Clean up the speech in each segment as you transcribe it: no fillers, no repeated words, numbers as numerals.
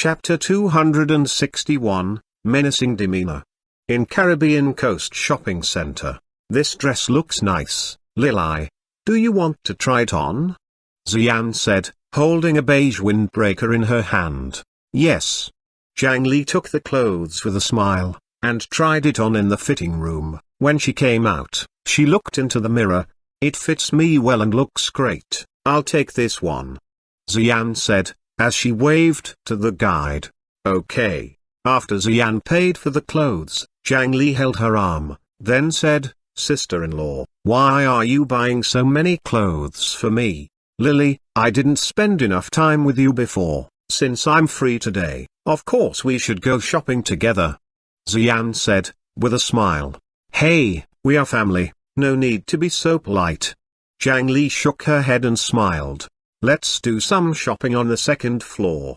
Chapter 261, Menacing Demeanor. In Caribbean Coast Shopping Center. This dress looks nice, Lili. Do you want to try it on? Xian said, holding a beige windbreaker in her hand. Yes. Zhang Li took the clothes with a smile, and tried it on in the fitting room. When she came out, she looked into the mirror. It fits me well and looks great. I'll take this one. Xian said, as she waved to the guide. Okay. After Xian paid for the clothes, Zhang Li held her arm, then said, Sister-in-law, why are you buying so many clothes for me? Lily, I didn't spend enough time with you before. Since I'm free today, of course we should go shopping together. Xian said, with a smile. Hey, we are family, no need to be so polite. Zhang Li shook her head and smiled. Let's do some shopping on the second floor.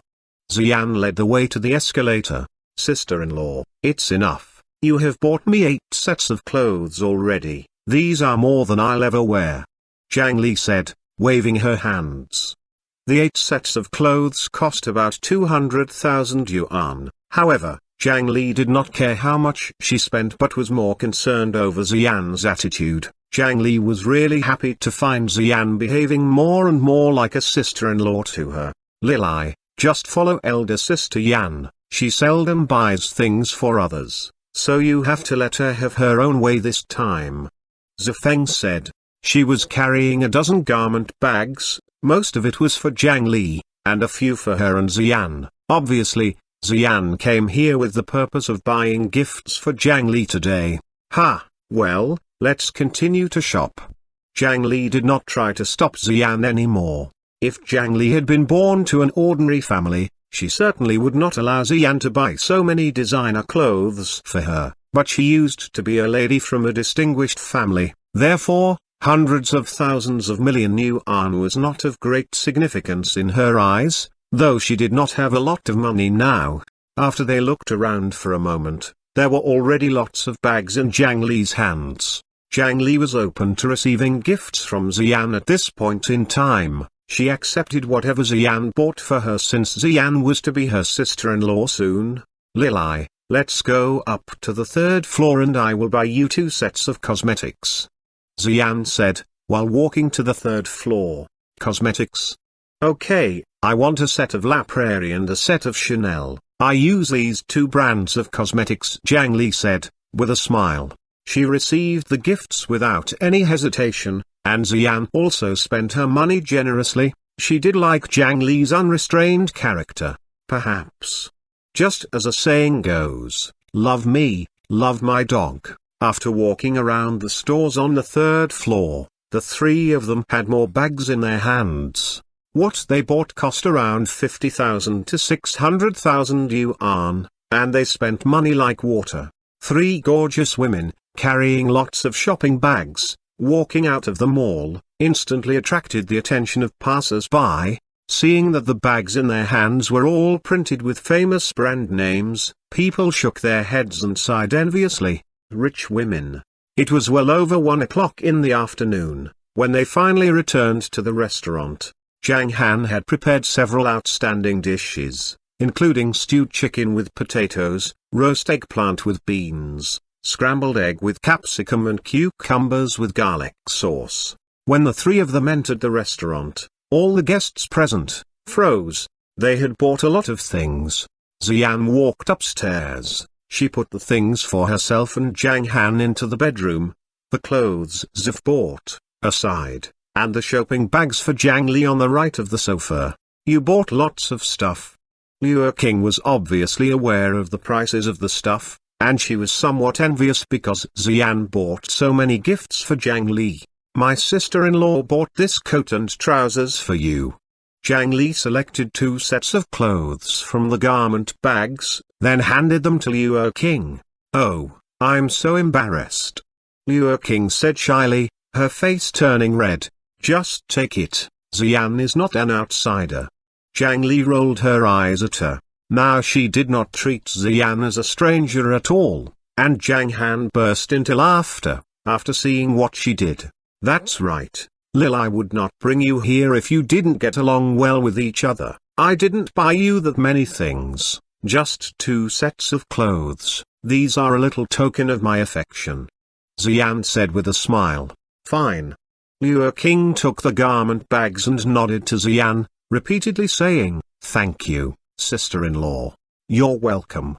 Xian led the way to the escalator. Sister-in-law, it's enough. You have bought me 8 sets of clothes already. These are more than I'll ever wear. Zhang Li said, waving her hands. The 8 sets of clothes cost about 200,000 yuan. However, Zhang Li did not care how much she spent but was more concerned over Xian's attitude. Zhang Li was really happy to find Xian behaving more and more like a sister-in-law to her. Lili, just follow elder sister Yan. She seldom buys things for others, so you have to let her have her own way this time. Zifeng said. She was carrying a dozen garment bags, most of it was for Zhang Li, and a few for her and Xian. Obviously, Xian came here with the purpose of buying gifts for Zhang Li today. Ha, well, let's continue to shop. Zhang Li did not try to stop Xian anymore. If Zhang Li had been born to an ordinary family, she certainly would not allow Xian to buy so many designer clothes for her, but she used to be a lady from a distinguished family, therefore, hundreds of thousands of million yuan was not of great significance in her eyes, though she did not have a lot of money now. After they looked around for a moment, there were already lots of bags in Zhang Li's hands. Zhang Li was open to receiving gifts from Xian at this point in time. She accepted whatever Xian bought for her since Xian was to be her sister-in-law soon. Lili, let's go up to the 3rd floor and I will buy you 2 sets of cosmetics. Xian said, while walking to the 3rd floor. Cosmetics? Okay, I want a set of La Prairie and a set of Chanel. I use these 2 brands of cosmetics, Zhang Li said, with a smile. She received the gifts without any hesitation, and Xian also spent her money generously. She did like Zhang Li's unrestrained character. Perhaps. Just as a saying goes, love me, love my dog. After walking around the stores on the 3rd floor, the 3 of them had more bags in their hands. What they bought cost around 50,000 to 600,000 yuan, and they spent money like water. 3 gorgeous women, carrying lots of shopping bags, walking out of the mall, instantly attracted the attention of passers-by. Seeing that the bags in their hands were all printed with famous brand names, people shook their heads and sighed enviously. Rich women. It was well over 1 o'clock in the afternoon, when they finally returned to the restaurant. Zhang Han had prepared several outstanding dishes, including stewed chicken with potatoes, roast eggplant with beans, scrambled egg with capsicum and cucumbers with garlic sauce. When the 3 of them entered the restaurant, all the guests present froze. They had bought a lot of things. Xian walked upstairs. She put the things for herself and Zhang Han into the bedroom. The clothes Zif bought, aside, and the shopping bags for Zhang Li on the right of the sofa. You bought lots of stuff. Liu King was obviously aware of the prices of the stuff, and she was somewhat envious because Xian bought so many gifts for Zhang Li. My sister-in-law bought this coat and trousers for you. Zhang Li selected 2 sets of clothes from the garment bags, then handed them to Liu King. Oh, I'm so embarrassed. Liu King said shyly, her face turning red. Just take it, Xian is not an outsider. Zhang Li rolled her eyes at her. Now she did not treat Xian as a stranger at all, and Zhang Han burst into laughter, after seeing what she did. That's right. Lil, I would not bring you here if you didn't get along well with each other. I didn't buy you that many things, just 2 sets of clothes. These are a little token of my affection. Zhang said with a smile. Fine. Liu King took the garment bags and nodded to Zhang, repeatedly saying, Thank you, sister-in-law. You're welcome.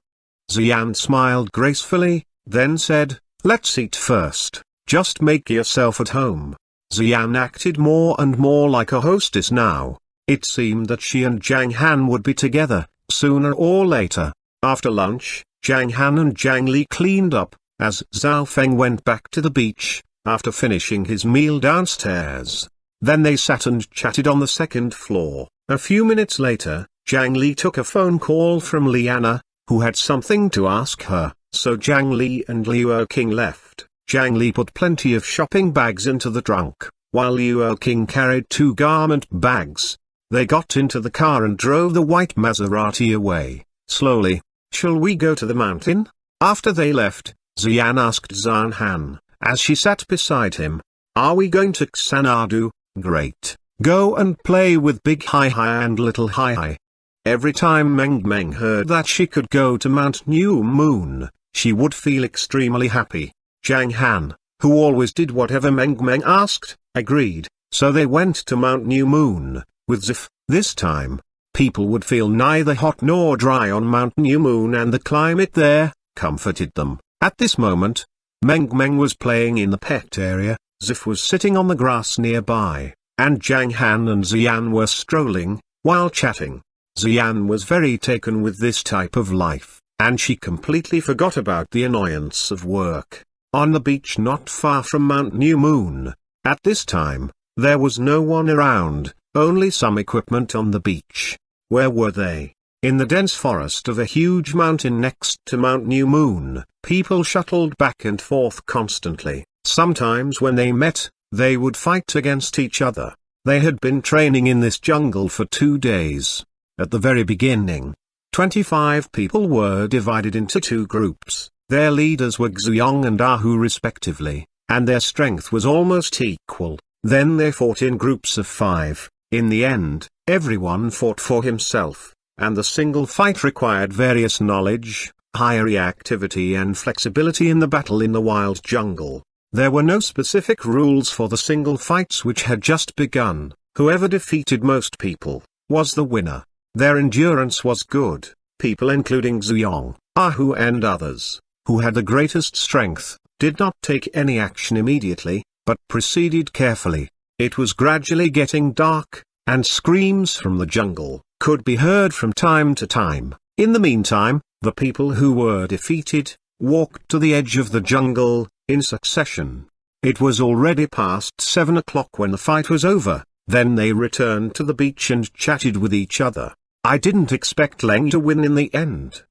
Zhang smiled gracefully, then said, Let's eat first, just make yourself at home. Zhang acted more and more like a hostess now. It seemed that she and Zhang Han would be together, sooner or later. After lunch, Zhang Han and Zhang Li cleaned up, as Zhao Feng went back to the beach, after finishing his meal downstairs. Then they sat and chatted on the second floor. A few minutes later, Zhang Li took a phone call from Liana, who had something to ask her, so Zhang Li and Liu King left. Zhang Li put plenty of shopping bags into the trunk, while Liu King carried 2 garment bags. They got into the car and drove the white Maserati away, slowly. Shall we go to the mountain? After they left, Zhang asked Zhang Han, as she sat beside him, Are we going to Xanadu? Great. Go and play with Big Hai Hai and Little Hai Hai. Every time Meng Meng heard that she could go to Mount New Moon, she would feel extremely happy. Zhang Han, who always did whatever Meng Meng asked, agreed, so they went to Mount New Moon, with Zif. This time, people would feel neither hot nor dry on Mount New Moon, and the climate there comforted them. At this moment, Meng Meng was playing in the pet area, Zif was sitting on the grass nearby, and Zhang Han and Zhang were strolling, while chatting. Zhang was very taken with this type of life, and she completely forgot about the annoyance of work. On the beach not far from Mount New Moon, at this time, there was no one around, only some equipment on the beach. Where were they? In the dense forest of a huge mountain next to Mount New Moon. People shuttled back and forth constantly. Sometimes when they met, they would fight against each other. They had been training in this jungle for 2 days. At the very beginning, 25 people were divided into 2 groups. Their leaders were Xuyong and Ahu respectively, and their strength was almost equal. Then they fought in groups of 5. In the end, everyone fought for himself, and the single fight required various knowledge, high reactivity and flexibility in the battle in the wild jungle. There were no specific rules for the single fights which had just begun. Whoever defeated most people was the winner. Their endurance was good. People including Xuyong, Ahu and others, who had the greatest strength, did not take any action immediately, but proceeded carefully. It was gradually getting dark, and screams from the jungle could be heard from time to time. In the meantime, the people who were defeated walked to the edge of the jungle, in succession. It was already past 7 o'clock when the fight was over. Then they returned to the beach and chatted with each other. I didn't expect Leng to win in the end,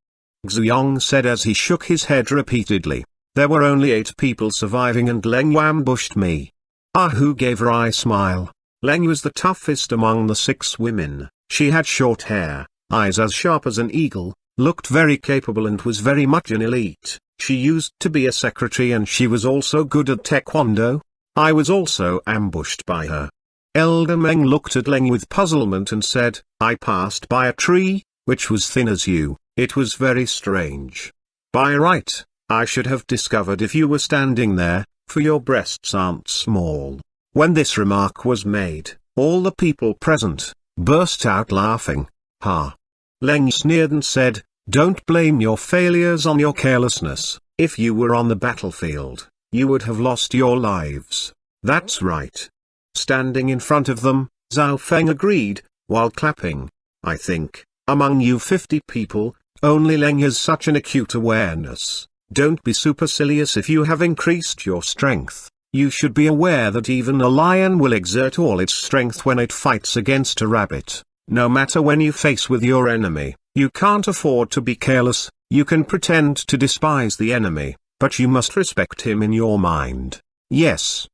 Xuyong said as he shook his head repeatedly. There were only 8 people surviving and Leng ambushed me. Ahu gave a wry smile. Leng was the toughest among the 6 women. She had short hair, eyes as sharp as an eagle, looked very capable and was very much an elite. She used to be a secretary and she was also good at taekwondo. I was also ambushed by her. Elder Meng looked at Leng with puzzlement and said, I passed by a tree, which was thin as you. It was very strange. By right, I should have discovered if you were standing there, for your breasts aren't small. When this remark was made, all the people present burst out laughing. Ha! Leng sneered and said, don't blame your failures on your carelessness. If you were on the battlefield, you would have lost your lives. That's right. Standing in front of them, Zhao Feng agreed, while clapping. I think, among you 50 people, only Leng has such an acute awareness. Don't be supercilious if you have increased your strength. You should be aware that even a lion will exert all its strength when it fights against a rabbit. No matter when you face with your enemy, you can't afford to be careless. You can pretend to despise the enemy, but you must respect him in your mind. Yes.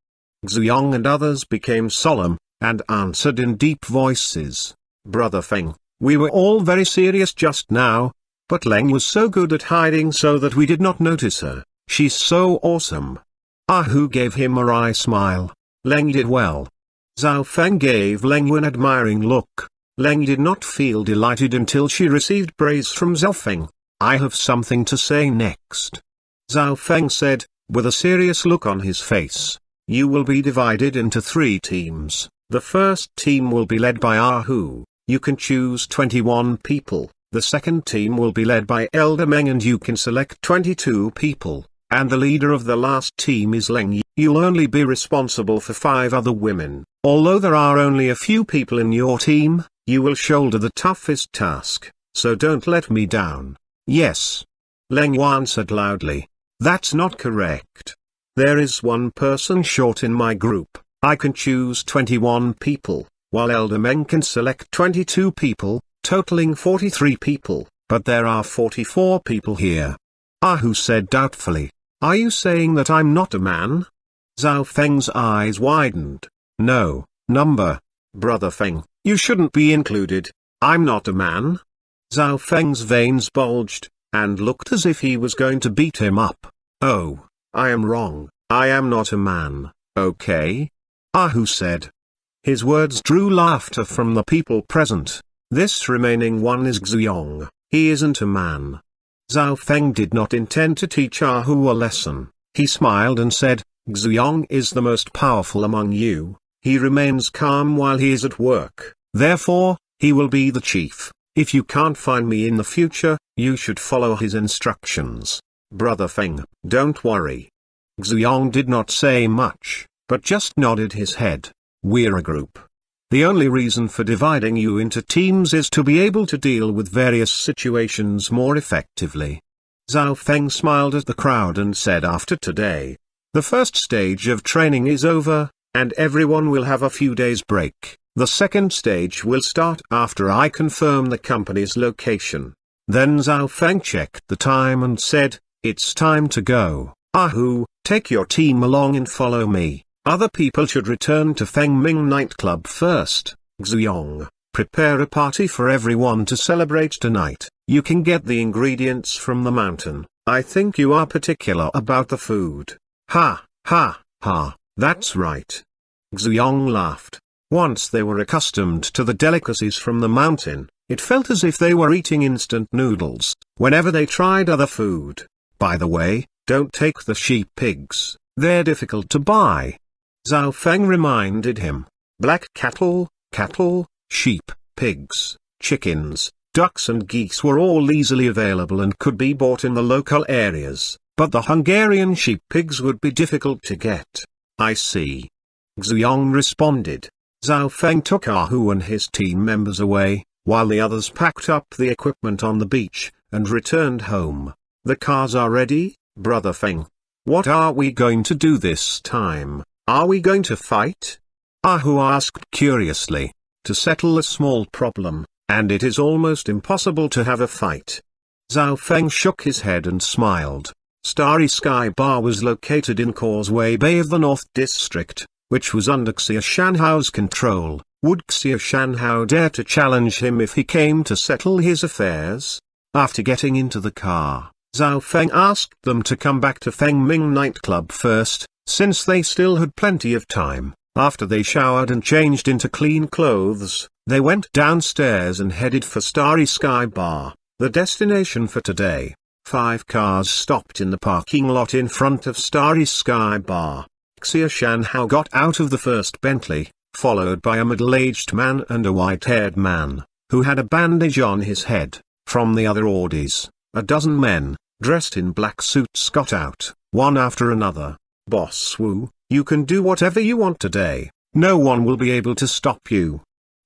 Xuyong and others became solemn, and answered in deep voices. Brother Feng, we were all very serious just now, but Leng was so good at hiding so that we did not notice her. She's so awesome. Ahu gave him a wry smile. Leng did well. Zhao Feng gave Leng an admiring look. Leng did not feel delighted until she received praise from Zhao Feng. I have something to say next. Zhao Feng said, with a serious look on his face. You will be divided into 3 teams. The first team will be led by Ahu. You can choose 21 people. The second team will be led by Elder Meng and you can select 22 people. And the leader of the last team is Leng. You'll only be responsible for 5 other women. Although there are only a few people in your team, you will shoulder the toughest task, so don't let me down. Yes. Leng answered loudly. That's not correct. There is one person short in my group. I can choose 21 people, while Elder Meng can select 22 people, totaling 43 people, but there are 44 people here. Ahu said doubtfully. Are you saying that I'm not a man? Zhao Feng's eyes widened. No, Brother Feng, you shouldn't be included. I'm not a man. Zhao Feng's veins bulged, and looked as if he was going to beat him up. Oh, I am wrong, I am not a man, okay? Ahu said. His words drew laughter from the people present. This remaining one is Xuanhuan, he isn't a man. Zhao Feng did not intend to teach Ahu a lesson. He smiled and said, Xuanhuan is the most powerful among you. He remains calm while he is at work, therefore, he will be the chief. If you can't find me in the future, you should follow his instructions. Brother Feng, don't worry. Xuanhuan did not say much, but just nodded his head. We're a group. The only reason for dividing you into teams is to be able to deal with various situations more effectively. Zhao Feng smiled at the crowd and said after today, the first stage of training is over, and everyone will have a few days break. The second stage will start after I confirm the company's location. Then Zhao Feng checked the time and said, it's time to go. Ahu, take your team along and follow me. Other people should return to Fengming nightclub first. Xuanhuan, prepare a party for everyone to celebrate tonight. You can get the ingredients from the mountain. I think you are particular about the food. Ha, ha, ha, that's right. Xuanhuan laughed. Once they were accustomed to the delicacies from the mountain, it felt as if they were eating instant noodles, whenever they tried other food. By the way, don't take the sheep pigs, they're difficult to buy. Zhao Feng reminded him. Black cattle, sheep, pigs, chickens, ducks and geese were all easily available and could be bought in the local areas, but the Hungarian sheep pigs would be difficult to get. I see. Xuanhuan responded. Zhao Feng took Ahu and his team members away, while the others packed up the equipment on the beach, and returned home. The cars are ready, Brother Feng. What are we going to do this time? Are we going to fight? Ahu asked curiously. To settle a small problem, and it is almost impossible to have a fight. Zhao Feng shook his head and smiled. Starry Sky Bar was located in Causeway Bay of the North District, which was under Xia Shanhao's control. Would Xia Shanhao dare to challenge him if he came to settle his affairs? After getting into the car, Zhao Feng asked them to come back to Fengming nightclub first, since they still had plenty of time. After they showered and changed into clean clothes, they went downstairs and headed for Starry Sky Bar, the destination for today. 5 cars stopped in the parking lot in front of Starry Sky Bar. Xia Shanhao got out of the first Bentley, followed by a middle-aged man and a white-haired man, who had a bandage on his head. From the other Audis, a dozen men, dressed in black suits got out, one after another. Boss Wu, you can do whatever you want today, no one will be able to stop you.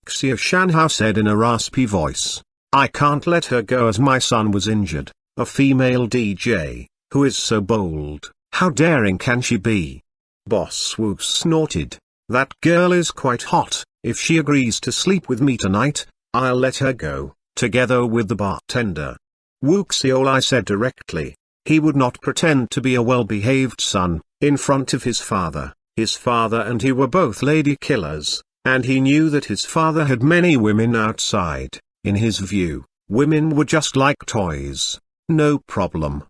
Xia Shanhao said in a raspy voice. I can't let her go as my son was injured. A female DJ, who is so bold, how daring can she be? Boss Wu snorted. That girl is quite hot, if she agrees to sleep with me tonight, I'll let her go, together with the bartender. Wu Xiaolai said directly. He would not pretend to be a well-behaved son, in front of his father. His father and he were both lady killers, and he knew that his father had many women outside. In his view, women were just like toys. No problem.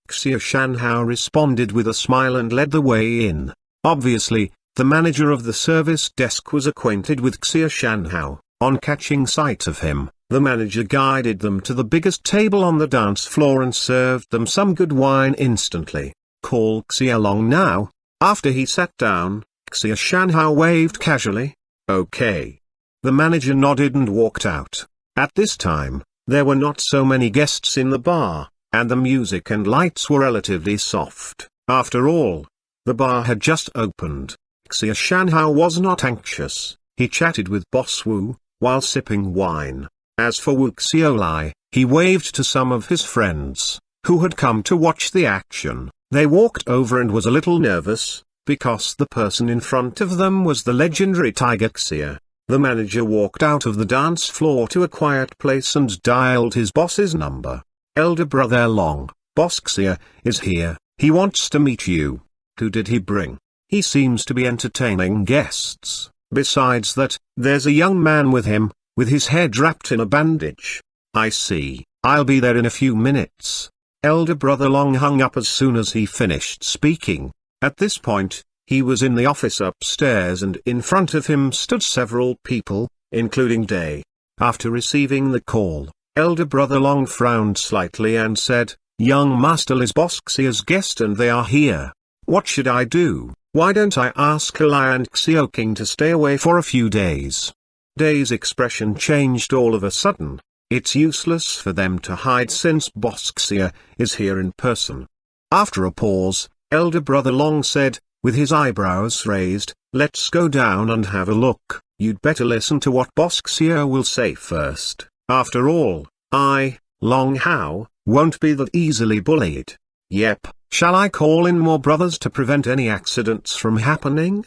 Xia Shanhao responded with a smile and led the way in. Obviously, the manager of the service desk was acquainted with Xia Shanhao. On catching sight of him, the manager guided them to the biggest table on the dance floor and served them some good wine instantly. Call Xiaolong now. After he sat down, Xia Shanhao waved casually. Okay. The manager nodded and walked out. At this time, there were not so many guests in the bar, and the music and lights were relatively soft. After all, the bar had just opened. Xia Shanhao was not anxious. He chatted with Boss Wu, while sipping wine. As for Wu Xiaolai, he waved to some of his friends, who had come to watch the action. They walked over and was a little nervous, because the person in front of them was the legendary Tiger Xia. The manager walked out of the dance floor to a quiet place and dialed his boss's number. Elder brother Long, Boss Xia, is here. He wants to meet you. Who did he bring? He seems to be entertaining guests. Besides that, there's a young man with him, with his head wrapped in a bandage. I see. I'll be there in a few minutes. Elder brother Long hung up as soon as he finished speaking. At this point, he was in the office upstairs and in front of him stood several people, including Day. After receiving the call, Elder brother Long frowned slightly and said, Young Master is Boss Xia's guest and they are here. What should I do? Why don't I ask Eli and Xiao King to stay away for a few days? Day's expression changed all of a sudden. It's useless for them to hide since Boss Xia is here in person. After a pause, Elder brother Long said, with his eyebrows raised, let's go down and have a look. You'd better listen to what Boss Xia will say first. After all, I, Long Hao, won't be that easily bullied. Yep, shall I call in more brothers to prevent any accidents from happening?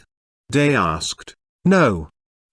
Day asked. No.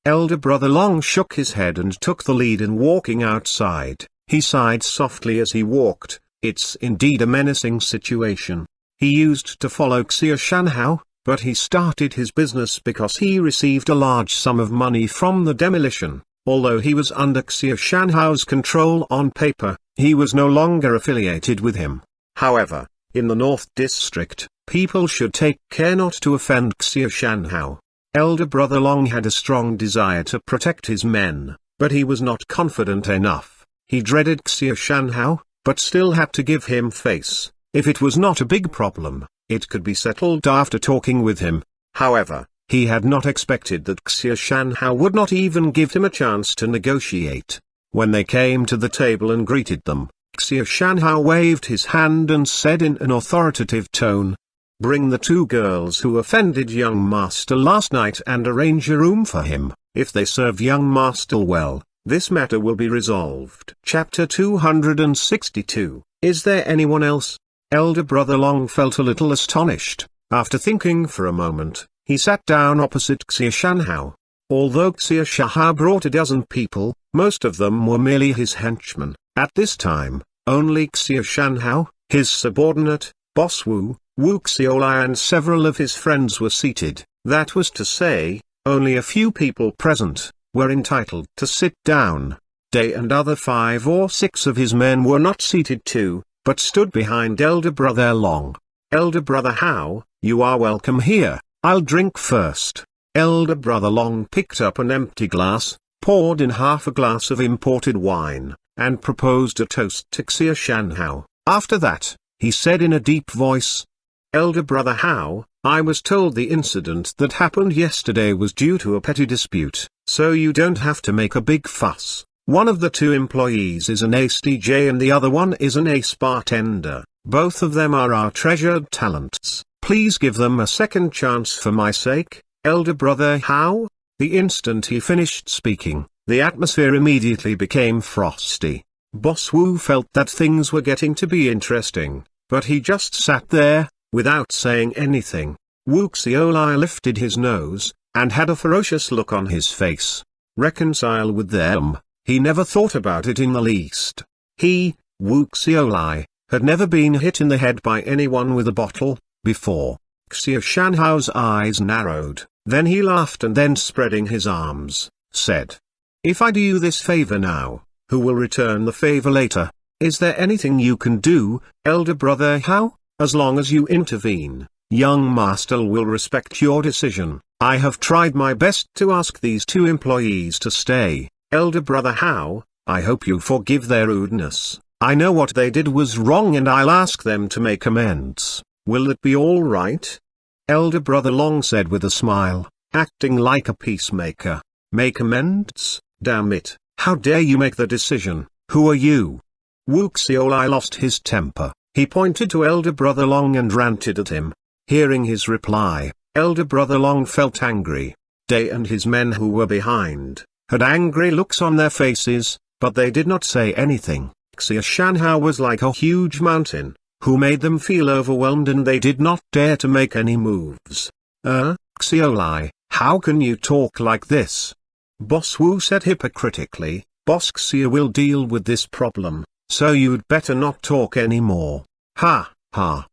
Elder brother Long shook his head and took the lead in walking outside. He sighed softly as he walked. It's indeed a menacing situation. He used to follow Xia Shanhao, but he started his business because he received a large sum of money from the demolition. Although he was under Xia Shanhao's control on paper, he was no longer affiliated with him. However, in the North District, people should take care not to offend Xia Shanhao. Elder brother Long had a strong desire to protect his men, but he was not confident enough. He dreaded Xia Shanhao, but still had to give him face. If it was not a big problem, it could be settled after talking with him. However, he had not expected that Xia Shanhao would not even give him a chance to negotiate. When they came to the table and greeted them, Xia Shanhao waved his hand and said in an authoritative tone, Bring the two girls who offended young master last night and arrange a room for him. If they serve young master well, this matter will be resolved. Chapter 262. Is there anyone else? Elder brother Long felt a little astonished. After thinking for a moment, he sat down opposite Xia Shanhao. Although Xia Shanhao brought a dozen people, most of them were merely his henchmen. At this time, only Xia Shanhao, his subordinate, Boss Wu, Wu Xiaolai and several of his friends were seated. That was to say, only a few people present were entitled to sit down. Day and other 5 or 6 of his men were not seated too, but stood behind Elder brother Long. Elder brother Hao, you are welcome here. I'll drink first. Elder brother Long picked up an empty glass, poured in half a glass of imported wine, and proposed a toast to Xia Shanhao. After that, he said in a deep voice, Elder brother Hao, I was told the incident that happened yesterday was due to a petty dispute, so you don't have to make a big fuss. One of the two employees is an ace DJ and the other one is an ace bartender. Both of them are our treasured talents. Please give them a second chance for my sake, Elder brother Hao. The instant he finished speaking, the atmosphere immediately became frosty. Boss Wu felt that things were getting to be interesting, but he just sat there, without saying anything. Wu Xiaolai lifted his nose, and had a ferocious look on his face. Reconcile with them? He never thought about it in the least. He, Wu Xiaolai, had never been hit in the head by anyone with a bottle, before. Xia Shanhao's eyes narrowed, then he laughed and then spreading his arms, said, If I do you this favor now, who will return the favor later? Is there anything you can do, Elder brother Hao? As long as you intervene, young master will respect your decision. I have tried my best to ask these two employees to stay, "Elder brother Hao, I hope you forgive their rudeness. I know what they did was wrong and I'll ask them to make amends. Will it be all right?" Elder brother Long said with a smile, acting like a peacemaker. "Make amends? Damn it, how dare you make the decision, who are you?" Wu Xiaolai lost his temper. He pointed to Elder brother Long and ranted at him. Hearing his reply, Elder brother Long felt angry. Day and his men who were behind, had angry looks on their faces, but they did not say anything. Xia Shanhao was like a huge mountain, who made them feel overwhelmed and they did not dare to make any moves. Xiaolai, how can you talk like this?" Boss Wu said hypocritically. "Boss Xia will deal with this problem, so you'd better not talk anymore." "Ha, ha."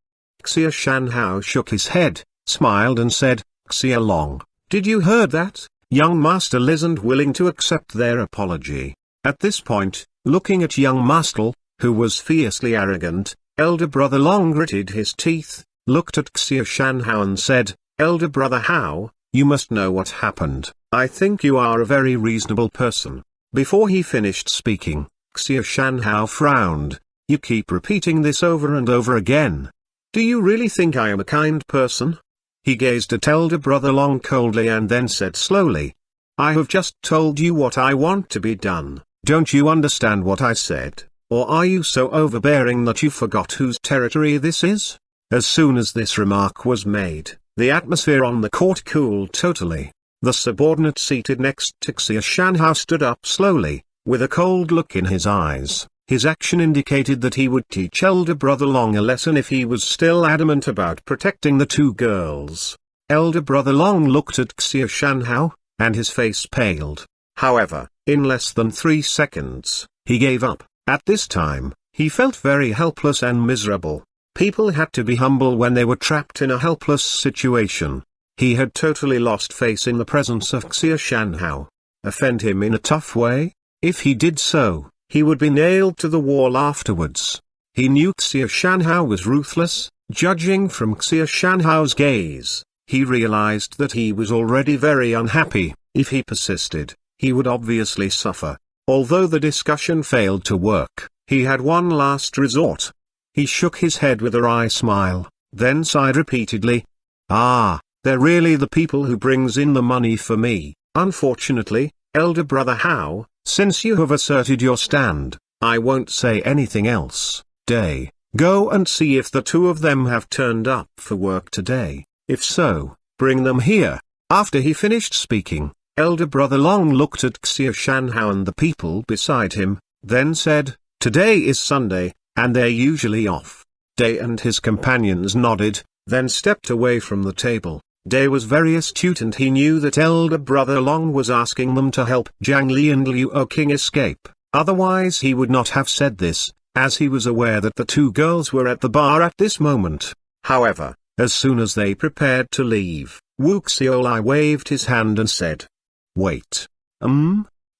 Xia Shanhao shook his head, smiled and said, "Xia Long, did you heard that? Young Master isn't willing to accept their apology." At this point, looking at young Master, who was fiercely arrogant, Elder brother Long gritted his teeth, looked at Xia Shanhao and said, "Elder brother Hao, you must know what happened. I think you are a very reasonable person." Before he finished speaking, Xia Shanhao frowned. "You keep repeating this over and over again. Do you really think I am a kind person?" He gazed at Elder brother Long coldly and then said slowly, "I have just told you what I want to be done. Don't you understand what I said, or are you so overbearing that you forgot whose territory this is?" As soon as this remark was made, the atmosphere on the court cooled totally. The subordinate seated next to Xia Shanhao stood up slowly, with a cold look in his eyes. His action indicated that he would teach Elder brother Long a lesson if he was still adamant about protecting the two girls. Elder brother Long looked at Xia Shanhao, and his face paled. However, in less than 3 seconds, he gave up. At this time, he felt very helpless and miserable. People had to be humble when they were trapped in a helpless situation. He had totally lost face in the presence of Xia Shanhao. Offend him in a tough way? If he did so, he would be nailed to the wall afterwards. He knew Xia Shanhao was ruthless. Judging from Xia Shanhao's gaze, he realized that he was already very unhappy. If he persisted, he would obviously suffer. Although the discussion failed to work, he had one last resort. He shook his head with a wry smile, then sighed repeatedly. "Ah, they're really the people who brings in the money for me. Unfortunately, Elder brother Hao, since you have asserted your stand, I won't say anything else. Day, go and see if the two of them have turned up for work today. If so, bring them here." After he finished speaking, Elder brother Long looked at Xia Shanhao and the people beside him, then said, "Today is Sunday, and they're usually off." Day and his companions nodded, then stepped away from the table. Day was very astute and he knew that Elder brother Long was asking them to help Zhang Li and Liu King escape. Otherwise he would not have said this, as he was aware that the two girls were at the bar at this moment. However, as soon as they prepared to leave, Wu Xiaolai waved his hand and said, "Wait.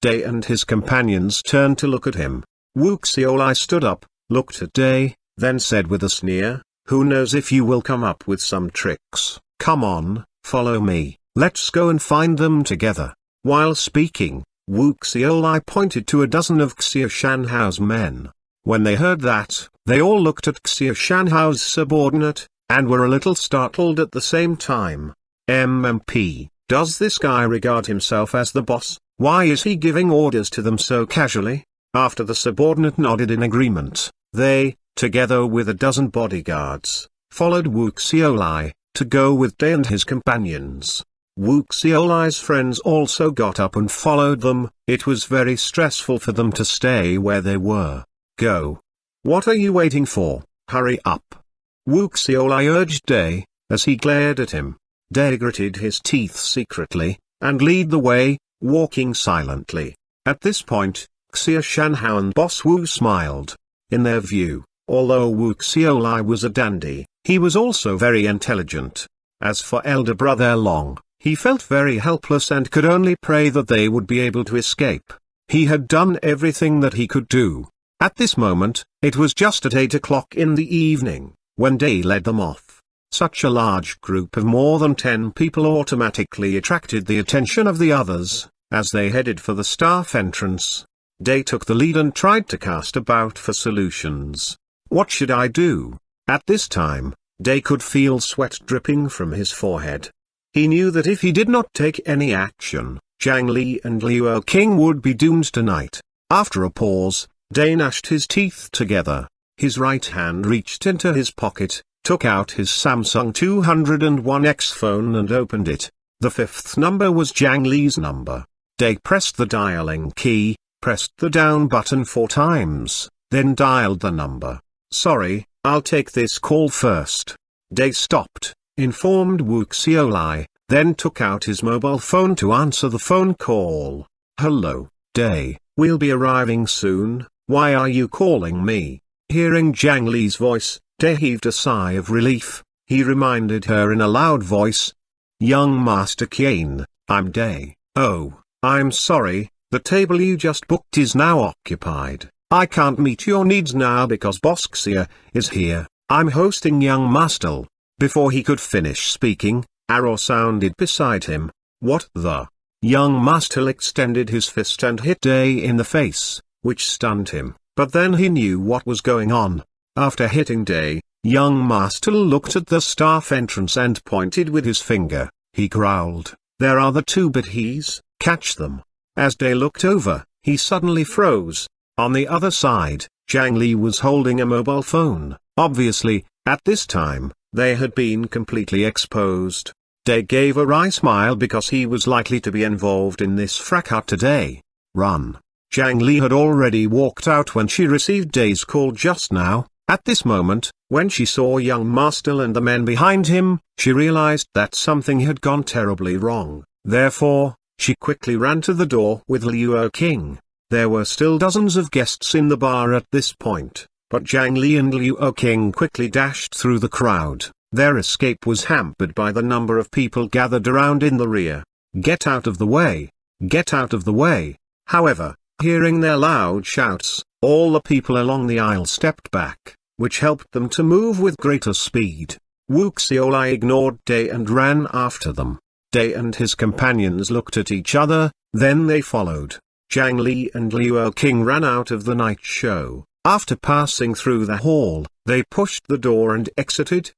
Day and his companions turned to look at him. Wu Xiaolai stood up, looked at Day, then said with a sneer, "Who knows if you will come up with some tricks. Come on, follow me, let's go and find them together." While speaking, Wu Xiaolai pointed to a dozen of Xia Shanhao's men. When they heard that, they all looked at Xia Shanhao's subordinate, and were a little startled at the same time. "MMP, does this guy regard himself as the boss? Why is he giving orders to them so casually?" After the subordinate nodded in agreement, they, together with a dozen bodyguards, followed Wu Xiaolai, to go with Day and his companions. Wu Xiaolai's friends also got up and followed them. It was very stressful for them to stay where they were. "Go. What are you waiting for? Hurry up." Wu Xiaolai urged Day, as he glared at him. Day gritted his teeth secretly, and led the way, walking silently. At this point, Xia Shanhao and Boss Wu smiled. In their view, although Wu Xiaolai was a dandy, he was also very intelligent. As for elder brother Long, he felt very helpless and could only pray that they would be able to escape. He had done everything that he could do. At this moment, it was just at 8 o'clock in the evening, when Day led them off. Such a large group of more than 10 people automatically attracted the attention of the others, As they headed for the staff entrance, Day took the lead and tried to cast about for solutions. What should I do? At this time, Day could feel sweat dripping from his forehead. He knew that if he did not take any action, Zhang Li and Liu King would be doomed tonight. After a pause, Day gnashed his teeth together. His right hand reached into his pocket, took out his Samsung 201X phone and opened it. The fifth number was Zhang Li's number. Day pressed the dialing key, pressed the down button 4 times, then dialed the number. "Sorry, I'll take this call first." Day stopped, informed Wu Xiaolai, then took out his mobile phone to answer the phone call. "Hello, Day, we'll be arriving soon, why are you calling me?" Hearing Zhang Li's voice, Day heaved a sigh of relief. He reminded her in a loud voice, "Young Master Qian, I'm Day. Oh, I'm sorry, the table you just booked is now occupied. I can't meet your needs now because Boss Xia is here. I'm hosting young Master." Before he could finish speaking, Arrow sounded beside him. "What the?" Young Master extended his fist and hit Day in the face, which stunned him, but then he knew what was going on. After hitting Day, young Master looked at the staff entrance and pointed with his finger. He growled, "There are the 2 bidhees, catch them." As Day looked over, he suddenly froze. On the other side, Zhang Li was holding a mobile phone. Obviously, at this time, they had been completely exposed. Day gave a wry smile because he was likely to be involved in this fracas today. Run. Zhang Li had already walked out when she received Day's call just now. At this moment, when she saw young Master and the men behind him, she realized that something had gone terribly wrong. Therefore, she quickly ran to the door with Liu King. There were still dozens of guests in the bar at this point, but Zhang Li and Liu King quickly dashed through the crowd. Their escape was hampered by the number of people gathered around in the rear. "Get out of the way! Get out of the way!" However, hearing their loud shouts, all the people along the aisle stepped back, which helped them to move with greater speed. Wu Xiaolai ignored Day and ran after them. Day and his companions looked at each other, then they followed. Zhang Li and Liu King ran out of the night show. After passing through the hall, they pushed the door and exited.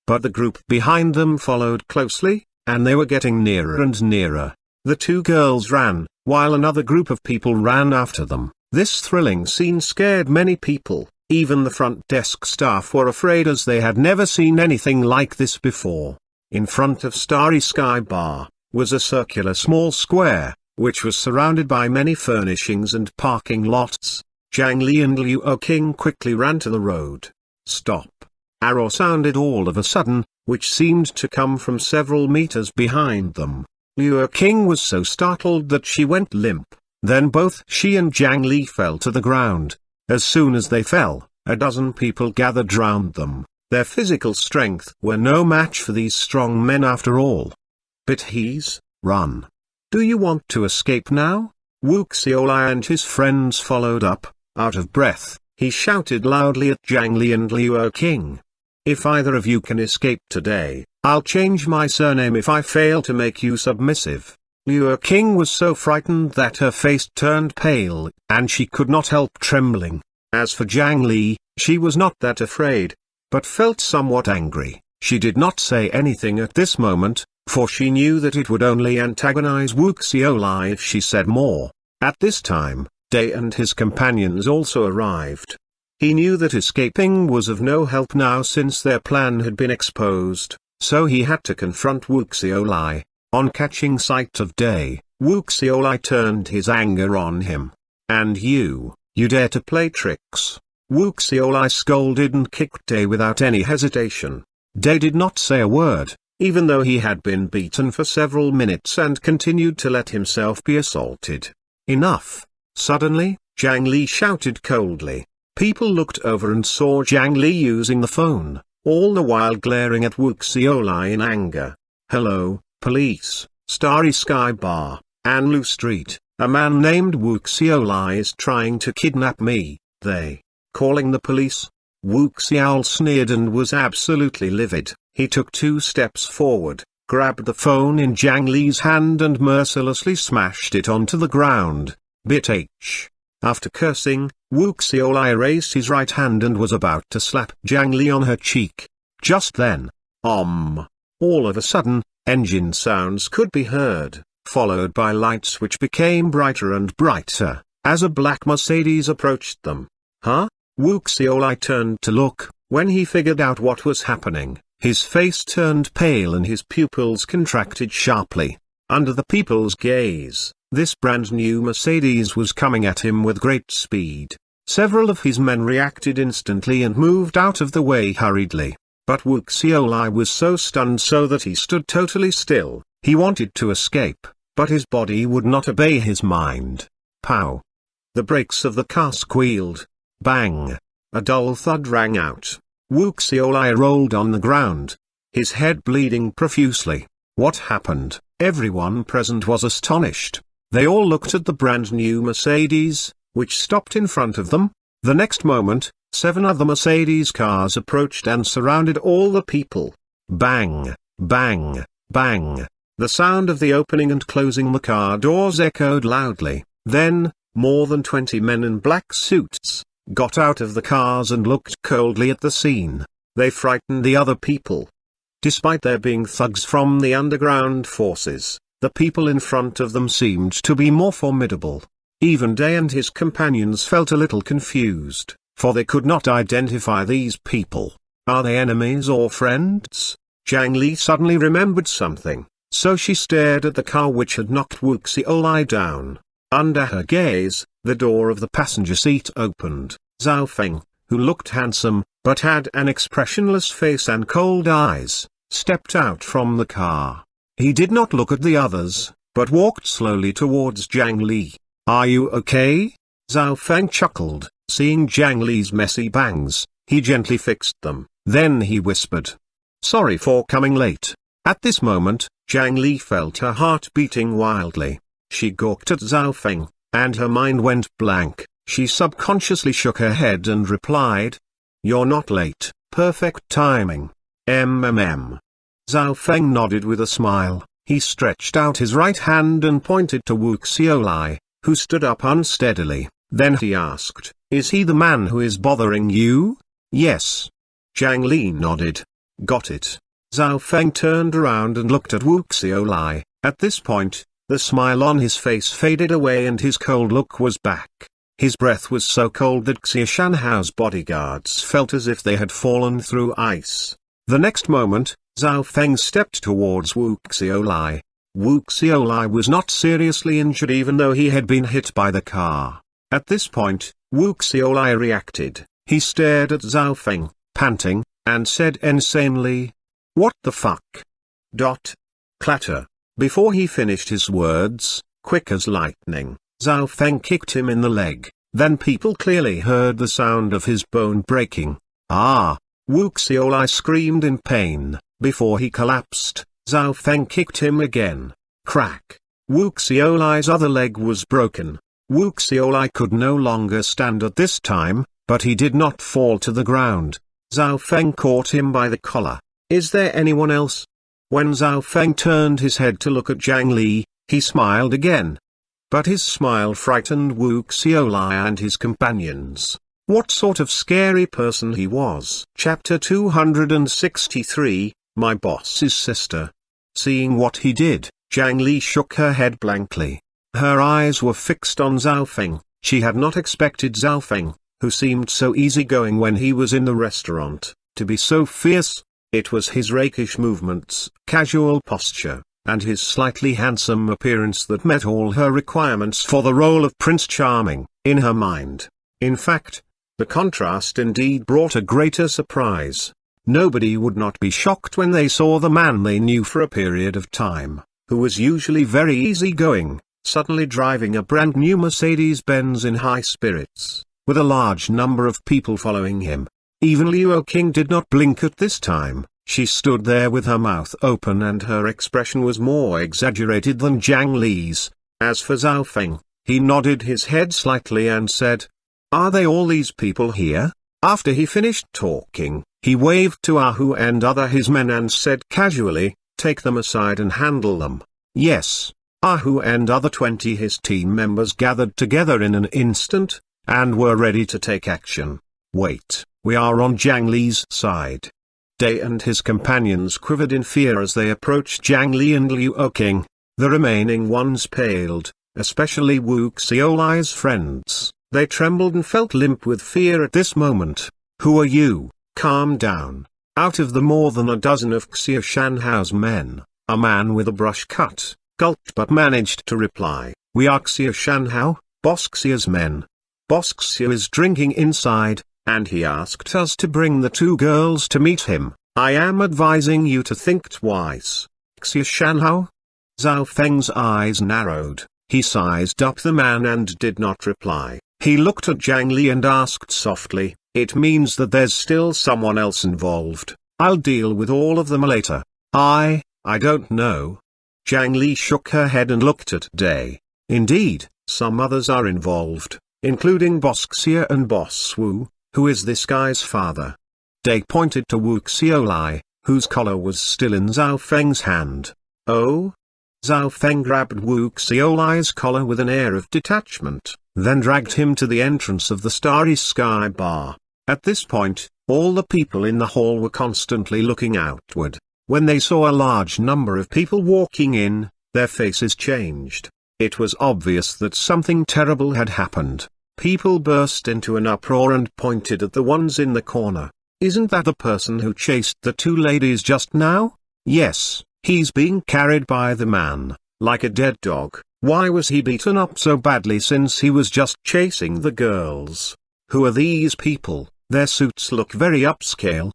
But the group behind them followed closely, and they were getting nearer and nearer. The 2 girls ran, while another group of people ran after them. This thrilling scene scared many people. Even the front desk staff were afraid as they had never seen anything like this before. In front of Starry Sky Bar, was a circular small square, which was surrounded by many furnishings and parking lots. Zhang Li and Liu King quickly ran to the road. "Stop!" Arrow sounded all of a sudden, which seemed to come from several meters behind them. Liu King was so startled that she went limp. Then both she and Zhang Li fell to the ground. As soon as they fell, a dozen people gathered round them. Their physical strength were no match for these strong men after all. "Bidhees, run! Do you want to escape now?" Wu Xiaolai and his friends followed up. Out of breath, he shouted loudly at Zhang Li and Liu King. "If either of you can escape today, I'll change my surname if I fail to make you submissive." Liu King was so frightened that her face turned pale, and she could not help trembling. As for Zhang Li, she was not that afraid, but felt somewhat angry. She did not say anything at this moment, for she knew that it would only antagonize Wu Xiaolai if she said more. At this time, Day and his companions also arrived. He knew that escaping was of no help now since their plan had been exposed, so he had to confront Wu Xiaolai. On catching sight of Day, Wu Xiaolai turned his anger on him. "And you dare to play tricks?" Wu Xiaolai scolded and kicked Day without any hesitation. Day did not say a word, even though he had been beaten for several minutes and continued to let himself be assaulted. "Enough!" Suddenly, Zhang Li shouted coldly. People looked over and saw Zhang Li using the phone, all the while glaring at Wu Xiaolai in anger. "Hello, police, Starry Sky Bar, Anlu Street, a man named Wu Xiaolai is trying to kidnap me." "They calling the police?" Wu Xiaolai sneered and was absolutely livid. He took 2 steps forward, grabbed the phone in Zhang Li's hand and mercilessly smashed it onto the ground. Bitch. After cursing, Wu Xiaolai raised his right hand and was about to slap Zhang Li on her cheek. Just then, all of a sudden, engine sounds could be heard, followed by lights which became brighter and brighter, as a black Mercedes approached them. Huh? Wu Xiaolai turned to look. When he figured out what was happening, his face turned pale and his pupils contracted sharply. Under the people's gaze, this brand new Mercedes was coming at him with great speed. Several of his men reacted instantly and moved out of the way hurriedly. But Wu Xiaolai was so stunned so that he stood totally still. He wanted to escape, but his body would not obey his mind. Pow! The brakes of the car squealed. Bang! A dull thud rang out. Wu Xiaolai rolled on the ground, his head bleeding profusely. What happened? Everyone present was astonished. They all looked at the brand new Mercedes, which stopped in front of them. The next moment, 7 other Mercedes cars approached and surrounded all the people. Bang! Bang! Bang! The sound of the opening and closing the car doors echoed loudly. Then, more than 20 men in black suits got out of the cars and looked coldly at the scene. They frightened the other people. Despite their being thugs from the underground forces, the people in front of them seemed to be more formidable. Even Day and his companions felt a little confused, for they could not identify these people. Are they enemies or friends? Zhang Li suddenly remembered something, so she stared at the car which had knocked Wu Xiaolai down. Under her gaze, the door of the passenger seat opened. Zhao Feng, who looked handsome, but had an expressionless face and cold eyes, stepped out from the car. He did not look at the others, but walked slowly towards Zhang Li. Are you okay? Zhao Feng chuckled. Seeing Zhang Li's messy bangs, he gently fixed them. Then he whispered, "Sorry for coming late." At this moment, Zhang Li felt her heart beating wildly. She gawked at Zhao Feng, and her mind went blank. She subconsciously shook her head and replied, "You're not late, perfect timing. Zhao Feng nodded with a smile. He stretched out his right hand and pointed to Wu Xiaolai, who stood up unsteadily. Then he asked, "Is he the man who is bothering you?" "Yes." Zhang Li nodded. "Got it." Zhao Feng turned around and looked at Wu Xiaolai. At this point, the smile on his face faded away and his cold look was back. His breath was so cold that Xia Shanhao's bodyguards felt as if they had fallen through ice. The next moment, Zhao Feng stepped towards Wu Xiaolai. Wu Xiaolai was not seriously injured even though he had been hit by the car. At this point, Wu Xiaolai reacted. He stared at Zhao Feng, panting, and said insanely, "What the fuck?" Clatter. Before he finished his words, quick as lightning, Zhao Feng kicked him in the leg. Then people clearly heard the sound of his bone breaking. "Ah!" Wu Xiaolai screamed in pain. Before he collapsed, Zhao Feng kicked him again. Crack! Wu Xiaolai's other leg was broken. Wu Xiaolai could no longer stand at this time, but he did not fall to the ground. Zhao Feng caught him by the collar. "Is there anyone else?" When Zhao Feng turned his head to look at Zhang Li, he smiled again. But his smile frightened Wu Xiaolai and his companions. What sort of scary person he was. Chapter 263, My Boss's Sister. Seeing what he did, Zhang Li shook her head blankly. Her eyes were fixed on Zhao Feng. She had not expected Zhao Feng, who seemed so easygoing when he was in the restaurant, to be so fierce. It was his rakish movements, casual posture, and his slightly handsome appearance that met all her requirements for the role of Prince Charming, in her mind. In fact, the contrast indeed brought a greater surprise. Nobody would not be shocked when they saw the man they knew for a period of time, who was usually very easygoing, suddenly driving a brand new Mercedes-Benz in high spirits, with a large number of people following him. Even Liu Qing did not blink at this time. She stood there with her mouth open and her expression was more exaggerated than Zhang Li's. As for Zhao Feng, he nodded his head slightly and said, "Are they all these people here?" After he finished talking, he waved to Ahu and other his men and said casually, take them aside and handle them. Yes. Ahu and other 20 his team members gathered together in an instant, and were ready to take action. Wait, we are on Zhang Li's side. Day and his companions quivered in fear as they approached Zhang Li and Liu Oking. The remaining ones paled, especially Wu Xiaolai's friends. They trembled and felt limp with fear at this moment. Who are you? Calm down. Out of the more than a dozen of Xia Shanhao's men, a man with a brush cut, gulped but managed to reply, "We are Xia Shanhao, Boss Xia's men. Boss Xia is drinking inside, and he asked us to bring the 2 girls to meet him. I am advising you to think twice." Xia Shanhao? Zhao Feng's eyes narrowed. He sized up the man and did not reply. He looked at Zhang Li and asked softly, "It means that there's still someone else involved. I'll deal with all of them later." I don't know." Zhang Li shook her head and looked at Day. "Indeed, some others are involved, including Boss Xia and Boss Wu. Who is this guy's father?" Day pointed to Wu Xiaolai, whose collar was still in Zhao Feng's hand. "Oh?" Zhao Feng grabbed Wu Xiaolai's collar with an air of detachment, then dragged him to the entrance of the Starry Sky Bar. At this point, all the people in the hall were constantly looking outward. When they saw a large number of people walking in, their faces changed. It was obvious that something terrible had happened. People burst into an uproar and pointed at the ones in the corner. "Isn't that the person who chased the 2 ladies just now? Yes, he's being carried by the man, like a dead dog. Why was he beaten up so badly since he was just chasing the girls? Who are these people? Their suits look very upscale."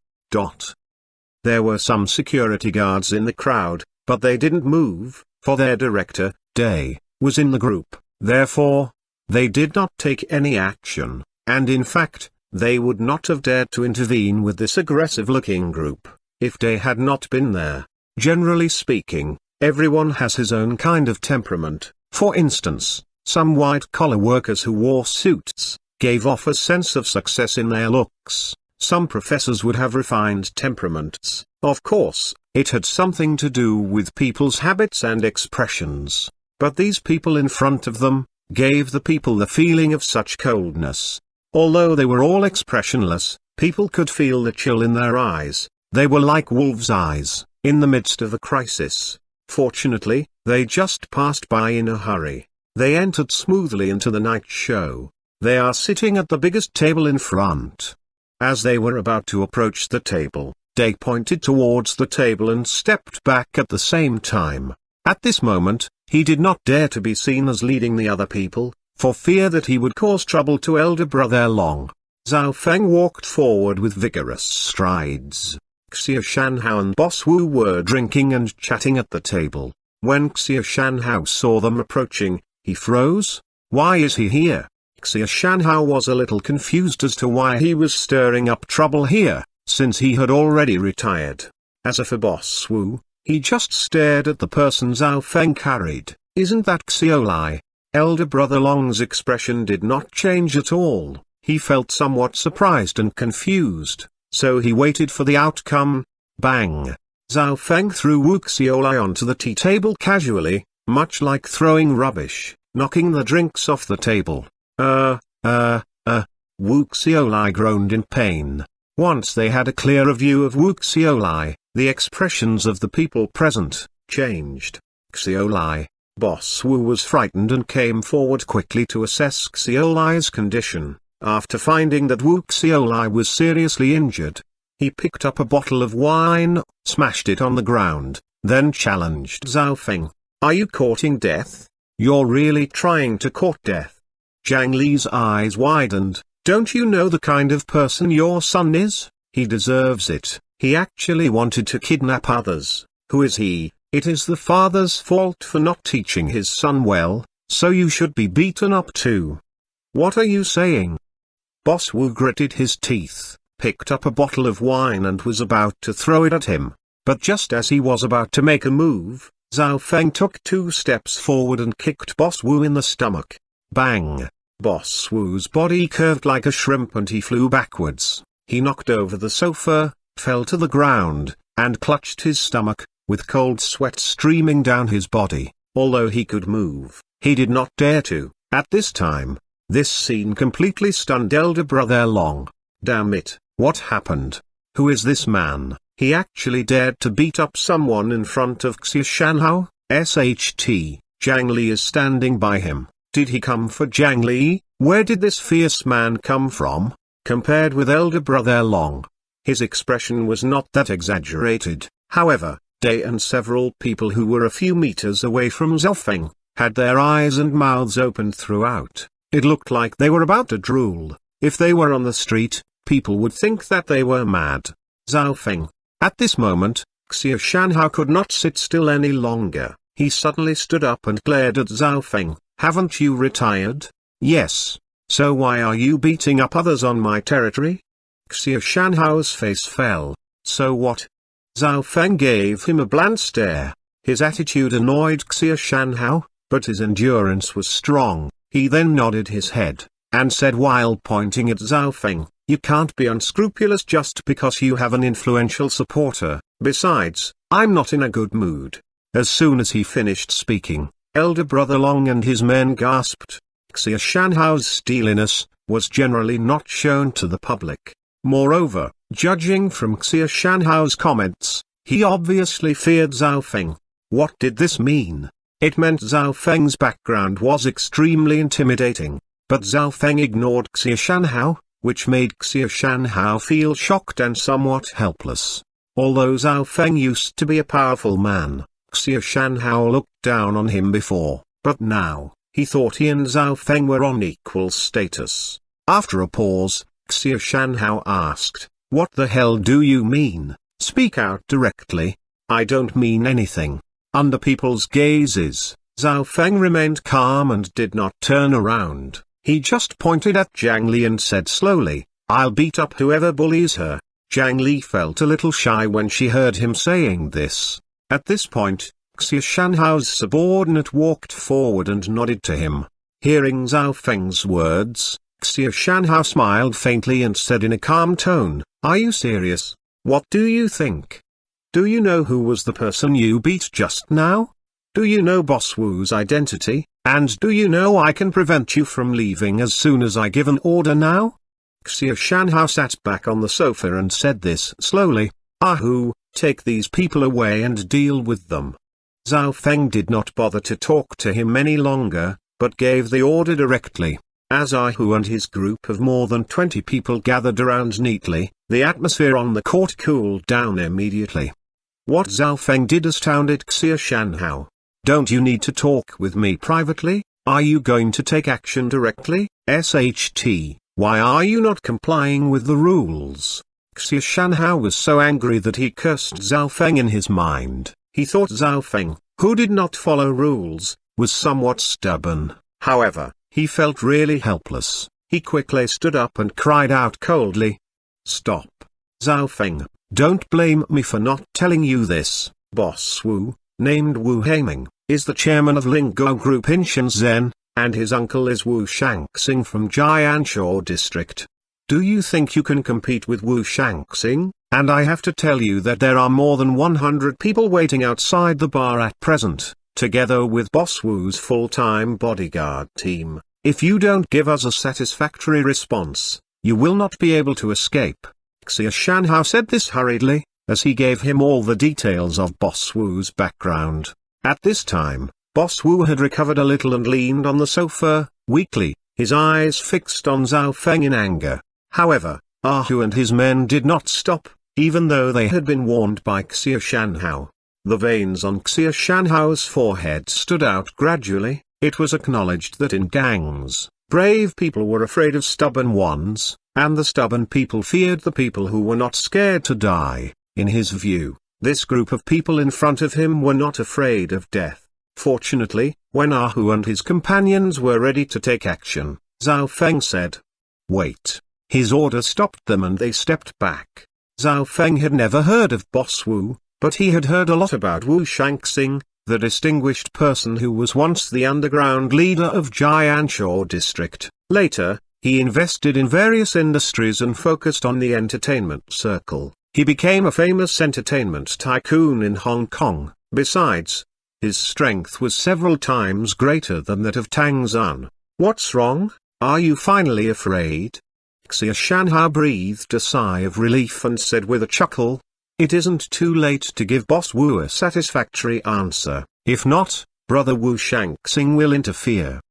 There were some security guards in the crowd, but they didn't move, for their director, Day, was in the group. Therefore, they did not take any action, and in fact, they would not have dared to intervene with this aggressive-looking group, if Day had not been there. Generally speaking, everyone has his own kind of temperament. For instance, some white-collar workers who wore suits gave off a sense of success in their looks. Some professors would have refined temperaments. Of course, it had something to do with people's habits and expressions. But these people in front of them gave the people the feeling of such coldness. Although they were all expressionless, people could feel the chill in their eyes. They were like wolves' eyes, in the midst of a crisis. Fortunately, they just passed by in a hurry. They entered smoothly into the night show. They are sitting at the biggest table in front. As they were about to approach the table, Day pointed towards the table and stepped back at the same time. At this moment, he did not dare to be seen as leading the other people, for fear that he would cause trouble to elder brother Long. Zhao Feng walked forward with vigorous strides. Xia Shanhao and Boss Wu were drinking and chatting at the table. When Xia Shanhao saw them approaching, he froze. Why is he here? Xia Shanhao was a little confused as to why he was stirring up trouble here, since he had already retired. As for Boss Wu, he just stared at the person Zhao Feng carried. "Isn't that Xiaolai?" Elder brother Long's expression did not change at all. He felt somewhat surprised and confused, so he waited for the outcome. Bang! Zhao Feng threw Wu Xiaolai onto the tea table casually, much like throwing rubbish, knocking the drinks off the table. Wu Xiaolai groaned in pain. Once they had a clearer view of Wu Xiaolai, the expressions of the people present changed. Xiaolai, Boss Wu was frightened and came forward quickly to assess Xiaolai's condition. After finding that Wu Xiaolai was seriously injured, he picked up a bottle of wine, smashed it on the ground, then challenged Zhao Feng. "Are you courting death? You're really trying to court death?" Zhang Li's eyes widened. "Don't you know the kind of person your son is? He deserves it. He actually wanted to kidnap others. Who is he? It is the father's fault for not teaching his son well, so you should be beaten up too." "What are you saying?" Boss Wu gritted his teeth, picked up a bottle of wine and was about to throw it at him. But just as he was about to make a move, Zhao Feng took 2 steps forward and kicked Boss Wu in the stomach. Bang! Boss Wu's body curved like a shrimp and he flew backwards. He knocked over the sofa, fell to the ground, and clutched his stomach. with cold sweat streaming down his body. Although he could move, he did not dare to. At this time, this scene completely stunned elder brother Long. Damn it, what happened? Who is this man? He actually dared to beat up someone in front of Xuanhuan. SHT, Zhang Li is standing by him. Did he come for Zhang Li? Where did this fierce man come from? Compared with elder brother Long, his expression was not that exaggerated. However, Day and several people who were a few meters away from Zhao Feng had their eyes and mouths opened throughout. It looked like they were about to drool. If they were on the street, people would think that they were mad. Zhao Feng. At this moment, Xuanhuan could not sit still any longer. He suddenly stood up and glared at Zhao Feng. Haven't you retired? Yes. So why are you beating up others on my territory? Xuanhuan's face fell. So what? Zhao Feng gave him a bland stare. His attitude annoyed Xuanhuan, but his endurance was strong. He then nodded his head, and said while pointing at Zhao Feng, you can't be unscrupulous just because you have an influential supporter. Besides, I'm not in a good mood. As soon as he finished speaking, elder brother Long and his men gasped. Xuanhuan's steeliness was generally not shown to the public. Moreover, judging from Xuanhuan's comments, he obviously feared Zhao Feng. What did this mean? It meant Zhao Feng's background was extremely intimidating, but Zhao Feng ignored Xuanhuan, which made Xuanhuan feel shocked and somewhat helpless. Although Zhao Feng used to be a powerful man, Xuanhuan looked down on him before, but now, he thought he and Zhao Feng were on equal status. After a pause, Xuanhuan asked, what the hell do you mean? Speak out directly. I don't mean anything. Under people's gazes, Zhao Feng remained calm and did not turn around. He just pointed at Zhang Li and said slowly, I'll beat up whoever bullies her. Zhang Li felt a little shy when she heard him saying this. At this point, Xuanhuan's subordinate walked forward and nodded to him. Hearing Zhao Feng's words, Xuanhuan smiled faintly and said in a calm tone, are you serious? What do you think? Do you know who was the person you beat just now? Do you know Boss Wu's identity, and do you know I can prevent you from leaving as soon as I give an order now? Xuanhuan sat back on the sofa and said this slowly, Ahu, take these people away and deal with them. Zhao Feng did not bother to talk to him any longer, but gave the order directly. As Ahu and his group of more than 20 people gathered around neatly, the atmosphere on the court cooled down immediately. What Zhao Feng did astounded Xuanhuan. Don't you need to talk with me privately? Are you going to take action directly? SHT, why are you not complying with the rules? Xuanhuan was so angry that he cursed Zhao Feng in his mind. He thought Zhao Feng, who did not follow rules, was somewhat stubborn. However, he felt really helpless. He quickly stood up and cried out coldly. Stop. Zhao Feng, don't blame me for not telling you this. Boss Wu, named Wu Haiming, is the chairman of Lingguo Group in Shenzhen, and his uncle is Wu Shangxing from Jiansha district. Do you think you can compete with Wu Shangxing? And I have to tell you that there are more than 100 people waiting outside the bar at present, together with Boss Wu's full-time bodyguard team. If you don't give us a satisfactory response, you will not be able to escape. Xuanhuan said this hurriedly, as he gave him all the details of Boss Wu's background. At this time, Boss Wu had recovered a little and leaned on the sofa, weakly, his eyes fixed on Zhao Feng in anger. However, Ahu and his men did not stop, even though they had been warned by Xuanhuan. The veins on Xuanhuan's forehead stood out gradually. It was acknowledged that in gangs, brave people were afraid of stubborn ones, and the stubborn people feared the people who were not scared to die. In his view, this group of people in front of him were not afraid of death. Fortunately, when Ahu and his companions were ready to take action, Zhao Feng said, wait. His order stopped them and they stepped back. Zhao Feng had never heard of Boss Wu, but he had heard a lot about Wu Shangxing, the distinguished person who was once the underground leader of Jiansha district. Later, he invested in various industries and focused on the entertainment circle. He became a famous entertainment tycoon in Hong Kong. Besides, his strength was several times greater than that of Tang Zan. What's wrong? Are you finally afraid? Xuanhuan breathed a sigh of relief and said with a chuckle, "It isn't too late to give Boss Wu a satisfactory answer. If not, Brother Wu Shangxing will interfere."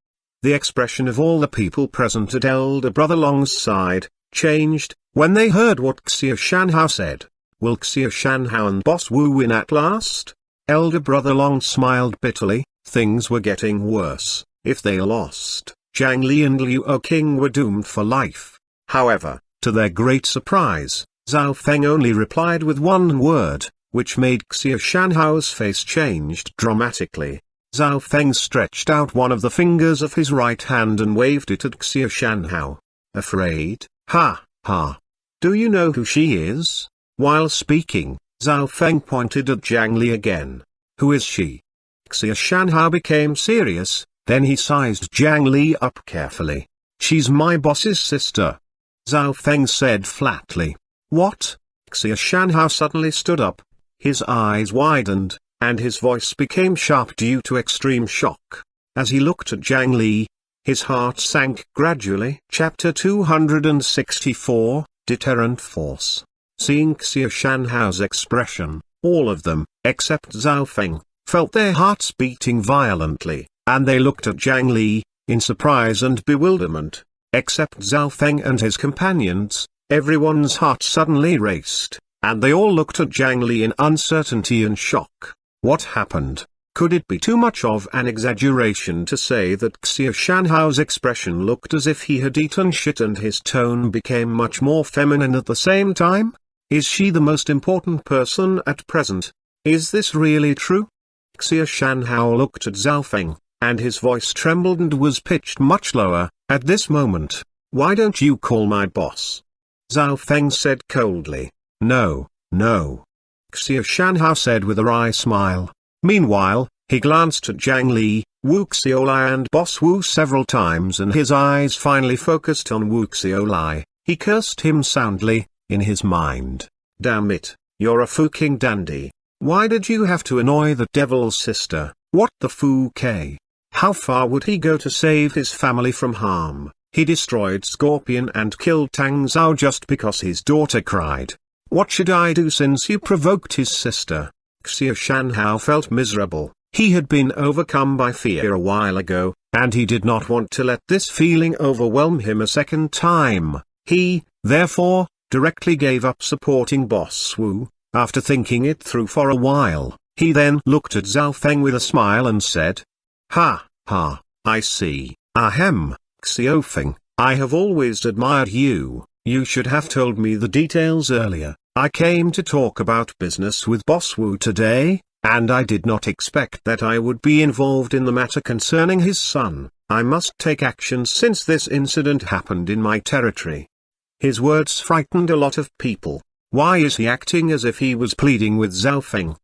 The expression of all the people present at Elder Brother Long's side changed when they heard what Xuanhuan said. Will Xuanhuan and Boss Wu win at last? Elder Brother Long smiled bitterly. Things were getting worse. If they lost, Zhang Li and Liu King were doomed for life. However, to their great surprise, Zhao Feng only replied with one word, which made Xuanhuan's face changed dramatically. Zhao Feng stretched out one of the fingers of his right hand and waved it at Xuanhuan. "Afraid? Ha, ha. Do you know who she is?" While speaking, Zhao Feng pointed at Zhang Li again. "Who is she?" Xuanhuan became serious, then he sized Zhang Li up carefully. "She's my boss's sister," Zhao Feng said flatly. "What?" Xuanhuan suddenly stood up. His eyes widened, and his voice became sharp due to extreme shock. As he looked at Zhang Li, his heart sank gradually. Chapter 264, Deterrent Force. Seeing Xuanhuan's expression, all of them, except Zhao Feng, felt their hearts beating violently, and they looked at Zhang Li, in surprise and bewilderment. Except Zhao Feng and his companions, everyone's heart suddenly raced, and they all looked at Zhang Li in uncertainty and shock. What happened? Could it be too much of an exaggeration to say that Xuanhuan's expression looked as if he had eaten shit and his tone became much more feminine at the same time? Is she the most important person at present? Is this really true? Xuanhuan looked at Zhao Feng, and his voice trembled and was pitched much lower. "At this moment, why don't you call my boss?" Zhao Feng said coldly. "No, no," Xuanhuan said with a wry smile. Meanwhile, he glanced at Zhang Li, Wu Xiaolai and Boss Wu several times and his eyes finally focused on Wu Xiaolai. He cursed him soundly, in his mind. "Damn it, you're a fucking dandy. Why did you have to annoy the devil's sister? What the fuck? How far would he go to save his family from harm? He destroyed Scorpion and killed Tang Zhao just because his daughter cried. What should I do since you provoked his sister?" Xuanhuan felt miserable. He had been overcome by fear a while ago, and he did not want to let this feeling overwhelm him a second time. He, therefore, directly gave up supporting Boss Wu. After thinking it through for a while, he then looked at Zhao Feng with a smile and said, "Ha, ha, I see. Ahem, Xiao Feng, I have always admired you. You should have told me the details earlier. I came to talk about business with Boss Wu today, and I did not expect that I would be involved in the matter concerning his son. I must take action since this incident happened in my territory." His words frightened a lot of people. Why is he acting as if he was pleading with Zhao Feng?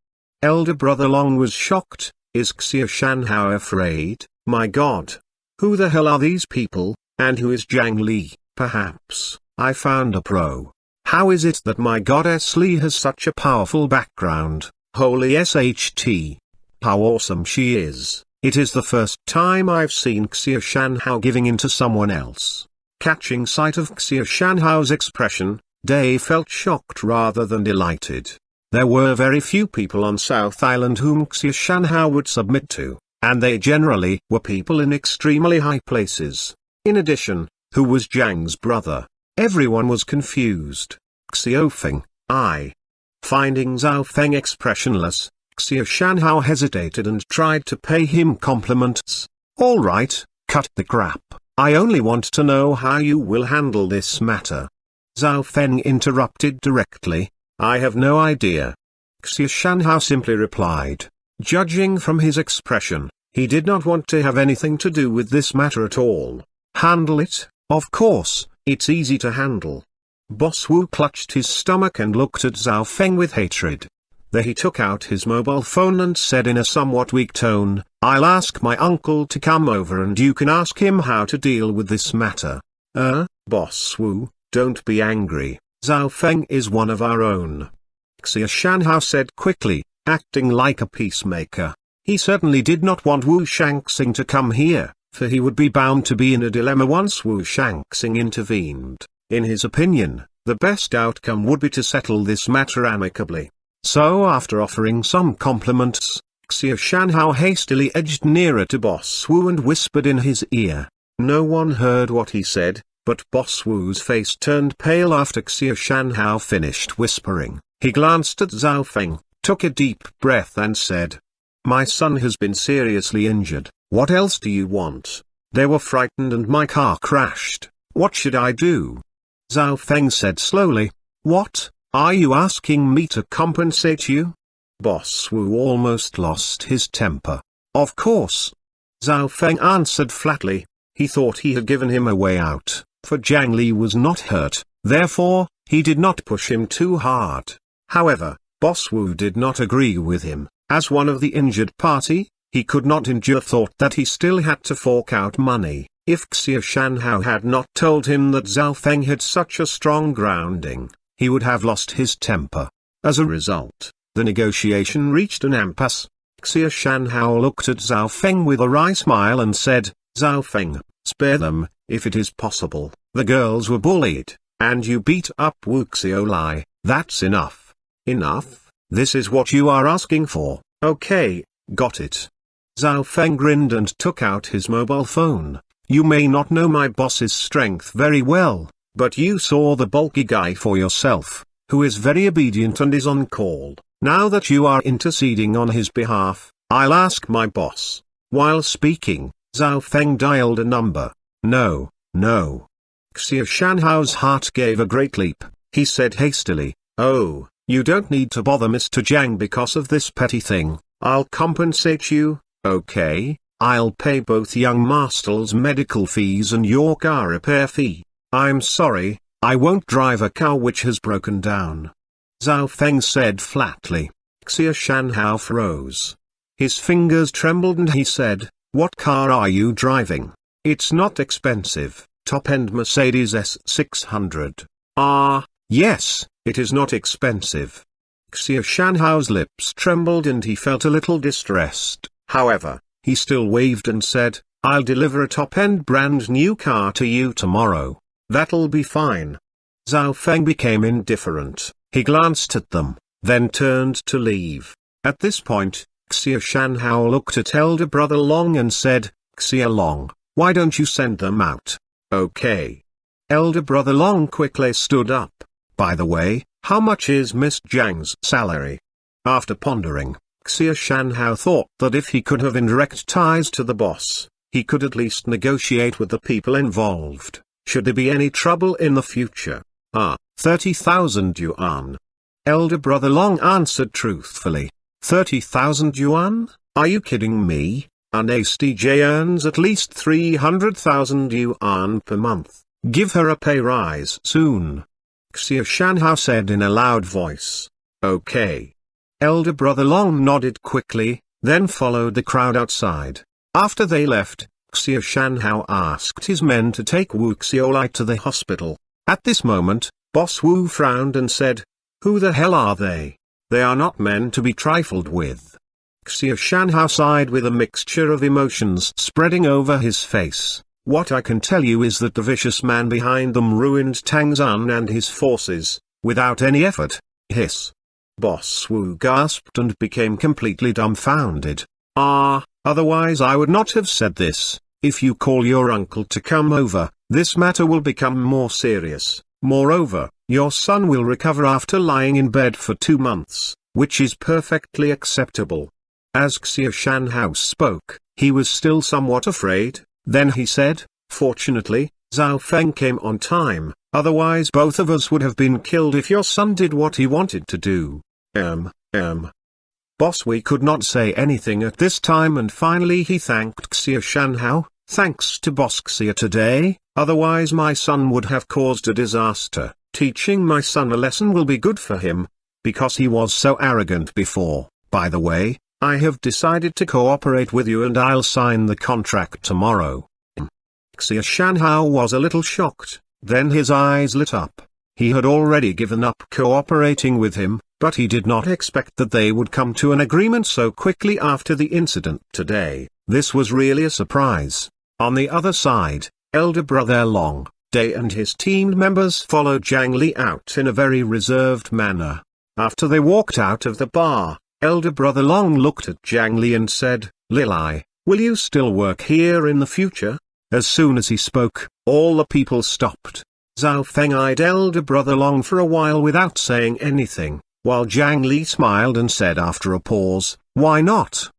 Elder Brother Long was shocked. Is Xuanhuan afraid? My God! Who the hell are these people, and who is Zhang Li? Perhaps I found a pro. How is it that my goddess Li has such a powerful background? Holy SHT! How awesome she is! It is the first time I've seen Xuanhuan giving in to someone else. Catching sight of Xuanhuan's expression, Day felt shocked rather than delighted. There were very few people on South Island whom Xuanhuan would submit to, and they generally were people in extremely high places. In addition, who was Zhang's brother? Everyone was confused. Xiao Feng, I. Finding Zhao Feng expressionless, Xuanhuan hesitated and tried to pay him compliments. "All right, cut the crap. I only want to know how you will handle this matter." Zhao Feng interrupted directly. "I have no idea." Xuanhuan simply replied. Judging from his expression, he did not want to have anything to do with this matter at all. Handle it? Of course, it's easy to handle. Boss Wu clutched his stomach and looked at Zhao Feng with hatred. There he took out his mobile phone and said in a somewhat weak tone, "I'll ask my uncle to come over and you can ask him how to deal with this matter." Boss Wu, don't be angry. Zhao Feng is one of our own. Xuanhuan said quickly, acting like a peacemaker. He certainly did not want Wu Shangxing to come here, for he would be bound to be in a dilemma once Wu Shangxing intervened. In his opinion, the best outcome would be to settle this matter amicably. So after offering some compliments, Xuanhuan hastily edged nearer to Boss Wu and whispered in his ear. No one heard what he said, but Boss Wu's face turned pale after Xuanhuan finished whispering. He glanced at Zhao Feng, took a deep breath and said, "My son has been seriously injured. What else do you want? They were frightened and my car crashed. What should I do?" Zhao Feng said slowly, "What, are you asking me to compensate you?" Boss Wu almost lost his temper. "Of course," Zhao Feng answered flatly. He thought he had given him a way out, for Jiang Li was not hurt, therefore, he did not push him too hard. However, Boss Wu did not agree with him. As one of the injured party, he could not endure thought that he still had to fork out money. If Xuanhuan had not told him that Zhao Feng had such a strong grounding, he would have lost his temper. As a result, the negotiation reached an impasse. Xuanhuan looked at Zhao Feng with a wry smile and said, "Zhao Feng, spare them, if it is possible. The girls were bullied, and you beat up Wu Xiaolai. That's enough." "Enough? This is what you are asking for? Okay, got it." Zhao Feng grinned and took out his mobile phone. "You may not know my boss's strength very well, but you saw the bulky guy for yourself, who is very obedient and is on call. Now that you are interceding on his behalf, I'll ask my boss." While speaking, Zhao Feng dialed a number. No. Xuanhuan's heart gave a great leap. He said hastily, "Oh, you don't need to bother Mr. Jiang because of this petty thing. I'll compensate you, okay? I'll pay both young Marstal's medical fees and your car repair fee. I'm sorry, I won't drive a car which has broken down." Zhao Feng said flatly. Xuanhuan froze. His fingers trembled and he said, "What car are you driving? It's not expensive, top-end Mercedes S600. Ah, yes, it is not expensive." Xuanhuan's lips trembled and he felt a little distressed. However, he still waved and said, "I'll deliver a top-end brand new car to you tomorrow. That'll be fine." Zhao Feng became indifferent. He glanced at them, then turned to leave. At this point, Xuanhuan looked at elder brother Long and said, "Xia Long, why don't you send them out?" "Okay." Elder brother Long quickly stood up. "By the way, how much is Miss Jiang's salary?" After pondering, Xuanhuan thought that if he could have indirect ties to the boss, he could at least negotiate with the people involved, should there be any trouble in the future. 30,000 yuan. Elder brother Long answered truthfully. 30,000 yuan? Are you kidding me? An SDJ earns at least 300,000 yuan per month. Give her a pay rise soon. Xuanhuan said in a loud voice. Okay. Elder brother Long nodded quickly, then followed the crowd outside. After they left, Xuanhuan asked his men to take Wu Xiaolai to the hospital. At this moment, Boss Wu frowned and said, "Who the hell are they? They are not men to be trifled with." Xuanhuan sighed with a mixture of emotions spreading over his face. "What I can tell you is that the vicious man behind them ruined Tang Zhan and his forces, without any effort." Hiss. Boss Wu gasped and became completely dumbfounded. Otherwise I would not have said this. If you call your uncle to come over, this matter will become more serious. Moreover, your son will recover after lying in bed for 2 months, which is perfectly acceptable. As Xuanhuan spoke, he was still somewhat afraid, then he said, "Fortunately, Zhao Feng came on time, otherwise both of us would have been killed if your son did what he wanted to do." Boss Wei could not say anything at this time and finally he thanked Xuanhuan. "Thanks to Boss Xia today, otherwise my son would have caused a disaster. Teaching my son a lesson will be good for him, because he was so arrogant before. By the way, I have decided to cooperate with you and I'll sign the contract tomorrow." Xuanhuan was a little shocked, then his eyes lit up. He had already given up cooperating with him, but he did not expect that they would come to an agreement so quickly after the incident today. This was really a surprise. On the other side, elder brother Long, Day and his team members followed Zhang Li out in a very reserved manner. After they walked out of the bar, elder brother Long looked at Zhang Li and said, "Lili, will you still work here in the future?" As soon as he spoke, all the people stopped. Zhao Feng eyed elder brother Long for a while without saying anything, while Zhang Li smiled and said after a pause, "Why not?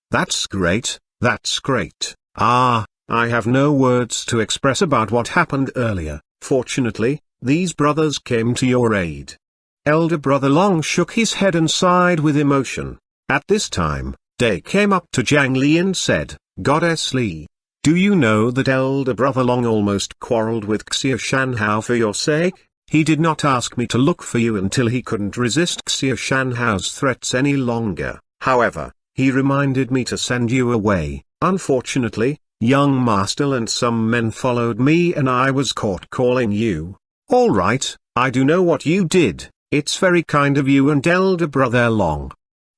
That's great, that's great. I have no words to express about what happened earlier. Fortunately, these brothers came to your aid." Elder brother Long shook his head and sighed with emotion. At this time, Day came up to Zhang Li and said, "Goddess Li, do you know that elder brother Long almost quarreled with Xia Shanhao for your sake? He did not ask me to look for you until he couldn't resist Xia Shanhao's threats any longer. However, he reminded me to send you away. Unfortunately, young master and some men followed me and I was caught calling you. All right, I do know what you did. It's very kind of you and elder brother Long."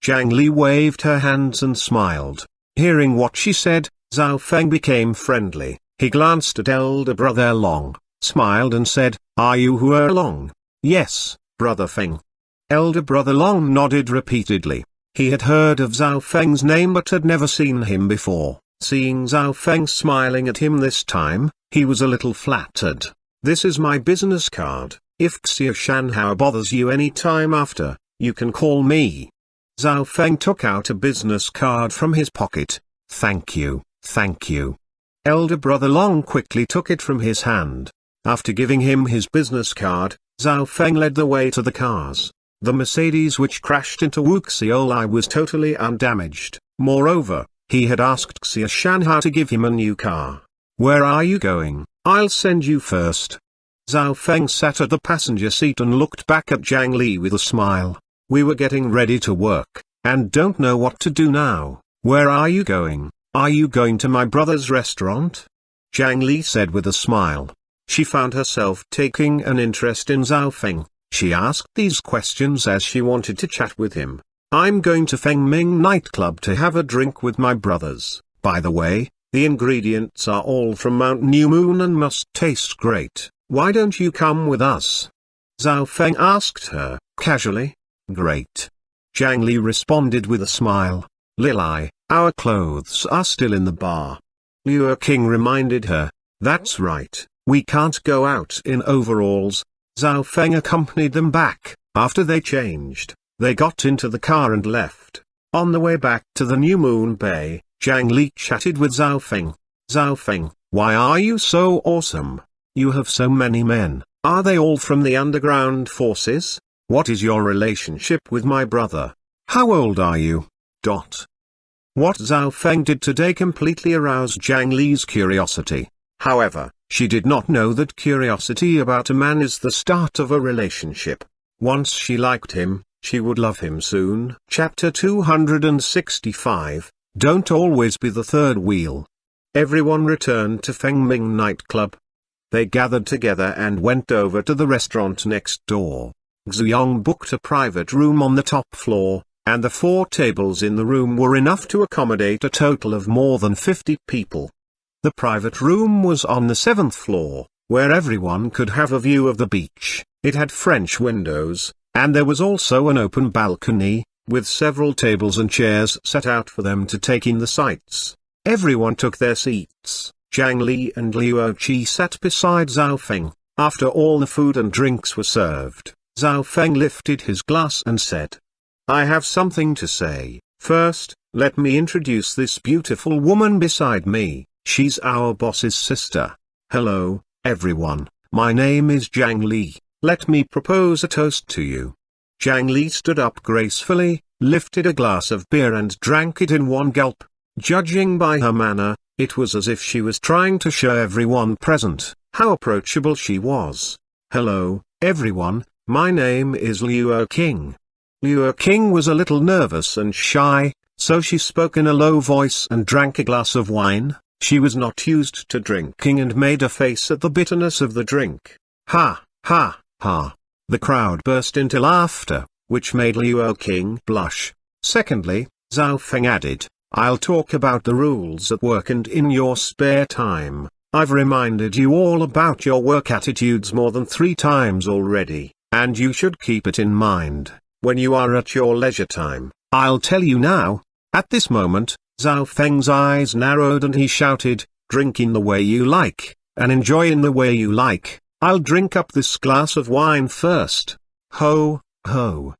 Zhang Li waved her hands and smiled. Hearing what she said, Zhao Feng became friendly. He glanced at elder brother Long, smiled and said, "Are you Hua Long?" "Yes, brother Feng." Elder brother Long nodded repeatedly. He had heard of Zhao Feng's name but had never seen him before. Seeing Zhao Feng smiling at him this time, he was a little flattered. "This is my business card. If Xia Shanhao bothers you any time after, you can call me." Zhao Feng took out a business card from his pocket. "Thank you, thank you." Elder brother Long quickly took it from his hand. After giving him his business card, Zhao Feng led the way to the cars. The Mercedes which crashed into Wuxioli was totally undamaged. Moreover, he had asked Xia Shanhao to give him a new car. "Where are you going? I'll send you first." Zhao Feng sat at the passenger seat and looked back at Zhang Li with a smile. "We were getting ready to work, and don't know what to do now. Where are you going? Are you going to my brother's restaurant?" Zhang Li said with a smile. She found herself taking an interest in Zhao Feng. She asked these questions as she wanted to chat with him. "I'm going to Fengming nightclub to have a drink with my brothers. By the way, the ingredients are all from Mount New Moon and must taste great. Why don't you come with us?" Zhao Feng asked her, casually. "Great." Zhang Li responded with a smile. "Lili, our clothes are still in the bar." Liu King reminded her. "That's right, we can't go out in overalls." Zhao Feng accompanied them back. After they changed, they got into the car and left. On the way back to the New Moon Bay, Zhang Li chatted with Zhao Feng. "Zhao Feng, why are you so awesome? You have so many men. Are they all from the underground forces? What is your relationship with my brother? How old are you?" What Zhao Feng did today completely aroused Zhang Li's curiosity. However, she did not know that curiosity about a man is the start of a relationship. Once she liked him, she would love him soon. Chapter 265, Don't Always Be the Third Wheel. Everyone returned to Fengming nightclub. They gathered together and went over to the restaurant next door. Xuyong booked a private room on the top floor, and the 4 tables in the room were enough to accommodate a total of more than 50 people. The private room was on the 7th floor, where everyone could have a view of the beach. It had French windows, and there was also an open balcony, with several tables and chairs set out for them to take in the sights. Everyone took their seats. Zhang Li and Liu Qi sat beside Zhao Feng. After all the food and drinks were served, Zhao Feng lifted his glass and said, "I have something to say. First, let me introduce this beautiful woman beside me. She's our boss's sister. Hello, everyone, my name is Zhang Li. Let me propose a toast to you." Zhang Li stood up gracefully, lifted a glass of beer and drank it in one gulp. Judging by her manner, it was as if she was trying to show everyone present how approachable she was. "Hello, everyone, my name is Liu King." Liu King was a little nervous and shy, so she spoke in a low voice and drank a glass of wine. She was not used to drinking and made a face at the bitterness of the drink. Ha, ha, ha. The crowd burst into laughter, which made Luo King blush. Secondly, Zhao Feng added, I'll talk about the rules at work and in your spare time. I've reminded you all about your work attitudes more than 3 times already, and you should keep it in mind when you are at your leisure time. I'll tell you now. At this moment, Zhao Feng's eyes narrowed and he shouted, drink in the way you like, and enjoy in the way you like. I'll drink up this glass of wine first. Ho, ho,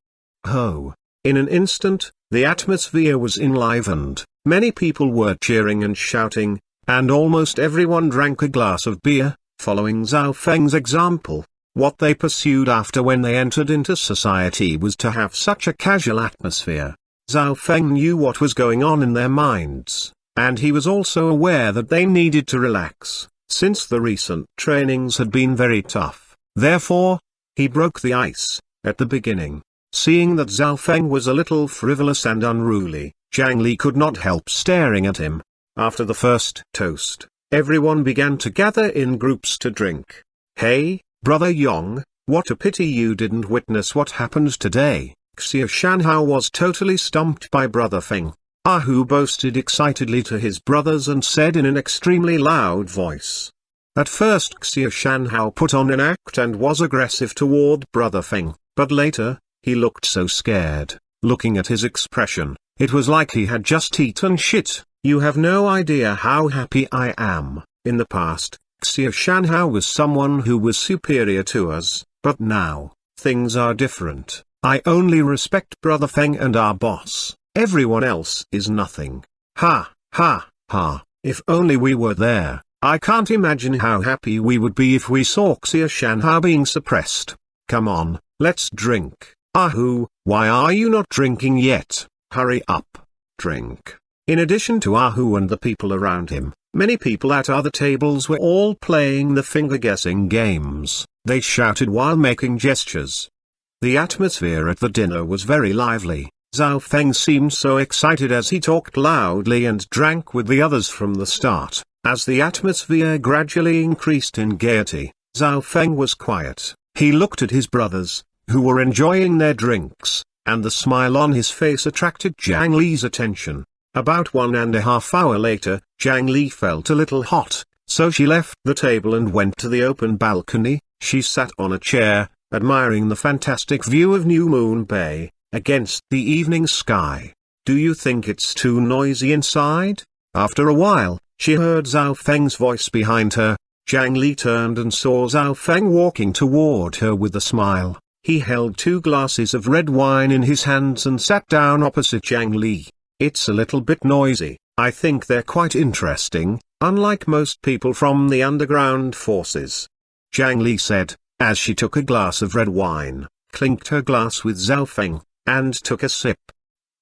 ho. In an instant, the atmosphere was enlivened, many people were cheering and shouting, and almost everyone drank a glass of beer, following Zhao Feng's example. What they pursued after when they entered into society was to have such a casual atmosphere. Zhao Feng knew what was going on in their minds, and he was also aware that they needed to relax, since the recent trainings had been very tough. Therefore, he broke the ice. At the beginning, seeing that Zhao Feng was a little frivolous and unruly, Zhang Li could not help staring at him. After the first toast, everyone began to gather in groups to drink. Hey, Brother Yong, what a pity you didn't witness what happened today. Xuanhuan was totally stumped by Brother Feng. Hu boasted excitedly to his brothers and said in an extremely loud voice. At first Xuanhuan put on an act and was aggressive toward Brother Feng, but later, he looked so scared. Looking at his expression, it was like he had just eaten shit. You have no idea how happy I am. In the past, Xuanhuan was someone who was superior to us, but now, things are different. I only respect Brother Feng and our boss. Everyone else is nothing. Ha, ha, ha. If only we were there. I can't imagine how happy we would be if we saw Xuanhuan being suppressed. Come on, let's drink. Hu, why are you not drinking yet? Hurry up. Drink. In addition to Hu and the people around him, many people at other tables were all playing the finger-guessing games. They shouted while making gestures. The atmosphere at the dinner was very lively. Zhao Feng seemed so excited as he talked loudly and drank with the others from the start. As the atmosphere gradually increased in gaiety, Zhao Feng was quiet. He looked at his brothers, who were enjoying their drinks, and the smile on his face attracted Zhang Li's attention. About 1.5 hours later, Zhang Li felt a little hot, so she left the table and went to the open balcony. She sat on a chair, admiring the fantastic view of New Moon Bay, against the evening sky. Do you think it's too noisy inside? After a while, she heard Zhao Feng's voice behind her. Zhang Li turned and saw Zhao Feng walking toward her with a smile. He held 2 glasses of red wine in his hands and sat down opposite Zhang Li. It's a little bit noisy. I think they're quite interesting, unlike most people from the underground forces. Zhang Li said, as she took a glass of red wine, clinked her glass with Zhao Feng, and took a sip.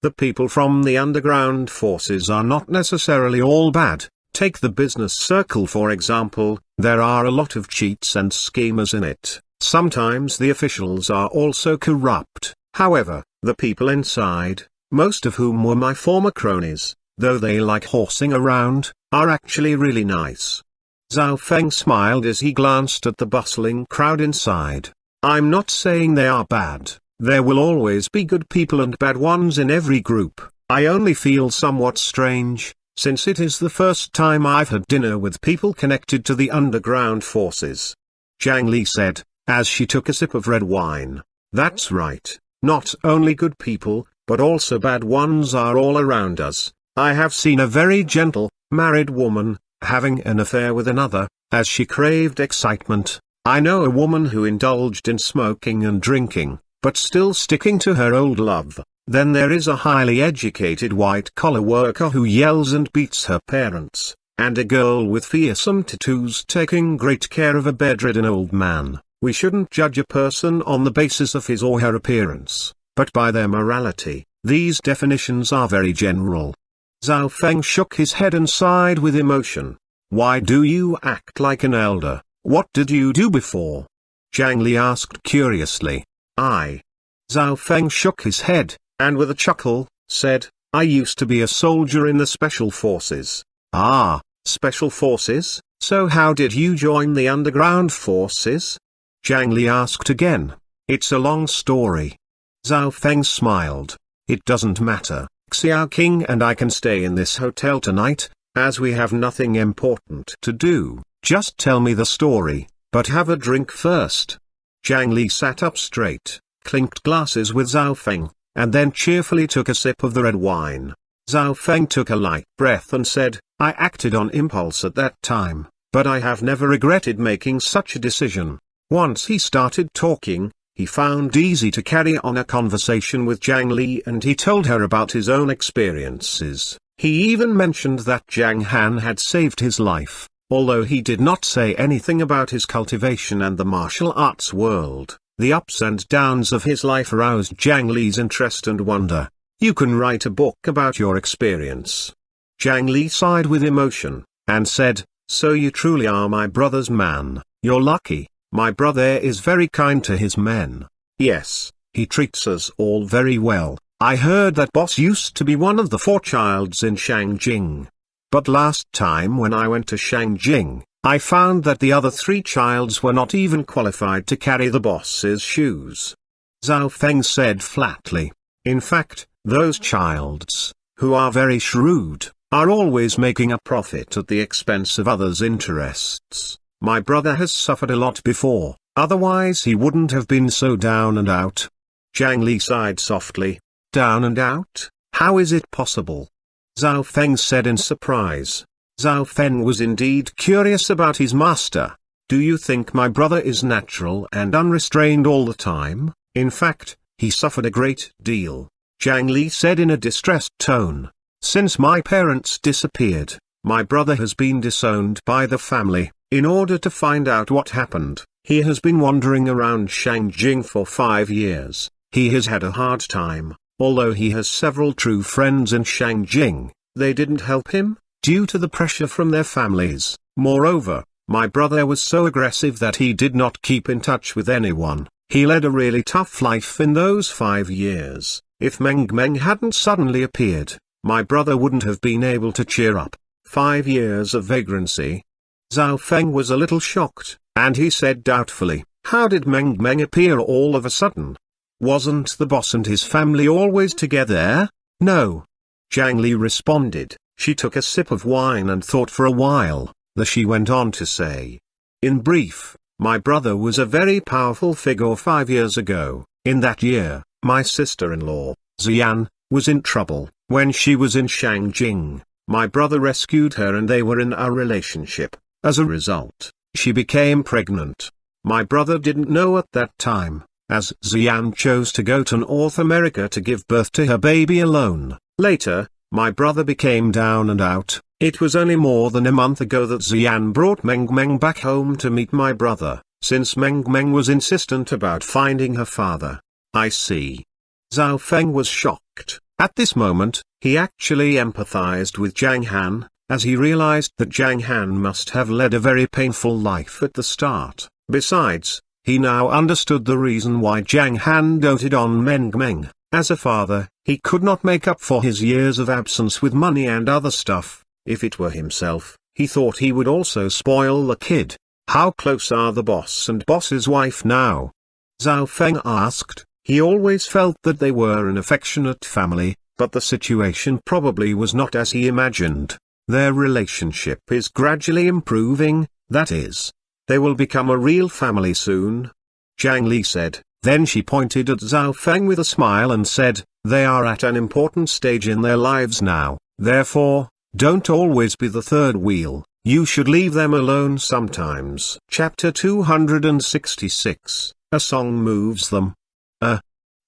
The people from the underground forces are not necessarily all bad. Take the business circle for example, there are a lot of cheats and schemers in it. Sometimes the officials are also corrupt. However, the people inside, most of whom were my former cronies, though they like horsing around, are actually really nice. Zhao Feng smiled as he glanced at the bustling crowd inside. I'm not saying they are bad. There will always be good people and bad ones in every group. I only feel somewhat strange, since it is the first time I've had dinner with people connected to the underground forces. Zhang Li said, as she took a sip of red wine. That's right, not only good people, but also bad ones are all around us. I have seen a very gentle, married woman, having an affair with another, as she craved excitement. I know a woman who indulged in smoking and drinking, but still sticking to her old love. Then there is a highly educated white-collar worker who yells and beats her parents, and a girl with fearsome tattoos taking great care of a bedridden old man. We shouldn't judge a person on the basis of his or her appearance, but by their morality. These definitions are very general. Zhao Feng shook his head and sighed with emotion. Why do you act like an elder? What did you do before? Zhang Li asked curiously. Zhao Feng shook his head, and with a chuckle, said, I used to be a soldier in the special forces. Ah, special forces? So how did you join the underground forces? Zhang Li asked again. It's a long story. Zhao Feng smiled. It doesn't matter. Xiao King and I can stay in this hotel tonight, as we have nothing important to do. Just tell me the story, but have a drink first. Zhang Li sat up straight, clinked glasses with Zhao Feng, and then cheerfully took a sip of the red wine. Zhao Feng took a light breath and said, I acted on impulse at that time, but I have never regretted making such a decision. Once he started talking, he found easy to carry on a conversation with Zhang Li, and he told her about his own experiences. He even mentioned that Zhang Han had saved his life, although he did not say anything about his cultivation and the martial arts world. The ups and downs of his life aroused Zhang Li's interest and wonder. You can write a book about your experience. Zhang Li sighed with emotion, and said, so you truly are my brother's man. You're lucky. My brother is very kind to his men. Yes, he treats us all very well. I heard that boss used to be one of the 4 childs in Shangjing. But last time when I went to Shangjing, I found that the other 3 childs were not even qualified to carry the boss's shoes. Zhao Feng said flatly. In fact, those childs, who are very shrewd, are always making a profit at the expense of others' interests. My brother has suffered a lot before, otherwise he wouldn't have been so down and out. Zhang Li sighed softly. Down and out? How is it possible? Zhao Feng said in surprise. Zhao Feng was indeed curious about his master. Do you think my brother is natural and unrestrained all the time? In fact, he suffered a great deal. Zhang Li said in a distressed tone. Since my parents disappeared, my brother has been disowned by the family. In order to find out what happened, he has been wandering around Shangjing for 5 years. He has had a hard time, although he has several true friends in Shangjing. They didn't help him, due to the pressure from their families. Moreover, my brother was so aggressive that he did not keep in touch with anyone. He led a really tough life in those 5 years. If Meng hadn't suddenly appeared, my brother wouldn't have been able to cheer up. 5 years of vagrancy. Zhao Feng was a little shocked, and he said doubtfully, how did Meng appear all of a sudden? Wasn't the boss and his family always together? No. Zhang Li responded. She took a sip of wine and thought for a while, then she went on to say. In brief, my brother was a very powerful figure 5 years ago. In that year, my sister-in-law, Xian, was in trouble. When she was in Shangjing, my brother rescued her and they were in a relationship. As a result, she became pregnant. My brother didn't know at that time, as Xian chose to go to North America to give birth to her baby alone. Later, my brother became down and out. It was only more than a month ago that Xian brought Meng back home to meet my brother, since Meng was insistent about finding her father. I see. Zhao Feng was shocked. At this moment, he actually empathized with Zhang Han, as he realized that Zhang Han must have led a very painful life at the start. Besides, he now understood the reason why Zhang Han doted on Meng. As a father, he could not make up for his years of absence with money and other stuff. If it were himself, he thought he would also spoil the kid. How close are the boss and boss's wife now? Zhao Feng asked. He always felt that they were an affectionate family, but the situation probably was not as he imagined. Their relationship is gradually improving, that is, they will become a real family soon. Zhang Li said. Then she pointed at Zhao Feng with a smile and said, they are at an important stage in their lives now, therefore, don't always be the third wheel, you should leave them alone sometimes. Chapter 266, A Song Moves Them.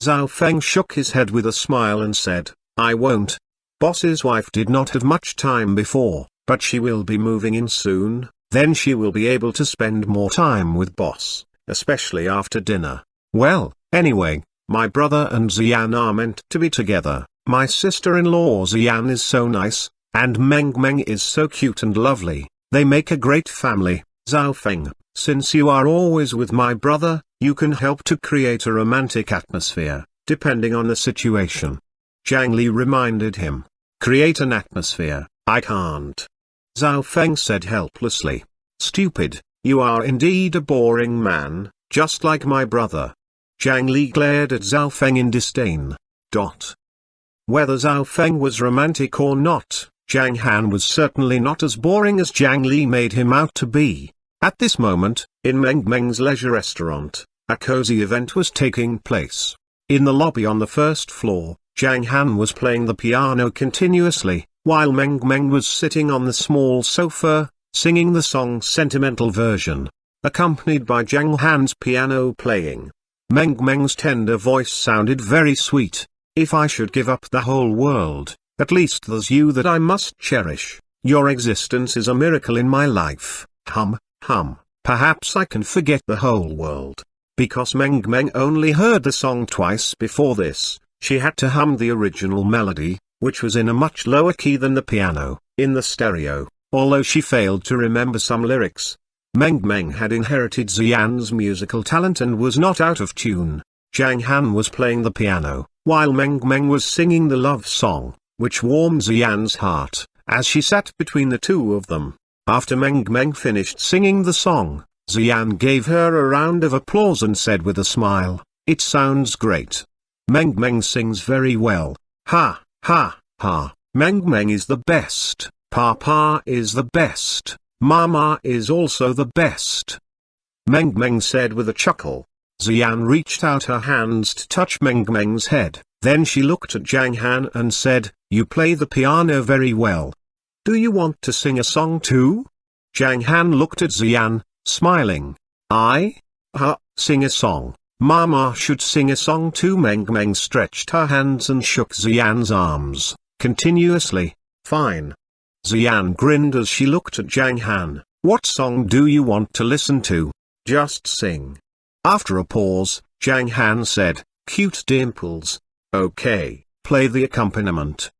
Zhao Feng shook his head with a smile and said, I won't. Boss's wife did not have much time before, but she will be moving in soon, then she will be able to spend more time with boss, especially after dinner. Well, anyway, my brother and Xian are meant to be together. My sister-in-law Xian is so nice, and Meng is so cute and lovely. They make a great family. Zhao Feng, since you are always with my brother, you can help to create a romantic atmosphere, depending on the situation. Zhang Li reminded him. Create an atmosphere, I can't. Zhao Feng said helplessly. Stupid, you are indeed a boring man. just like my brother. Zhang Li glared at Zhao Feng in disdain. Whether Zhao Feng was romantic or not, Zhang Han was certainly not as boring as Zhang Li made him out to be. At this moment, in Meng Meng's leisure restaurant, a cozy event was taking place. In the lobby on the first floor, Zhang Han was playing the piano continuously, while Meng Meng was sitting on the small sofa, singing the song's sentimental version, accompanied by Zhang Han's piano playing. Meng Meng's tender voice sounded very sweet. If I should give up the whole world, at least there's you that I must cherish. Your existence is a miracle in my life. Perhaps I can forget the whole world. Because Meng Meng only heard the song twice before this, she had to hum the original melody, which was in a much lower key than the piano, in the stereo, although she failed to remember some lyrics. Meng Meng had inherited Xian's musical talent and was not out of tune. Zhang Han was playing the piano, while Meng Meng was singing the love song, which warmed Xian's heart, as she sat between the two of them. After Meng Meng finished singing the song, Xian gave her a round of applause and said with a smile, "It sounds great. Meng Meng sings very well. Ha, ha, ha. Meng Meng is the best. Papa is the best. Mama is also the best." Meng Meng said with a chuckle. Xian reached out her hands to touch Meng Meng's head, then she looked at Zhang Han and said, "You play the piano very well. Do you want to sing a song too?" Zhang Han looked at Xian, smiling. Sing a song. Mama should sing a song too." Meng Meng stretched her hands and shook Xian's arms, continuously. "Fine." Xian grinned as she looked at Zhang Han. "What song do you want to listen to? Just sing." After a pause, Zhang Han said, "Cute dimples." "Okay, play the accompaniment."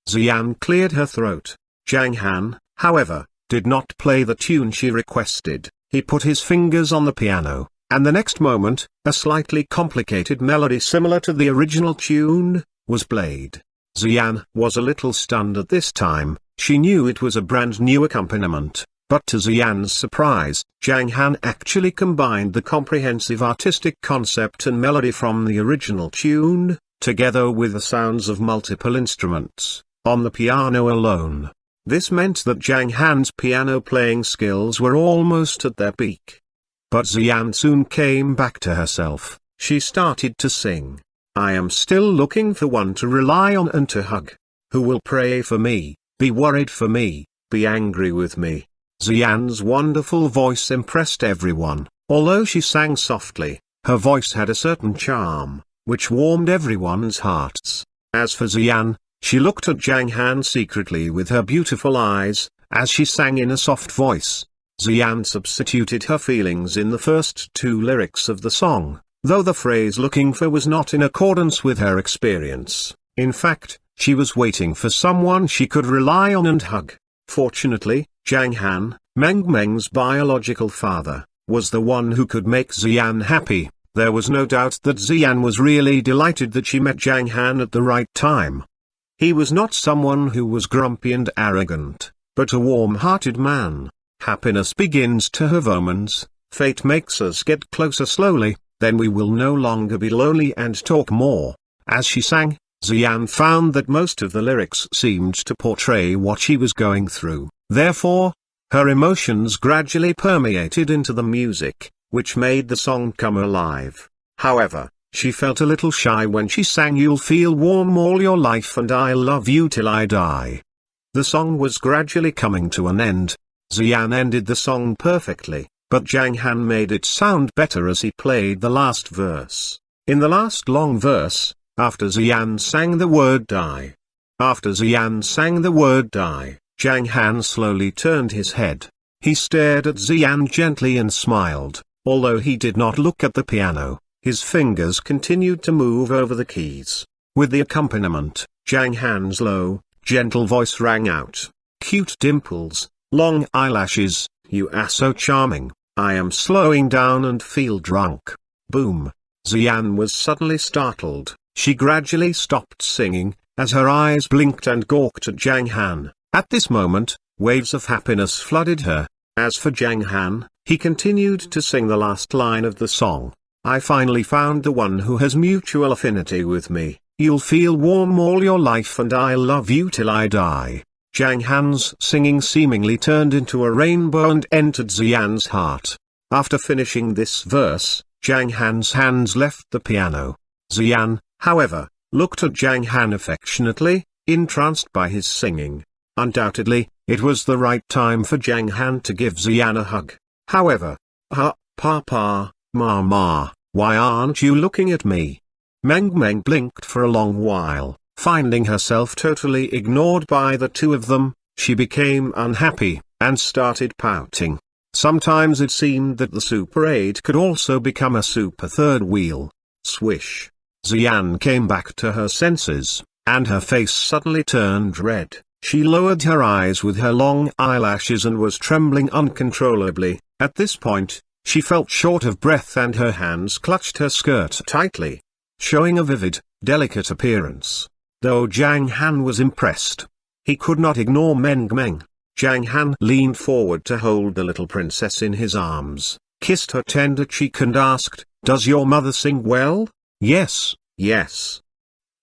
Xian cleared her throat. Zhang Han, however, did not play the tune she requested. He put his fingers on the piano, and the next moment, a slightly complicated melody similar to the original tune was played. Xian was a little stunned at this time. She knew it was a brand new accompaniment, but to Xian's surprise, Zhang Han actually combined the comprehensive artistic concept and melody from the original tune, together with the sounds of multiple instruments, on the piano alone. This meant that Zhang Han's piano playing skills were almost at their peak. But Xian soon came back to herself. She started to sing. "I am still looking for one to rely on and to hug. Who will pray for me, be worried for me, be angry with me?" Xian's wonderful voice impressed everyone. Although she sang softly, her voice had a certain charm, which warmed everyone's hearts. As for Xian, she looked at Zhang Han secretly with her beautiful eyes, as she sang in a soft voice. Xian substituted her feelings in the first two lyrics of the song, though the phrase "looking for" was not in accordance with her experience. In fact, she was waiting for someone she could rely on and hug. Fortunately, Zhang Han, Meng Meng's biological father, was the one who could make Xian happy. There was no doubt that Xian was really delighted that she met Zhang Han at the right time. He was not someone who was grumpy and arrogant, but a warm-hearted man. Happiness begins to have omens. Fate makes us get closer slowly, then we will no longer be lonely and talk more. As she sang, Xian found that most of the lyrics seemed to portray what she was going through. Therefore, her emotions gradually permeated into the music, which made the song come alive. However, she felt a little shy when she sang "You'll feel warm all your life and I'll love you till I die." The song was gradually coming to an end. Xian ended the song perfectly, but Zhang Han made it sound better as he played the last verse. In the last long verse, after Xian sang the word "die," Zhang Han slowly turned his head. He stared at Xian gently and smiled. Although he did not look at the piano, his fingers continued to move over the keys. With the accompaniment, Zhang Han's low, gentle voice rang out. "Cute dimples, long eyelashes, you are so charming, I am slowing down and feel drunk." Boom. Xian was suddenly startled. She gradually stopped singing, as her eyes blinked and gawked at Zhang Han. At this moment, waves of happiness flooded her. As for Zhang Han, He continued to sing the last line of the song. I finally found the one who has mutual affinity with me. You'll feel warm all your life and I'll love you till I die. Zhang Han's singing seemingly turned into a rainbow and entered Xian's heart. After finishing this verse, Zhang Han's hands left the piano. Xian, however, looked at Zhang Han affectionately, entranced by his singing. Undoubtedly, it was the right time for Zhang Han to give Xian a hug. However, Papa, Mama, why aren't you looking at me? Meng blinked for a long while. Finding herself totally ignored by the two of them, she became unhappy, and started pouting. Sometimes it seemed that the Super 8 could also become a Super third wheel. Swish. Xian came back to her senses, and her face suddenly turned red. She lowered her eyes with her long eyelashes and was trembling uncontrollably. At this point, she felt short of breath and her hands clutched her skirt tightly, showing a vivid, delicate appearance. Though Zhang Han was impressed, he could not ignore Meng. Zhang Han leaned forward to hold the little princess in his arms, kissed her tender cheek and asked, "Does your mother sing well?" "Yes, yes."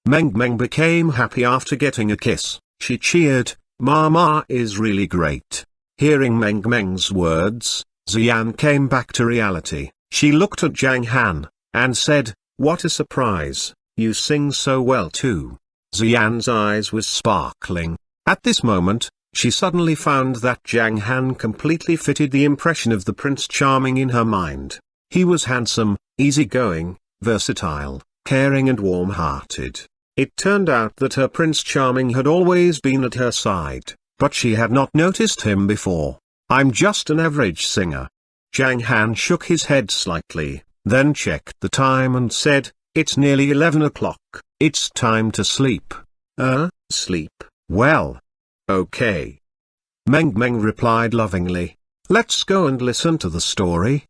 Meng became happy after getting a kiss. She cheered, "Mama is really great." Hearing Meng's words, Xian came back to reality. She looked at Zhang Han, and said, "What a surprise, you sing so well too." Xian's eyes was sparkling. At this moment, she suddenly found that Zhang Han completely fitted the impression of the Prince Charming in her mind. He was handsome, easygoing, versatile, caring and warm-hearted. It turned out that her Prince Charming had always been at her side, but she had not noticed him before. "I'm just an average singer." Zhang Han shook his head slightly, then checked the time and said, "It's nearly 11 o'clock, it's time to sleep." Sleep? Well. Okay. Meng replied lovingly. "Let's go and listen to the story."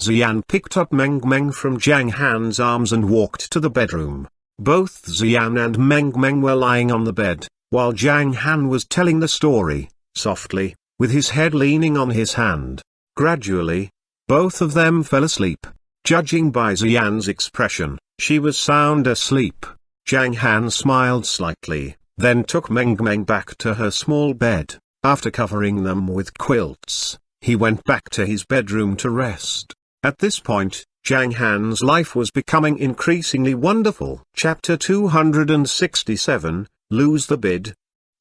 Xian picked up Meng from Zhang Han's arms and walked to the bedroom. Both Xian and Meng were lying on the bed, while Zhang Han was telling the story, softly, with his head leaning on his hand. Gradually, both of them fell asleep. Judging by Xian's expression, she was sound asleep. Zhang Han smiled slightly, then took Meng back to her small bed. After covering them with quilts, he went back to his bedroom to rest. At this point, Zhang Han's life was becoming increasingly wonderful. Chapter 267, Lose the Bid.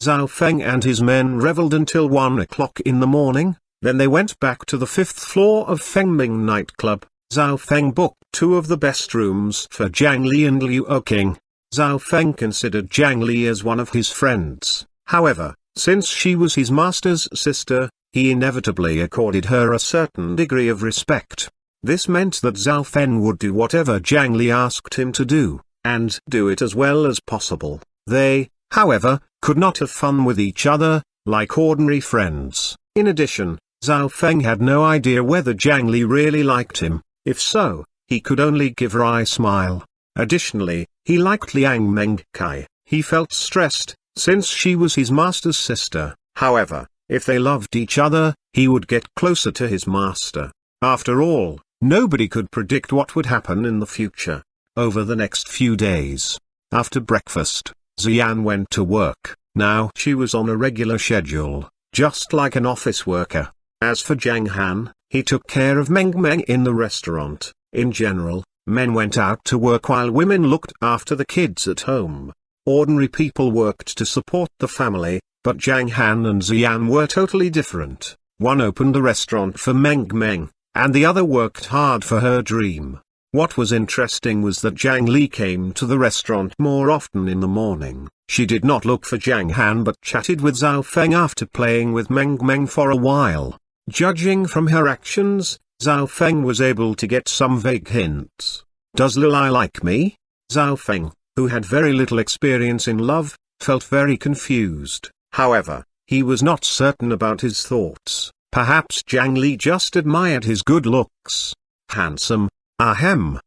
Zhao Feng and his men reveled until 1 o'clock in the morning, then they went back to the 5th floor of Fengming nightclub. Zhao Feng booked 2 of the best rooms for Zhang Li and Liu Oqing. Zhao Feng considered Zhang Li as one of his friends. However, since she was his master's sister, he inevitably accorded her a certain degree of respect. This meant that Zhao Feng would do whatever Zhang Li asked him to do, and do it as well as possible. They, however, could not have fun with each other, like ordinary friends. In addition, Zhao Feng had no idea whether Zhang Li really liked him. If so, he could only give her a smile. Additionally, he liked Liang Mengkai. He felt stressed, since she was his master's sister. However, if they loved each other, he would get closer to his master. After all, nobody could predict what would happen in the future. Over the next few days, after breakfast, Xian went to work. Now she was on a regular schedule, just like an office worker. As for Zhang Han, he took care of Meng in the restaurant. In general, men went out to work while women looked after the kids at home. Ordinary people worked to support the family, but Zhang Han and Xian were totally different. One opened a restaurant for Meng, and the other worked hard for her dream. What was interesting was that Zhang Li came to the restaurant more often in the morning. She did not look for Zhang Han but chatted with Zhao Feng after playing with Meng for a while. Judging from her actions, Zhao Feng was able to get some vague hints. "Does Lilai like me?" Zhao Feng, who had very little experience in love, felt very confused. However, he was not certain about his thoughts. Perhaps Zhang Li just admired his good looks. Handsome, ahem,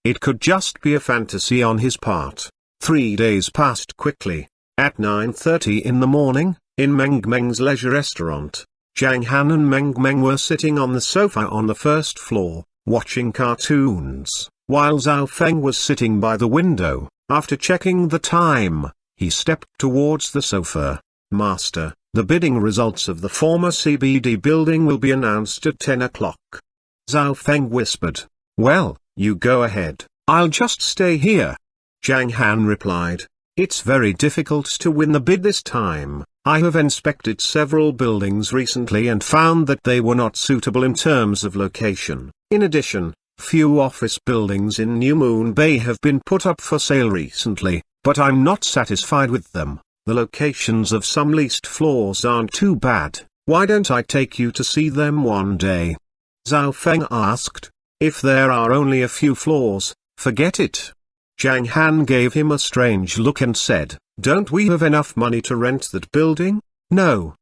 it could just be a fantasy on his part. 3 days passed quickly. At 9:30 in the morning, in Meng's leisure restaurant, Zhang Han and Meng Meng were sitting on the sofa on the first floor, watching cartoons, while Zhao Feng was sitting by the window. After checking the time, he stepped towards the sofa. "Master, the bidding results of the former CBD building will be announced at 10 o'clock. Zhao Feng whispered. "Well, you go ahead, I'll just stay here." Zhang Han replied, "It's very difficult to win the bid this time. I have inspected several buildings recently and found that they were not suitable in terms of location. In addition, few office buildings in New Moon Bay have been put up for sale recently, but I'm not satisfied with them. The locations of some leased floors aren't too bad. Why don't I take you to see them one day?" Zhao Feng asked. "If there are only a few floors, forget it." Zhang Han gave him a strange look and said, "Don't we have enough money to rent that building?" "No."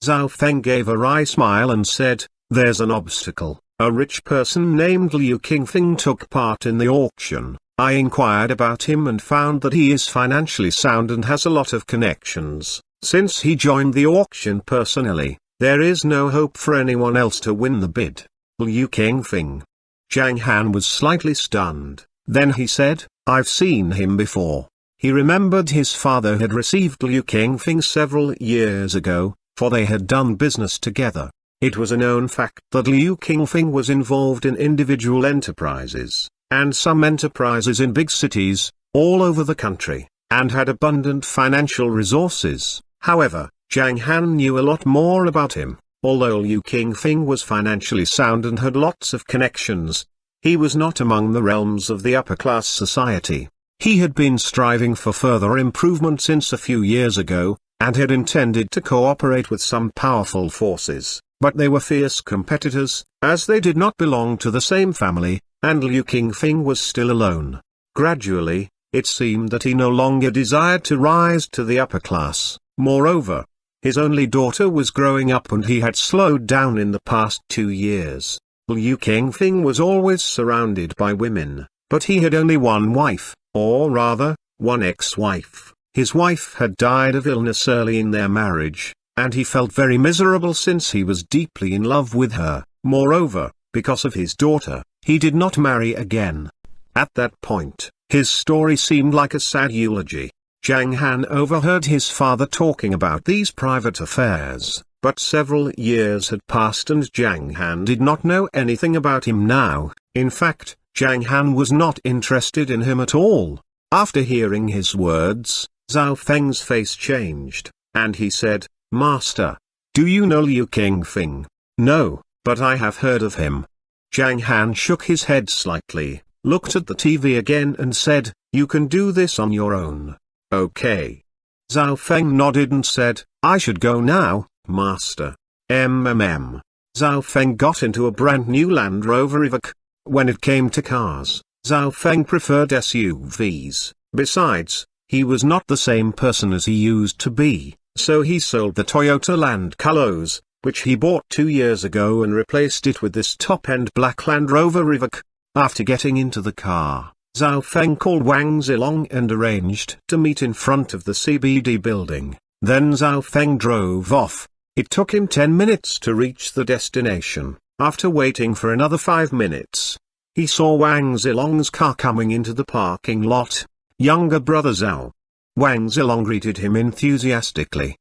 Zhao Feng gave a wry smile and said, "There's an obstacle. A rich person named Liu Qingfeng took part in the auction. I inquired about him and found that he is financially sound and has a lot of connections. Since he joined the auction personally, there is no hope for anyone else to win the bid." Liu Qingfeng. Zhang Han was slightly stunned. Then he said, "I've seen him before." He remembered his father had received Liu Qingfeng several years ago, for they had done business together. It was a known fact that Liu Qingfeng was involved in individual enterprises, and some enterprises in big cities, all over the country, and had abundant financial resources. However, Zhang Han knew a lot more about him. Although Liu Qingfeng was financially sound and had lots of connections, he was not among the realms of the upper-class society. He had been striving for further improvement since a few years ago, and had intended to cooperate with some powerful forces, but they were fierce competitors, as they did not belong to the same family, and Liu Qingfeng was still alone. Gradually, it seemed that he no longer desired to rise to the upper class. Moreover, his only daughter was growing up and he had slowed down in the past 2 years. Liu Qingfeng was always surrounded by women, but he had only one wife, or rather, one ex-wife. His wife had died of illness early in their marriage, and he felt very miserable since he was deeply in love with her. Moreover, because of his daughter, he did not marry again. At that point, his story seemed like a sad eulogy. Zhang Han overheard his father talking about these private affairs, but several years had passed and Zhang Han did not know anything about him now. In fact, Zhang Han was not interested in him at all. After hearing his words, Zhao Feng's face changed, and he said, "Master, do you know Liu Qingfeng?" "No, but I have heard of him." Zhang Han shook his head slightly, looked at the TV again and said, "You can do this on your own." "Okay." Zhao Feng nodded and said, "I should go now, Master." Zhao Feng got into a brand new Land Rover Evoque. When it came to cars, Zhao Feng preferred SUVs. Besides, he was not the same person as he used to be, so he sold the Toyota Land Cruiser, which he bought 2 years ago, and replaced it with this top-end black Land Rover Evoque. After getting into the car, Zhao Feng called Wang Zilong and arranged to meet in front of the CBD building. Then Zhao Feng drove off. It took him 10 minutes to reach the destination. After waiting for another 5 minutes, he saw Wang Zilong's car coming into the parking lot. "Younger brother Zhao." Wang Zilong greeted him enthusiastically.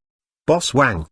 "Boss Wang."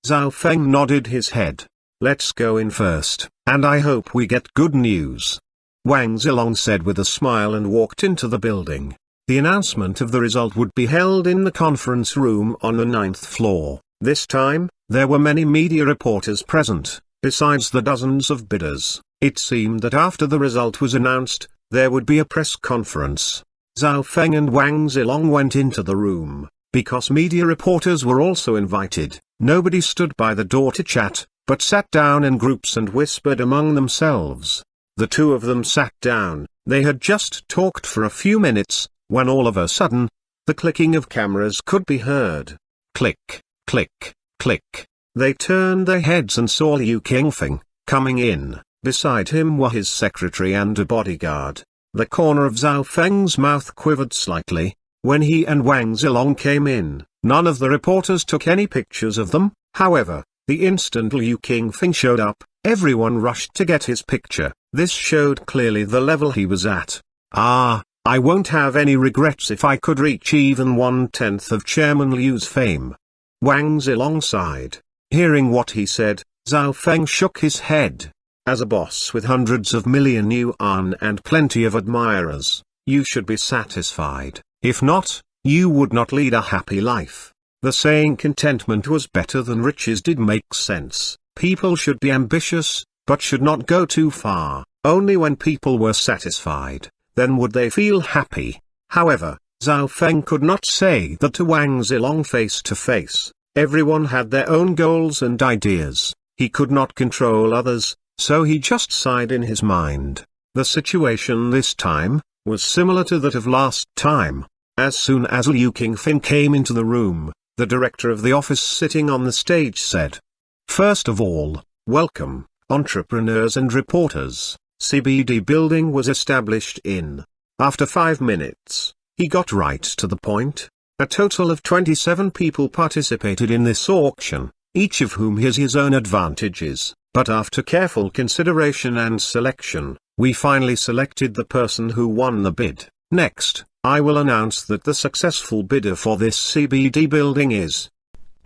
Zhao Feng nodded his head. "Let's go in first, and I hope we get good news." Wang Zilong said with a smile and walked into the building. The announcement of the result would be held in the conference room on the 9th floor. This time, there were many media reporters present, besides the dozens of bidders. It seemed that after the result was announced, there would be a press conference. Zhao Feng and Wang Zilong went into the room. Because media reporters were also invited, nobody stood by the door to chat, but sat down in groups and whispered among themselves. The two of them sat down. They had just talked for a few minutes, when all of a sudden, the clicking of cameras could be heard. Click, click, click. They turned their heads and saw Liu Qingfeng coming in. Beside him were his secretary and a bodyguard. The corner of Zhao Feng's mouth quivered slightly. When he and Wang Zilong came in, none of the reporters took any pictures of them. However, The instant Liu Qingfeng showed up, everyone rushed to get his picture. This showed clearly the level he was at. I won't have any regrets if I could reach even 1/10 of Chairman Liu's fame. Wang Zilong sighed. Hearing what he said, Zhao Feng shook his head. As a boss with hundreds of million yuan and plenty of admirers, you should be satisfied. If not, you would not lead a happy life. The saying contentment was better than riches did make sense. People should be ambitious, but should not go too far. Only when people were satisfied, then would they feel happy. However, Zhao Feng could not say that to Wang Zilong face to face. Everyone had their own goals and ideas. He could not control others, so he just sighed in his mind. The situation this time was similar to that of last time. As soon as Liu Qingfeng came into the room, the director of the office sitting on the stage said, "First of all, welcome, entrepreneurs and reporters." CBD building was established in. After 5 minutes, he got right to the point. A total of 27 people participated in this auction, each of whom has his own advantages, but after careful consideration and selection, we finally selected the person who won the bid. Next, I will announce that the successful bidder for this CBD building is.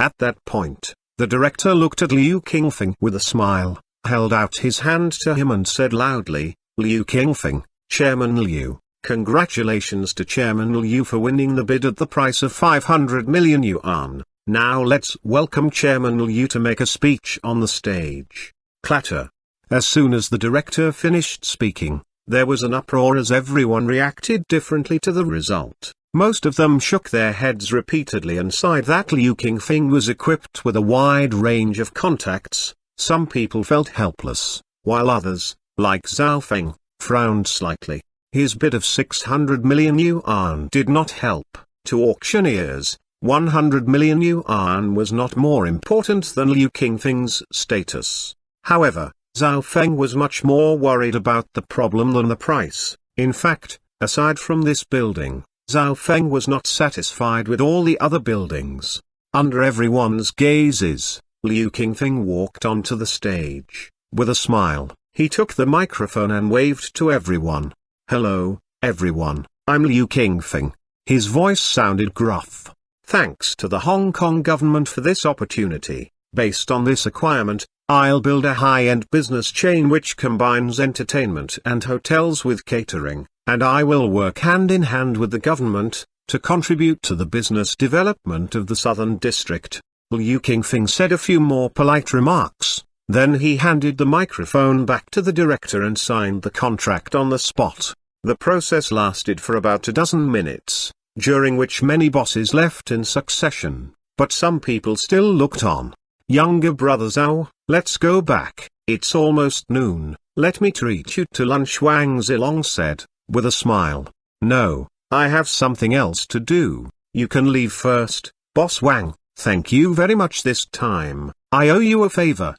At that point, the director looked at Liu Qingfeng with a smile, held out his hand to him and said loudly, "Liu Qingfeng, Chairman Liu, congratulations to Chairman Liu for winning the bid at the price of 500 million yuan. Now let's welcome Chairman Liu to make a speech on the stage." Clatter. As soon as the director finished speaking, there was an uproar as everyone reacted differently to the result. Most of them shook their heads repeatedly and sighed that Liu Qingfeng was equipped with a wide range of contacts. Some people felt helpless, while others, like Zhao Feng, frowned slightly. His bid of 600 million yuan did not help. To auctioneers, 100 million yuan was not more important than Liu Qingfeng's status. However, Zhao Feng was much more worried about the problem than the price. In fact, aside from this building, Zhao Feng was not satisfied with all the other buildings. Under everyone's gazes, Liu Qingfeng walked onto the stage. With a smile, he took the microphone and waved to everyone. "Hello, everyone, I'm Liu Qingfeng." His voice sounded gruff. "Thanks to the Hong Kong government for this opportunity. Based on this acquirement, I'll build a high-end business chain which combines entertainment and hotels with catering, and I will work hand in hand with the government to contribute to the business development of the Southern District." Liu Qingfeng said a few more polite remarks, then he handed the microphone back to the director and signed the contract on the spot. The process lasted for about a dozen minutes, during which many bosses left in succession, but some people still looked on. "Younger brother Zhao, let's go back, it's almost noon, let me treat you to lunch," Wang Zilong said, with a smile. "No, I have something else to do, you can leave first, Boss Wang. Thank you very much this time, I owe you a favor."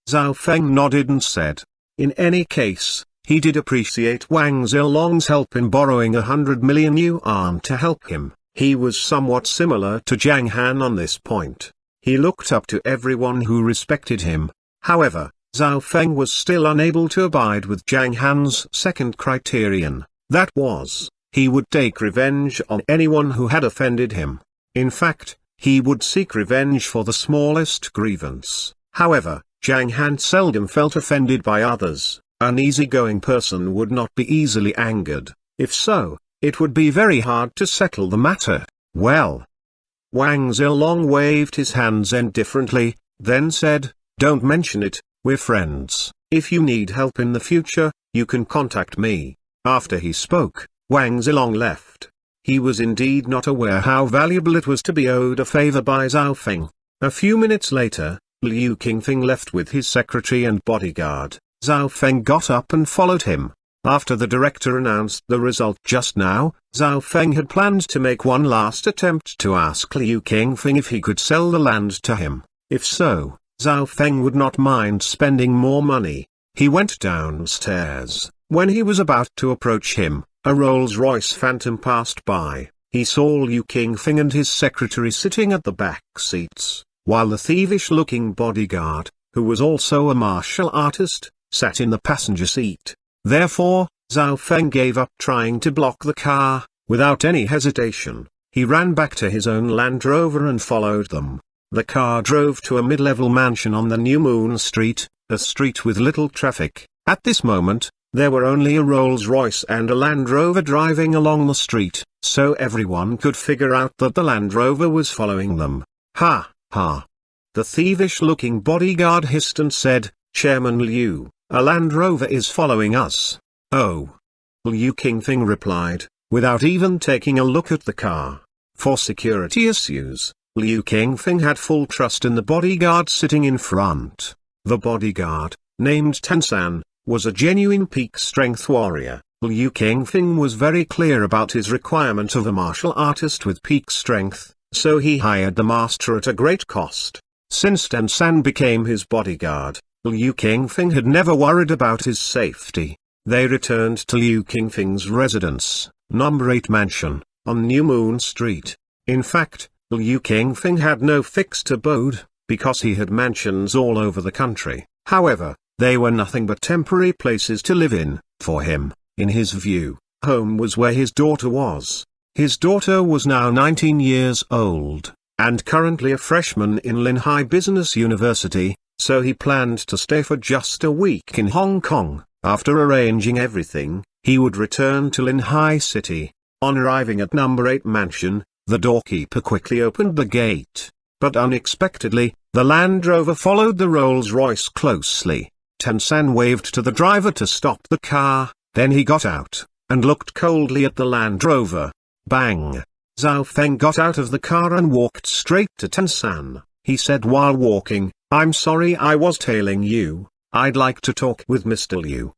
Zhao Feng nodded and said. In any case, he did appreciate Wang Zilong's help in borrowing 100 million yuan to help him. He was somewhat similar to Zhang Han on this point. He looked up to everyone who respected him. However, Zhao Feng was still unable to abide with Zhang Han's second criterion. That was, he would take revenge on anyone who had offended him. In fact, he would seek revenge for the smallest grievance. However, Zhang Han seldom felt offended by others. An easygoing person would not be easily angered. If so, it would be very hard to settle the matter. Well, Wang Zilong waved his hands indifferently, then said, "Don't mention it, we're friends. If you need help in the future, you can contact me." After he spoke, Wang Zilong left. He was indeed not aware how valuable it was to be owed a favor by Zhao Feng. A few minutes later, Liu Qingfeng left with his secretary and bodyguard. Zhao Feng got up and followed him. After the director announced the result just now, Zhao Feng had planned to make one last attempt to ask Liu Qingfeng if he could sell the land to him. If so, Zhao Feng would not mind spending more money. He went downstairs. When he was about to approach him, a Rolls-Royce Phantom passed by. He saw Liu Qingfeng and his secretary sitting at the back seats. while the thievish-looking bodyguard, who was also a martial artist, sat in the passenger seat. Therefore, Zhao Feng gave up trying to block the car. Without any hesitation, he ran back to his own Land Rover and followed them. The car drove to a mid-level mansion on the New Moon Street, a street with little traffic. At this moment, there were only a Rolls-Royce and a Land Rover driving along the street, so everyone could figure out that the Land Rover was following them. Ha, ha. The thievish-looking bodyguard hissed and said, "Chairman Liu, a Land Rover is following us." "Oh." Liu Qingfeng replied, without even taking a look at the car. For security issues, Liu Qingfeng had full trust in the bodyguard sitting in front. The bodyguard, named Tansan, was a genuine peak-strength warrior. Liu Qingfeng was very clear about his requirement of a martial artist with peak strength, so he hired the master at a great cost. Since Tansan became his bodyguard, Liu Qingfeng had never worried about his safety. They returned to Liu Qingfeng's residence, number 8 mansion, on New Moon Street. In fact, Liu Qingfeng had no fixed abode, because he had mansions all over the country. However, they were nothing but temporary places to live in, for him. In his view, home was where his daughter was. His daughter was now 19 years old, and currently a freshman in Linhai Business University, so he planned to stay for just a week in Hong Kong. After arranging everything, he would return to Linhai City. On arriving at number 8 mansion, the doorkeeper quickly opened the gate. But unexpectedly, the Land Rover followed the Rolls-Royce closely. Tansan waved to the driver to stop the car, then he got out, and looked coldly at the Land Rover. Bang! Zhao Feng got out of the car and walked straight to Tansan. He said while walking, "I'm sorry I was tailing you. I'd like to talk with Mr. Liu.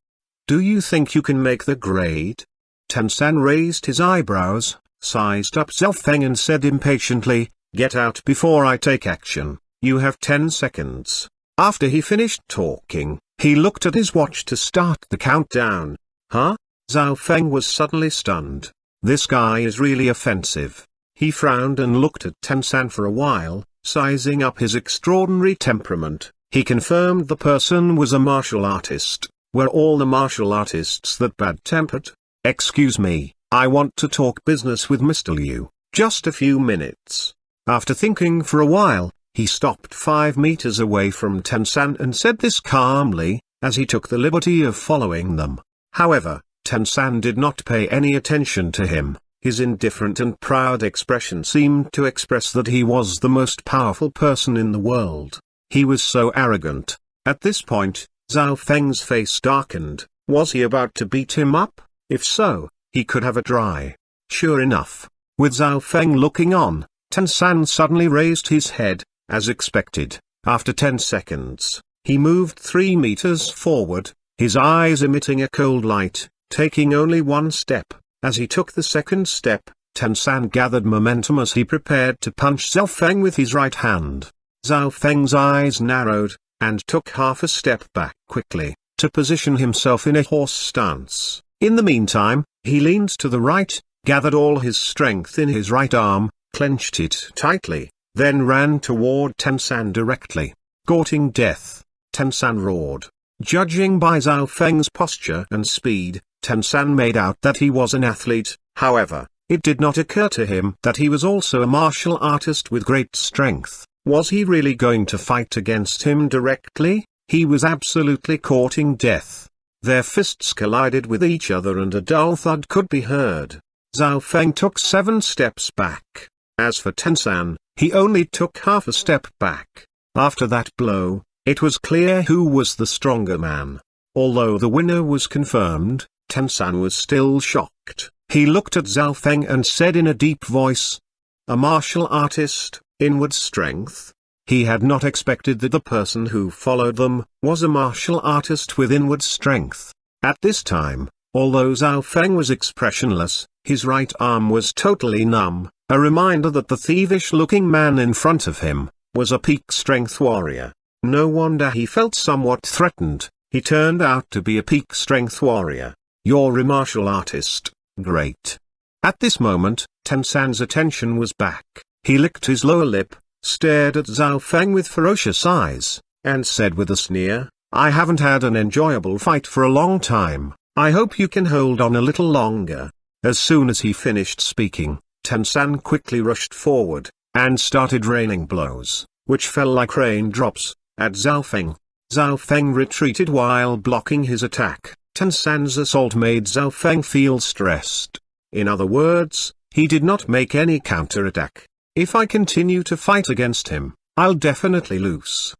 Do you think you can make the grade?" Tansan raised his eyebrows, sized up Zhao Feng and said impatiently, "Get out before I take action. You have 10 seconds. After he finished talking, he looked at his watch to start the countdown. Huh? Zhao Feng was suddenly stunned. This guy is really offensive. He frowned and looked at Tansan for a while, sizing up his extraordinary temperament. He confirmed the person was a martial artist. Were all the martial artists that bad-tempered? "Excuse me, I want to talk business with Mr. Liu, just a few minutes." After thinking for a while, he stopped 5 meters away from Tansan and said this calmly, as he took the liberty of following them. However, Tansan did not pay any attention to him. His indifferent and proud expression seemed to express that he was the most powerful person in the world. He was so arrogant. At this point, Zhao Feng's face darkened. Was he about to beat him up? If so, he could have a try. Sure enough, with Zhao Feng looking on, Tansan suddenly raised his head, as expected. After 10 seconds, he moved 3 meters forward, his eyes emitting a cold light, taking only 1 step. As he took the second step, Tansan gathered momentum as he prepared to punch Zhao Feng with his right hand. Zhao Feng's eyes narrowed, and took half a step back quickly, to position himself in a horse stance. In the meantime, he leaned to the right, gathered all his strength in his right arm, clenched it tightly, then ran toward Tansan directly. Courting death, Tansan roared. Judging by Zhao Feng's posture and speed, Tansan made out that he was an athlete. However, it did not occur to him that he was also a martial artist with great strength. Was he really going to fight against him directly? He was absolutely courting death. Their fists collided with each other and a dull thud could be heard. Zhao Feng took 7 steps back. As for Tansan, he only took half a step back. After that blow, it was clear who was the stronger man. Although the winner was confirmed, Tansan was still shocked. He looked at Zhao Feng and said in a deep voice, "A martial artist, inward strength?" He had not expected that the person who followed them was a martial artist with inward strength. At this time, although Zhao Feng was expressionless, his right arm was totally numb, a reminder that the thievish-looking man in front of him was a peak-strength warrior. No wonder he felt somewhat threatened. He turned out to be a peak-strength warrior. "You're a martial artist, great." At this moment, Tansan's attention was back. He licked his lower lip, stared at Zhao Feng with ferocious eyes, and said with a sneer, "I haven't had an enjoyable fight for a long time, I hope you can hold on a little longer." As soon as he finished speaking, Tensan quickly rushed forward, and started raining blows, which fell like raindrops, at Zhao Feng. Zhao Feng retreated while blocking his attack. Tensan's assault made Zhao Feng feel stressed. In other words, he did not make any counterattack. If I continue to fight against him, I'll definitely lose.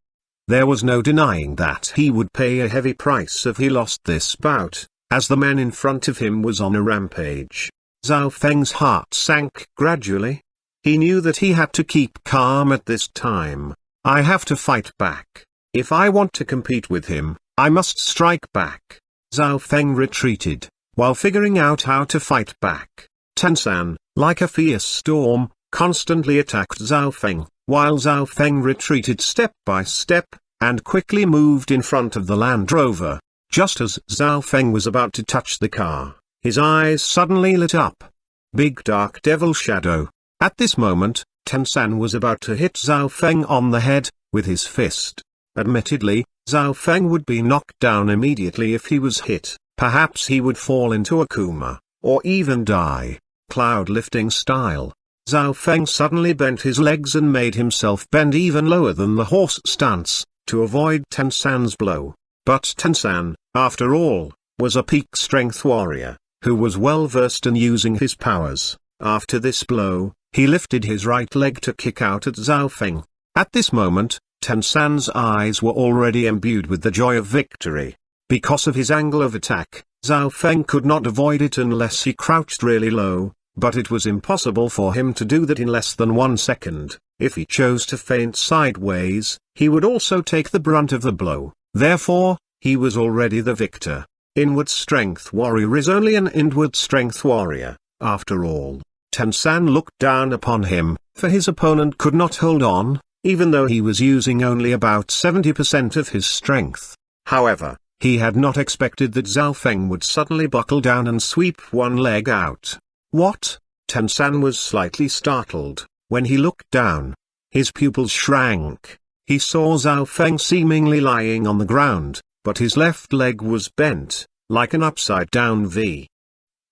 There was no denying that he would pay a heavy price if he lost this bout, as the man in front of him was on a rampage. Zhao Feng's heart sank gradually. He knew that he had to keep calm at this time. I have to fight back. If I want to compete with him, I must strike back. Zhao Feng retreated, while figuring out how to fight back. Tensan, like a fierce storm, constantly attacked Zhao Feng, while Zhao Feng retreated step by step, and quickly moved in front of the Land Rover. Just as Zhao Feng was about to touch the car, his eyes suddenly lit up. Big Dark Devil Shadow. At this moment, Tensan was about to hit Zhao Feng on the head with his fist. Admittedly, Zhao Feng would be knocked down immediately if he was hit. Perhaps he would fall into a coma, or even die, cloud-lifting style. Zhao Feng suddenly bent his legs and made himself bend even lower than the horse stance, to avoid Tensan's blow. But Tensan, after all, was a peak strength warrior, who was well versed in using his powers. After this blow, he lifted his right leg to kick out at Zhao Feng. At this moment, Tensan's eyes were already imbued with the joy of victory. Because of his angle of attack, Zhao Feng could not avoid it unless he crouched really low, but it was impossible for him to do that in less than 1 second. If he chose to feint sideways, he would also take the brunt of the blow. Therefore, he was already the victor. Inward strength warrior is only an inward strength warrior, after all. Tensan looked down upon him, for his opponent could not hold on, even though he was using only about 70% of his strength. However, he had not expected that Zhao Feng would suddenly buckle down and sweep one leg out. What? Tensan was slightly startled. When he looked down, his pupils shrank. He saw Zhao Feng seemingly lying on the ground, but his left leg was bent, like an upside-down V.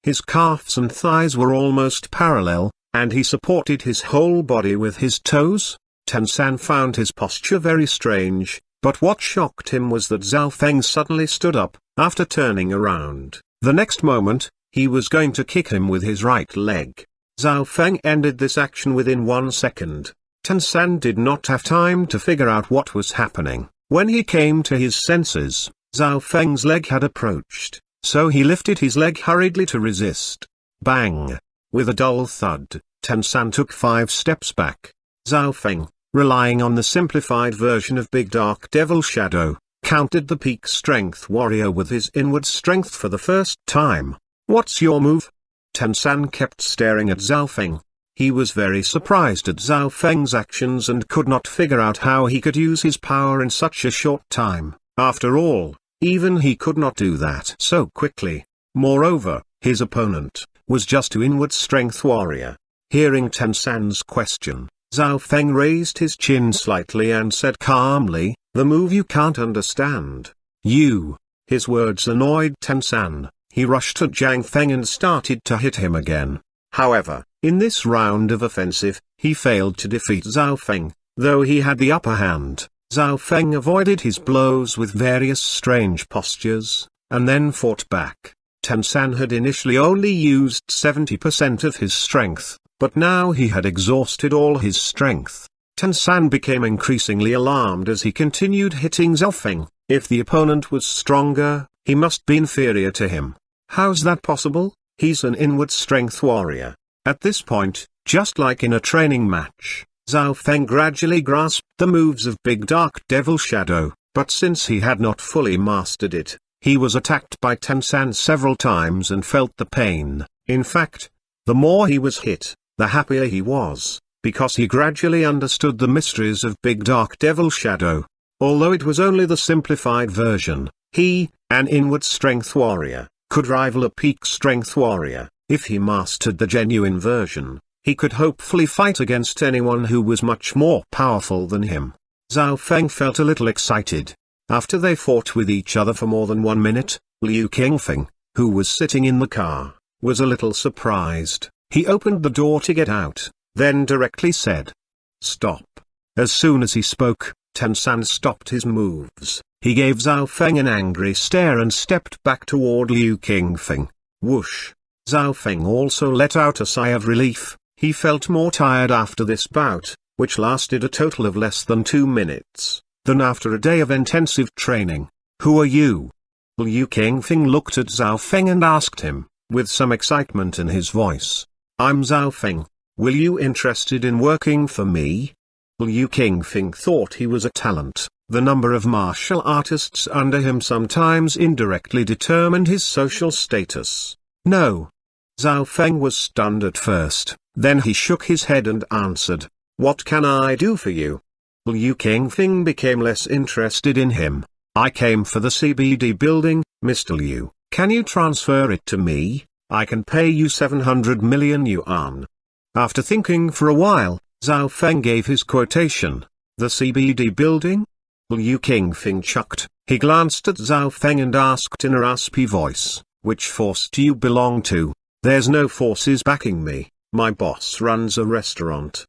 His calves and thighs were almost parallel, and he supported his whole body with his toes. Tensan found his posture very strange, but what shocked him was that Zhao Feng suddenly stood up, after turning around. The next moment, he was going to kick him with his right leg. Zhao Feng ended this action within 1 second. Tensan did not have time to figure out what was happening. When he came to his senses, Zhao Feng's leg had approached, so he lifted his leg hurriedly to resist. Bang! With a dull thud, Tensan took 5 steps back. Zhao Feng, relying on the simplified version of Big Dark Devil Shadow, countered the peak strength warrior with his inward strength for the first time. "What's your move?" Tensan kept staring at Zhao Feng. He was very surprised at Zhao Feng's actions and could not figure out how he could use his power in such a short time. After all, even he could not do that so quickly. Moreover, his opponent was just an inward strength warrior. Hearing Tensan's question, Zhao Feng raised his chin slightly and said calmly, "The move you can't understand. You." His words annoyed Tensan. He rushed at Zhang Feng and started to hit him again. However, in this round of offensive, he failed to defeat Zhao Feng, though he had the upper hand. Zhao Feng avoided his blows with various strange postures, and then fought back. Tensan had initially only used 70% of his strength, but now he had exhausted all his strength. Tensan became increasingly alarmed as he continued hitting Zhao Feng. If the opponent was stronger, he must be inferior to him. How's that possible? He's an inward strength warrior. At this point, just like in a training match, Zhao Feng gradually grasped the moves of Big Dark Devil Shadow, but since he had not fully mastered it, he was attacked by Tensan several times and felt the pain. In fact, the more he was hit, the happier he was, because he gradually understood the mysteries of Big Dark Devil Shadow. Although it was only the simplified version, he, an inward strength warrior, could rival a peak strength warrior, if he mastered the genuine version. He could hopefully fight against anyone who was much more powerful than him. Zhao Feng felt a little excited. After they fought with each other for more than 1 minute, Liu Qingfeng, who was sitting in the car, was a little surprised. He opened the door to get out, then directly said, "Stop." As soon as he spoke, Tensan stopped his moves. He gave Zhao Feng an angry stare and stepped back toward Liu Qingfeng. Whoosh! Zhao Feng also let out a sigh of relief. He felt more tired after this bout, which lasted a total of less than 2 minutes, than after a day of intensive training. "Who are you?" Liu Qingfeng looked at Zhao Feng and asked him, with some excitement in his voice. "I'm Zhao Feng. Will you interested in working for me?" Liu Qingfeng thought he was a talent. The number of martial artists under him sometimes indirectly determined his social status. "No." Zhao Feng was stunned at first, then he shook his head and answered, "What can I do for you?" Liu Qingfeng became less interested in him. "I came for the CBD building, Mr. Liu. Can you transfer it to me? I can pay you 700 million yuan. After thinking for a while, Zhao Feng gave his quotation. "The CBD building?" Liu Qingfeng chuckled. He glanced at Zhao Feng and asked in a raspy voice, "Which force do you belong to?" "There's no forces backing me. My boss runs a restaurant."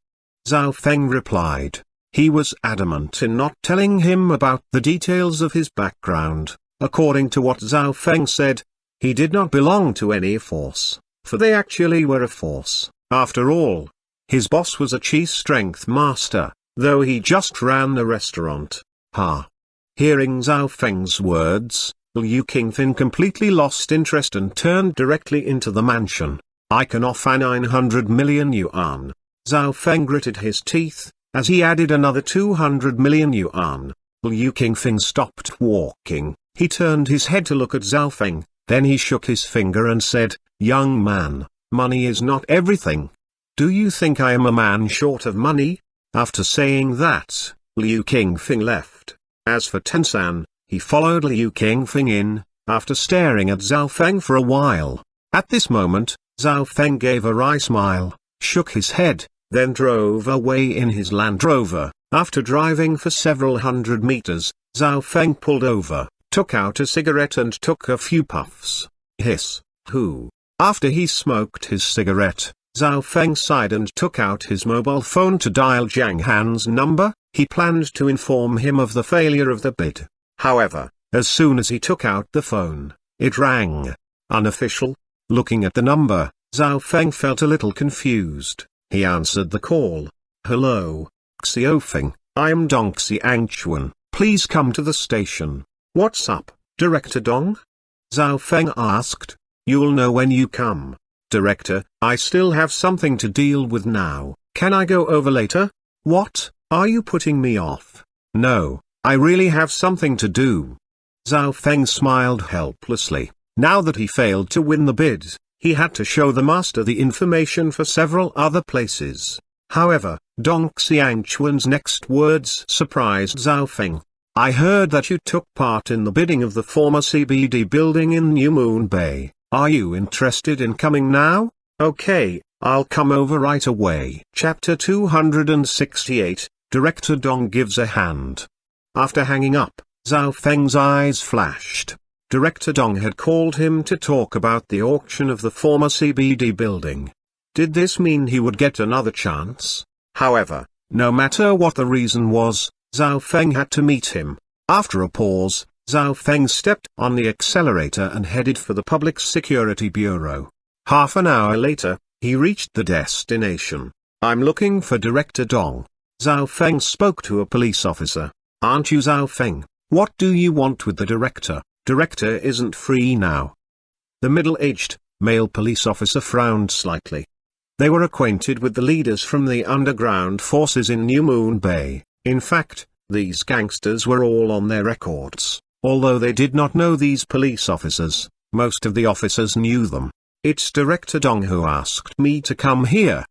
Zhao Feng replied. He was adamant in not telling him about the details of his background. According to what Zhao Feng said, he did not belong to any force, for they actually were a force, after all. His boss was a chi strength master, though he just ran a restaurant. Ha! Hearing Zhao Feng's words, Liu Qingfeng completely lost interest and turned directly into the mansion. "I can offer 900 million yuan. Zhao Feng gritted his teeth, as he added another 200 million yuan. Liu Qingfeng stopped walking. He turned his head to look at Zhao Feng, then he shook his finger and said, "Young man, money is not everything. Do you think I am a man short of money?" After saying that, Liu Qingfeng left. As for Tensan, he followed Liu Qingfeng in, after staring at Zhao Feng for a while. At this moment, Zhao Feng gave a wry smile, shook his head, then drove away in his Land Rover. After driving for several hundred meters, Zhao Feng pulled over, took out a cigarette and took a few puffs. Hiss, hoo. After he smoked his cigarette, Zhao Feng sighed and took out his mobile phone to dial Zhang Han's number. He planned to inform him of the failure of the bid. However, as soon as he took out the phone, it rang. Unofficial. Looking at the number, Zhao Feng felt a little confused. He answered the call. "Hello, Xiaofeng, I'm Dong Xianhuan. Please come to the station." "What's up, Director Dong?" Zhao Feng asked. "You'll know when you come. Director, I still have something to deal with now. Can I go over later?" "What, are you putting me off?" "No, I really have something to do." Zhao Feng smiled helplessly. Now that he failed to win the bid, he had to show the master the information for several other places. However, Dong Xianchuan's next words surprised Zhao Feng. "I heard that you took part in the bidding of the former CBD building in New Moon Bay. Are you interested in coming now?" "Okay, I'll come over right away." Chapter 268, Director Dong gives a hand. After hanging up, Zhao Feng's eyes flashed. Director Dong had called him to talk about the auction of the former CBD building. Did this mean he would get another chance? However, no matter what the reason was, Zhao Feng had to meet him. After a pause, Zhao Feng stepped on the accelerator and headed for the Public Security Bureau. Half an hour later, he reached the destination. "I'm looking for Director Dong." Zhao Feng spoke to a police officer. "Aren't you Zhao Feng? What do you want with the director? Director isn't free now." The middle-aged, male police officer frowned slightly. They were acquainted with the leaders from the underground forces in New Moon Bay. In fact, these gangsters were all on their records. Although they did not know these police officers, most of the officers knew them. "It's Director Dong who asked me to come here."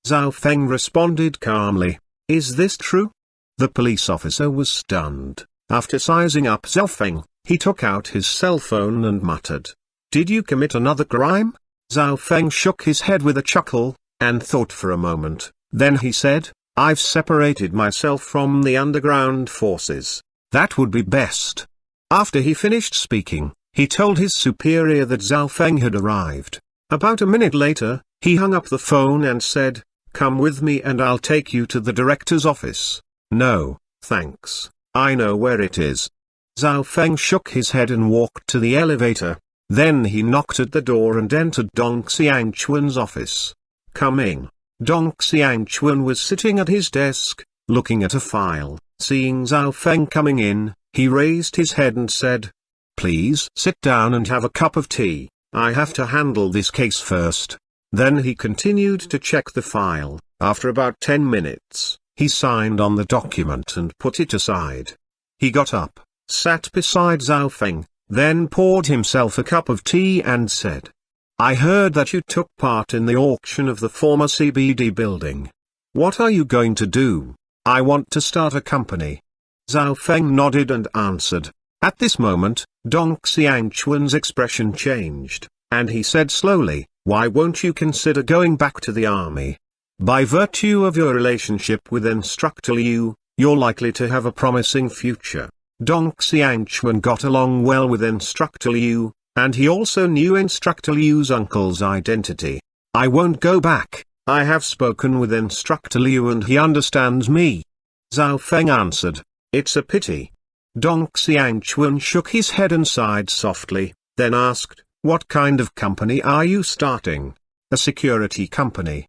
Zhao Feng responded calmly. "Is this true?" The police officer was stunned. After sizing up Zhao Feng, he took out his cell phone and muttered, "Did you commit another crime?" Zhao Feng shook his head with a chuckle. and thought for a moment. Then he said, I've separated myself from the underground forces. That would be best. After he finished speaking, he told his superior that Zhao Feng had arrived. About a minute later, he hung up the phone and said, come with me and I'll take you to the director's office. No, thanks, I know where it is. Zhao Feng shook his head and walked to the elevator. Then he knocked at the door and entered Dong Xiangquan's office. Coming. Dong Xiangquan was sitting at his desk, looking at a file. Seeing Zhao Feng coming in, he raised his head and said, please sit down and have a cup of tea, I have to handle this case first. Then he continued to check the file. After about 10 minutes, he signed on the document and put it aside. He got up, sat beside Zhao Feng, then poured himself a cup of tea and said, I heard that you took part in the auction of the former CBD building. What are you going to do? I want to start a company. Zhao Feng nodded and answered. At this moment, Dong Xiangquan's expression changed, and he said slowly, why won't you consider going back to the army? By virtue of your relationship with Instructor Liu, you're likely to have a promising future. Dong Xiangquan got along well with Instructor Liu, and he also knew Instructor Liu's uncle's identity. I won't go back. I have spoken with Instructor Liu and he understands me. Zhao Feng answered, it's a pity. Dong Xiangquan shook his head and sighed softly, then asked, what kind of company are you starting? A security company.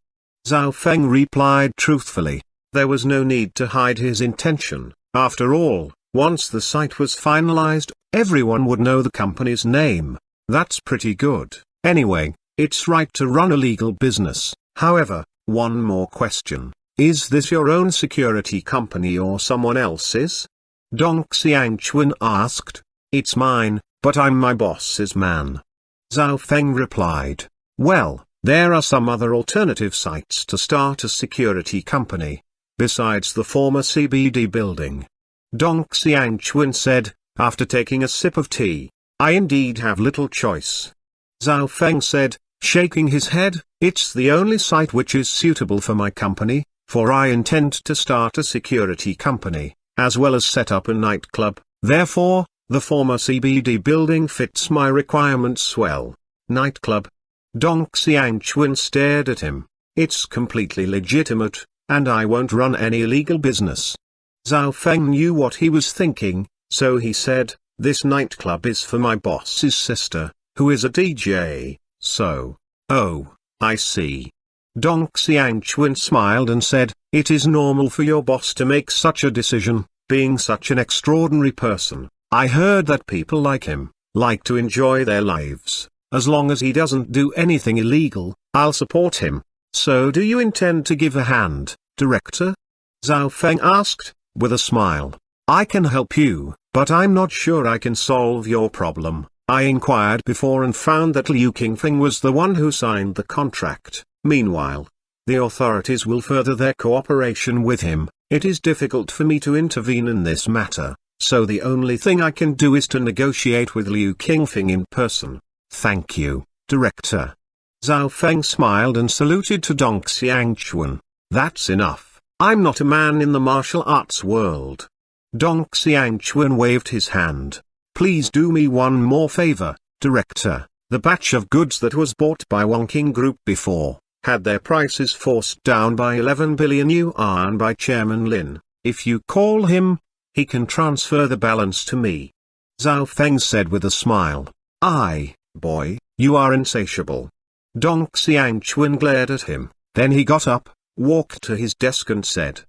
Zhao Feng replied truthfully. There was no need to hide his intention. After all, once the site was finalized, everyone would know the company's name. That's pretty good. Anyway, it's right to run a legal business. However, one more question. Is this your own security company or someone else's? Dong Xiangquan asked. It's mine, but I'm my boss's man. Zhao Feng replied. Well, there are some other alternative sites to start a security company, besides the former CBD building. Dong Xiangquan said, after taking a sip of tea, I indeed have little choice. Zhao Feng said, shaking his head, it's the only site which is suitable for my company, for I intend to start a security company, as well as set up a nightclub. Therefore, the former CBD building fits my requirements well. Nightclub. Dong Xiangquan stared at him. It's completely legitimate, and I won't run any illegal business. Zhao Feng knew what he was thinking, so he said, this nightclub is for my boss's sister, who is a DJ. So, oh, I see. Dong Xiangquan smiled and said, it is normal for your boss to make such a decision, being such an extraordinary person. I heard that people like him, like to enjoy their lives. As long as he doesn't do anything illegal, I'll support him. So do you intend to give a hand, Director? Zhao Feng asked, with a smile. I can help you, but I'm not sure I can solve your problem. I inquired before and found that Liu Qingfeng was the one who signed the contract. Meanwhile, the authorities will further their cooperation with him. It is difficult for me to intervene in this matter, so the only thing I can do is to negotiate with Liu Qingfeng in person. Thank you, Director. Zhao Feng smiled and saluted to Dong Xiangquan. That's enough. I'm not a man in the martial arts world. Dong Xiangquan waved his hand. Please do me one more favor, Director. The batch of goods that was bought by Wang Group before had their prices forced down by 11 billion yuan by Chairman Lin. If you call him, he can transfer the balance to me. Zhao Feng said with a smile. Aye, boy, you are insatiable. Dong Xiangquan glared at him, then he got up, walked to his desk and said,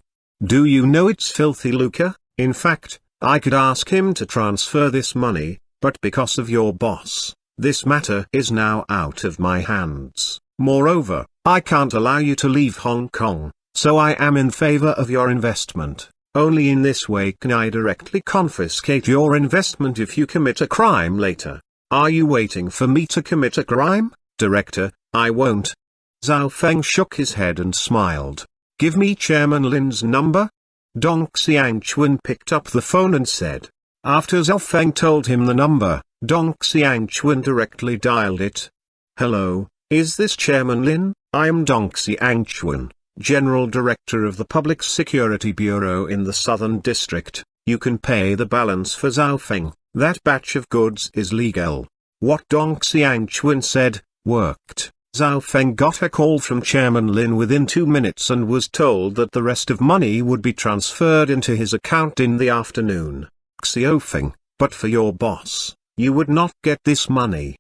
do you know it's filthy lucre? In fact, I could ask him to transfer this money, but because of your boss, this matter is now out of my hands. Moreover, I can't allow you to leave Hong Kong, so I am in favor of your investment. Only in this way can I directly confiscate your investment if you commit a crime later. Are you waiting for me to commit a crime, Director? I won't. Zhao Feng shook his head and smiled. Give me Chairman Lin's number. Dong Xiangquan picked up the phone and said. After Zhao Feng told him the number, Dong Xiangquan directly dialed it. Hello, is this Chairman Lin? I am Dong Xuanhuan, General Director of the Public Security Bureau in the Southern District. You can pay the balance for Zhao Feng. That batch of goods is legal. What Dong Xuanhuan said, worked. Zhao Feng got a call from Chairman Lin within 2 minutes and was told that the rest of money would be transferred into his account in the afternoon. Xiao Feng, but for your boss, you would not get this money.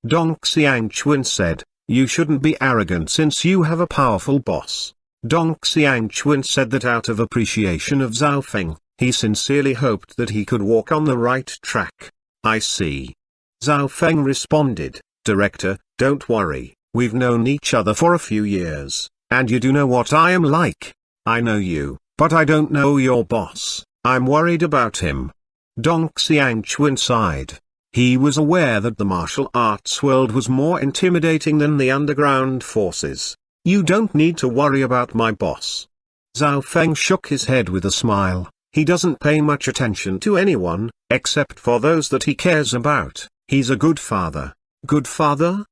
Dong Xuanhuan said, you shouldn't be arrogant since you have a powerful boss. Dong Xuanhuan said that out of appreciation of Zhao Feng, he sincerely hoped that he could walk on the right track. I see. Zhao Feng responded, Director, don't worry, we've known each other for a few years, and you do know what I am like. I know you, but I don't know your boss. I'm worried about him. Dong Xuanhuan sighed. He was aware that the martial arts world was more intimidating than the underground forces. You don't need to worry about my boss. Zhao Feng shook his head with a smile. He doesn't pay much attention to anyone, except for those that he cares about. He's a good father. Good father?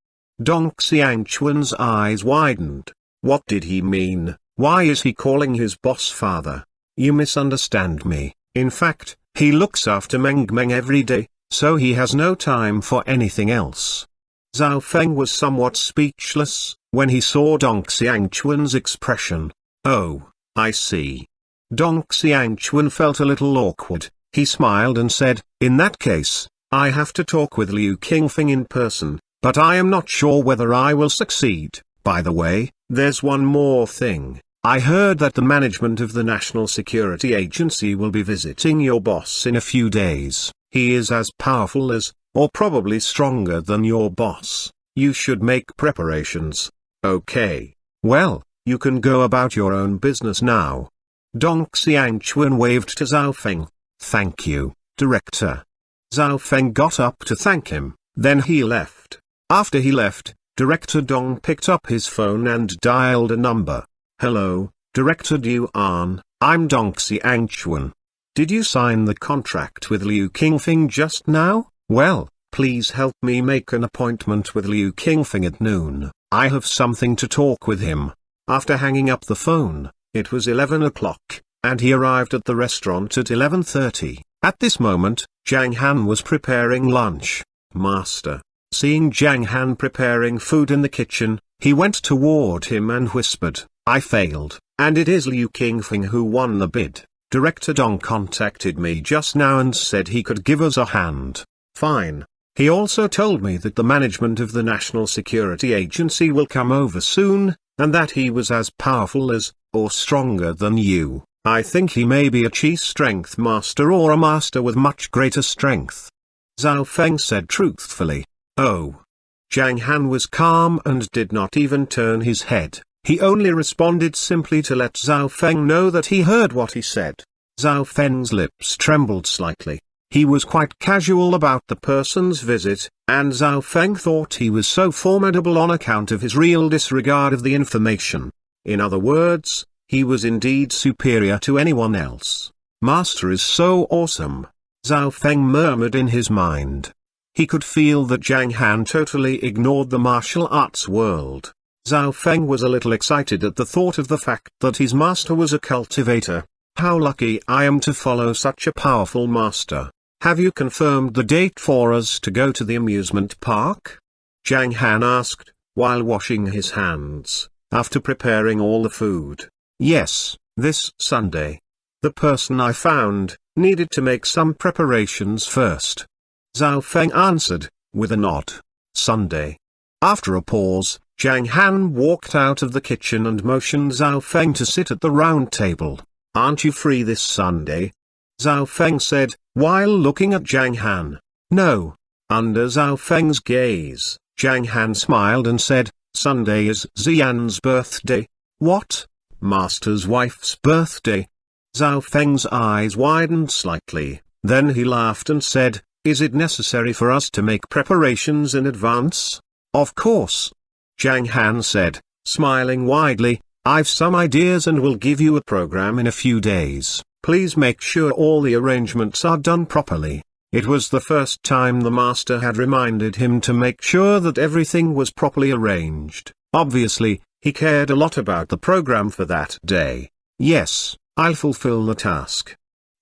Dong Xuanhuan's eyes widened. What did he mean? Why is he calling his boss father? You misunderstand me. In fact, he looks after Meng Meng every day, so he has no time for anything else. Zhao Feng was somewhat speechless when he saw Dong Xuanhuan's expression. Oh, I see. Dong Xuanhuan felt a little awkward. He smiled and said, in that case, I have to talk with Liu Qingfeng in person, but I am not sure whether I will succeed. By the way, there's one more thing. I heard that the management of the National Security Agency will be visiting your boss in a few days. He is as powerful as, or probably stronger than your boss. You should make preparations. Okay. Well, you can go about your own business now. Dong Xuanhuan waved to Zhao Feng. Thank you, Director. Zhao Feng got up to thank him, then he left. After he left, Director Dong picked up his phone and dialed a number. Hello, Director Duan, I'm Dong Xuanhuan. Did you sign the contract with Liu Qingfeng just now? Well, please help me make an appointment with Liu Qingfeng at noon. I have something to talk with him. After hanging up the phone, it was 11 o'clock, and he arrived at the restaurant at 11:30. At this moment, Zhang Han was preparing lunch. Master. Seeing Zhang Han preparing food in the kitchen, he went toward him and whispered, I failed, and it is Liu Qingfeng who won the bid. Director Dong contacted me just now and said he could give us a hand. Fine. He also told me that the management of the National Security Agency will come over soon, and that he was as powerful as, or stronger than you. I think he may be a chi strength master or a master with much greater strength. Zhao Feng said truthfully. Oh. Zhang Han was calm and did not even turn his head. He only responded simply to let Zhao Feng know that he heard what he said. Zhao Feng's lips trembled slightly. He was quite casual about the person's visit, and Zhao Feng thought he was so formidable on account of his real disregard of the information. In other words, he was indeed superior to anyone else. Master is so awesome. Zhao Feng murmured in his mind. He could feel that Zhang Han totally ignored the martial arts world. Zhao Feng was a little excited at the thought of the fact that his master was a cultivator. How lucky I am to follow such a powerful master. Have you confirmed the date for us to go to the amusement park? Zhang Han asked, while washing his hands, after preparing all the food. Yes, this Sunday. The person I found needed to make some preparations first. Zhao Feng answered, with a nod. Sunday. After a pause, Zhang Han walked out of the kitchen and motioned Zhao Feng to sit at the round table. Aren't you free this Sunday? Zhao Feng said, while looking at Zhang Han. No. Under Zhao Feng's gaze, Zhang Han smiled and said, Sunday is Xian's birthday. What? Master's wife's birthday? Zhao Feng's eyes widened slightly, then he laughed and said, is it necessary for us to make preparations in advance? Of course. Zhang Han said, smiling widely, I've some ideas and will give you a program in a few days. Please make sure all the arrangements are done properly. It was the first time the master had reminded him to make sure that everything was properly arranged. Obviously, He cared a lot about the program for that day. Yes, I'll fulfill the task.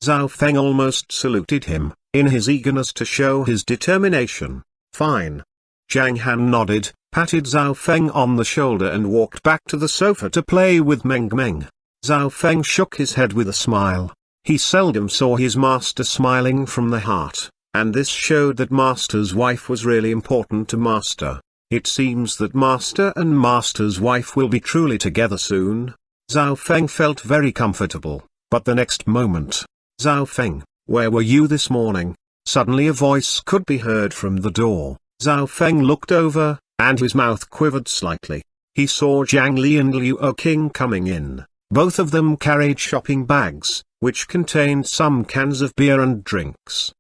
Zhao Feng almost saluted him, in his eagerness to show his determination. Fine. Zhang Han nodded, patted Zhao Feng on the shoulder and walked back to the sofa to play with Meng Meng. Zhao Feng shook his head with a smile. He seldom saw his master smiling from the heart, and this showed that master's wife was really important to master. It seems that master and master's wife will be truly together soon. Zhao Feng felt very comfortable, but the next moment, Zhao Feng, where were you this morning? Suddenly a voice could be heard from the door. Zhao Feng looked over, and his mouth quivered slightly. He saw Zhang Li and Liu Qing coming in. Both of them carried shopping bags, which contained some cans of beer and drinks.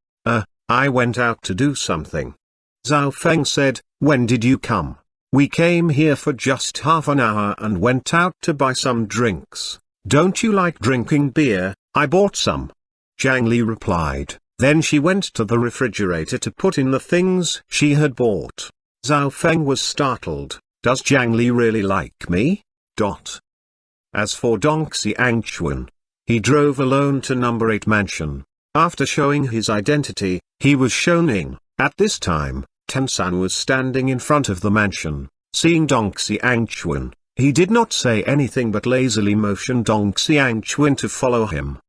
I went out to do something. Zhao Feng said, when did you come? We came here for just half an hour and went out to buy some drinks. Don't you like drinking beer? I bought some. Zhang Li replied. Then she went to the refrigerator to put in the things she had bought. Zhao Feng was startled. Does Zhang Li really like me? As for Dong Xiangchuan, he drove alone to number 8 mansion. After showing his identity, he was shown in. At this time, Tensan was standing in front of the mansion. Seeing Dong Xiangchuan, he did not say anything but lazily motioned Dong Xiangchuan to follow him.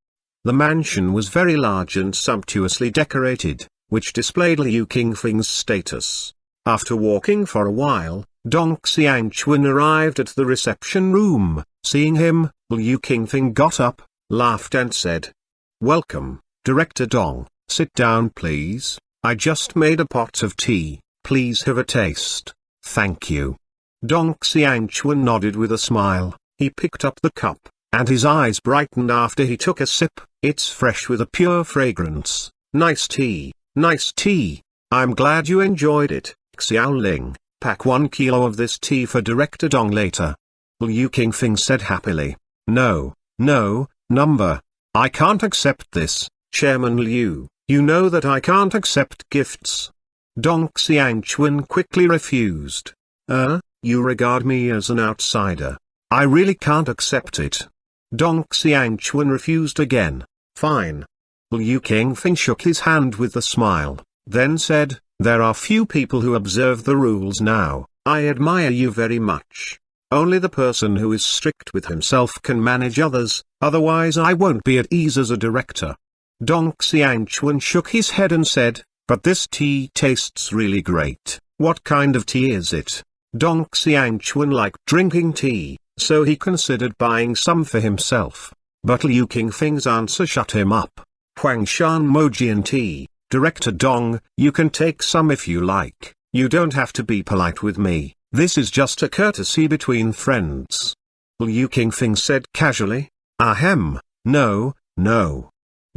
The mansion was very large and sumptuously decorated, which displayed Liu Qingfeng's status. After walking for a while, Dong Xiangchuan arrived at the reception room. Seeing him, Liu Qingfeng got up, laughed and said, "Welcome, Director Dong, sit down please. I just made a pot of tea, please have a taste." "Thank you." Dong Xiangchuan nodded with a smile. He picked up the cup, and his eyes brightened after he took a sip. "It's fresh with a pure fragrance. Nice tea, nice tea. I'm glad you enjoyed it. Xiao Ling, pack 1 kilo of this tea for Director Dong later." Liu Qingfeng said happily. No, number. I can't accept this, Chairman Liu. You know that I can't accept gifts. Dong Xiangchuan quickly refused. You regard me as an outsider. I really can't accept it. Dong Xiangchuan refused again. Fine. Liu Qingfeng shook his hand with a smile, then said, there are few people who observe the rules now. I admire you very much. Only the person who is strict with himself can manage others, otherwise I won't be at ease as a director. Dong Xiangchuan shook his head and said, but this tea tastes really great. What kind of tea is it? Dong Xiangchuan liked drinking tea, so he considered buying some for himself. But Liu Qingfeng's answer shut him up. Huangshan Mojian tea, Director Dong, you can take some if you like. You don't have to be polite with me. This is just a courtesy between friends. Liu Qingfeng said casually. Ahem, no.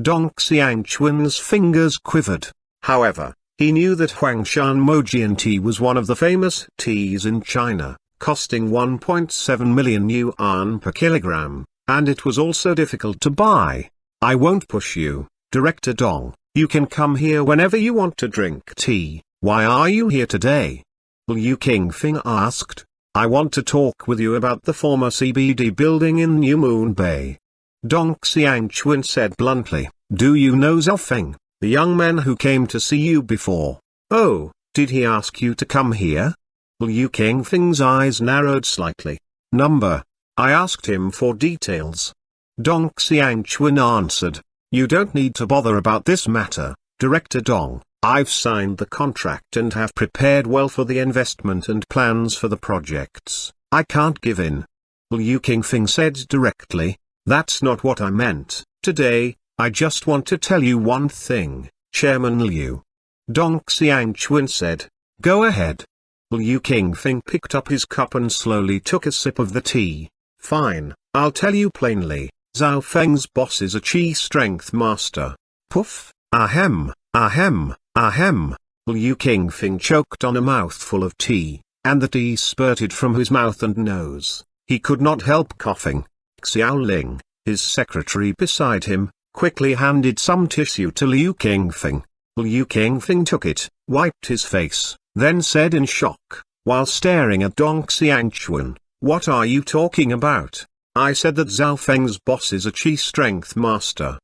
Dong Xiangchuan's fingers quivered. However, he knew that Huangshan Mojian tea was one of the famous teas in China, costing 1.7 million yuan per kilogram, and it was also difficult to buy. I won't push you, Director Dong. You can come here whenever you want to drink tea. Why are you here today? Liu Qingfeng asked. I want to talk with you about the former CBD building in New Moon Bay. Dong Xiangchuan said bluntly. Do you know Zhao Feng, the young man who came to see you before? Oh, did he ask you to come here? Liu Qingfeng's eyes narrowed slightly. Number. I asked him for details. Dong Xiangchuan answered. You don't need to bother about this matter, Director Dong. I've signed the contract and have prepared well for the investment and plans for the projects. I can't give in. Liu Qingfeng said directly. That's not what I meant. Today, I just want to tell you one thing, Chairman Liu. Dong Xiangchuan said. Go ahead. Liu Qingfeng picked up his cup and slowly took a sip of the tea. Fine, I'll tell you plainly. Zhao Feng's boss is a chi strength master. Puff, ahem. Liu Qingfeng choked on a mouthful of tea, and the tea spurted from his mouth and nose. He could not help coughing. Xiao Ling, his secretary beside him, quickly handed some tissue to Liu Qingfeng. Liu Qingfeng took it, wiped his face, then said in shock, while staring at Dong Xiangchuan, What are you talking about? I said that Zhao Feng's boss is a chi strength master.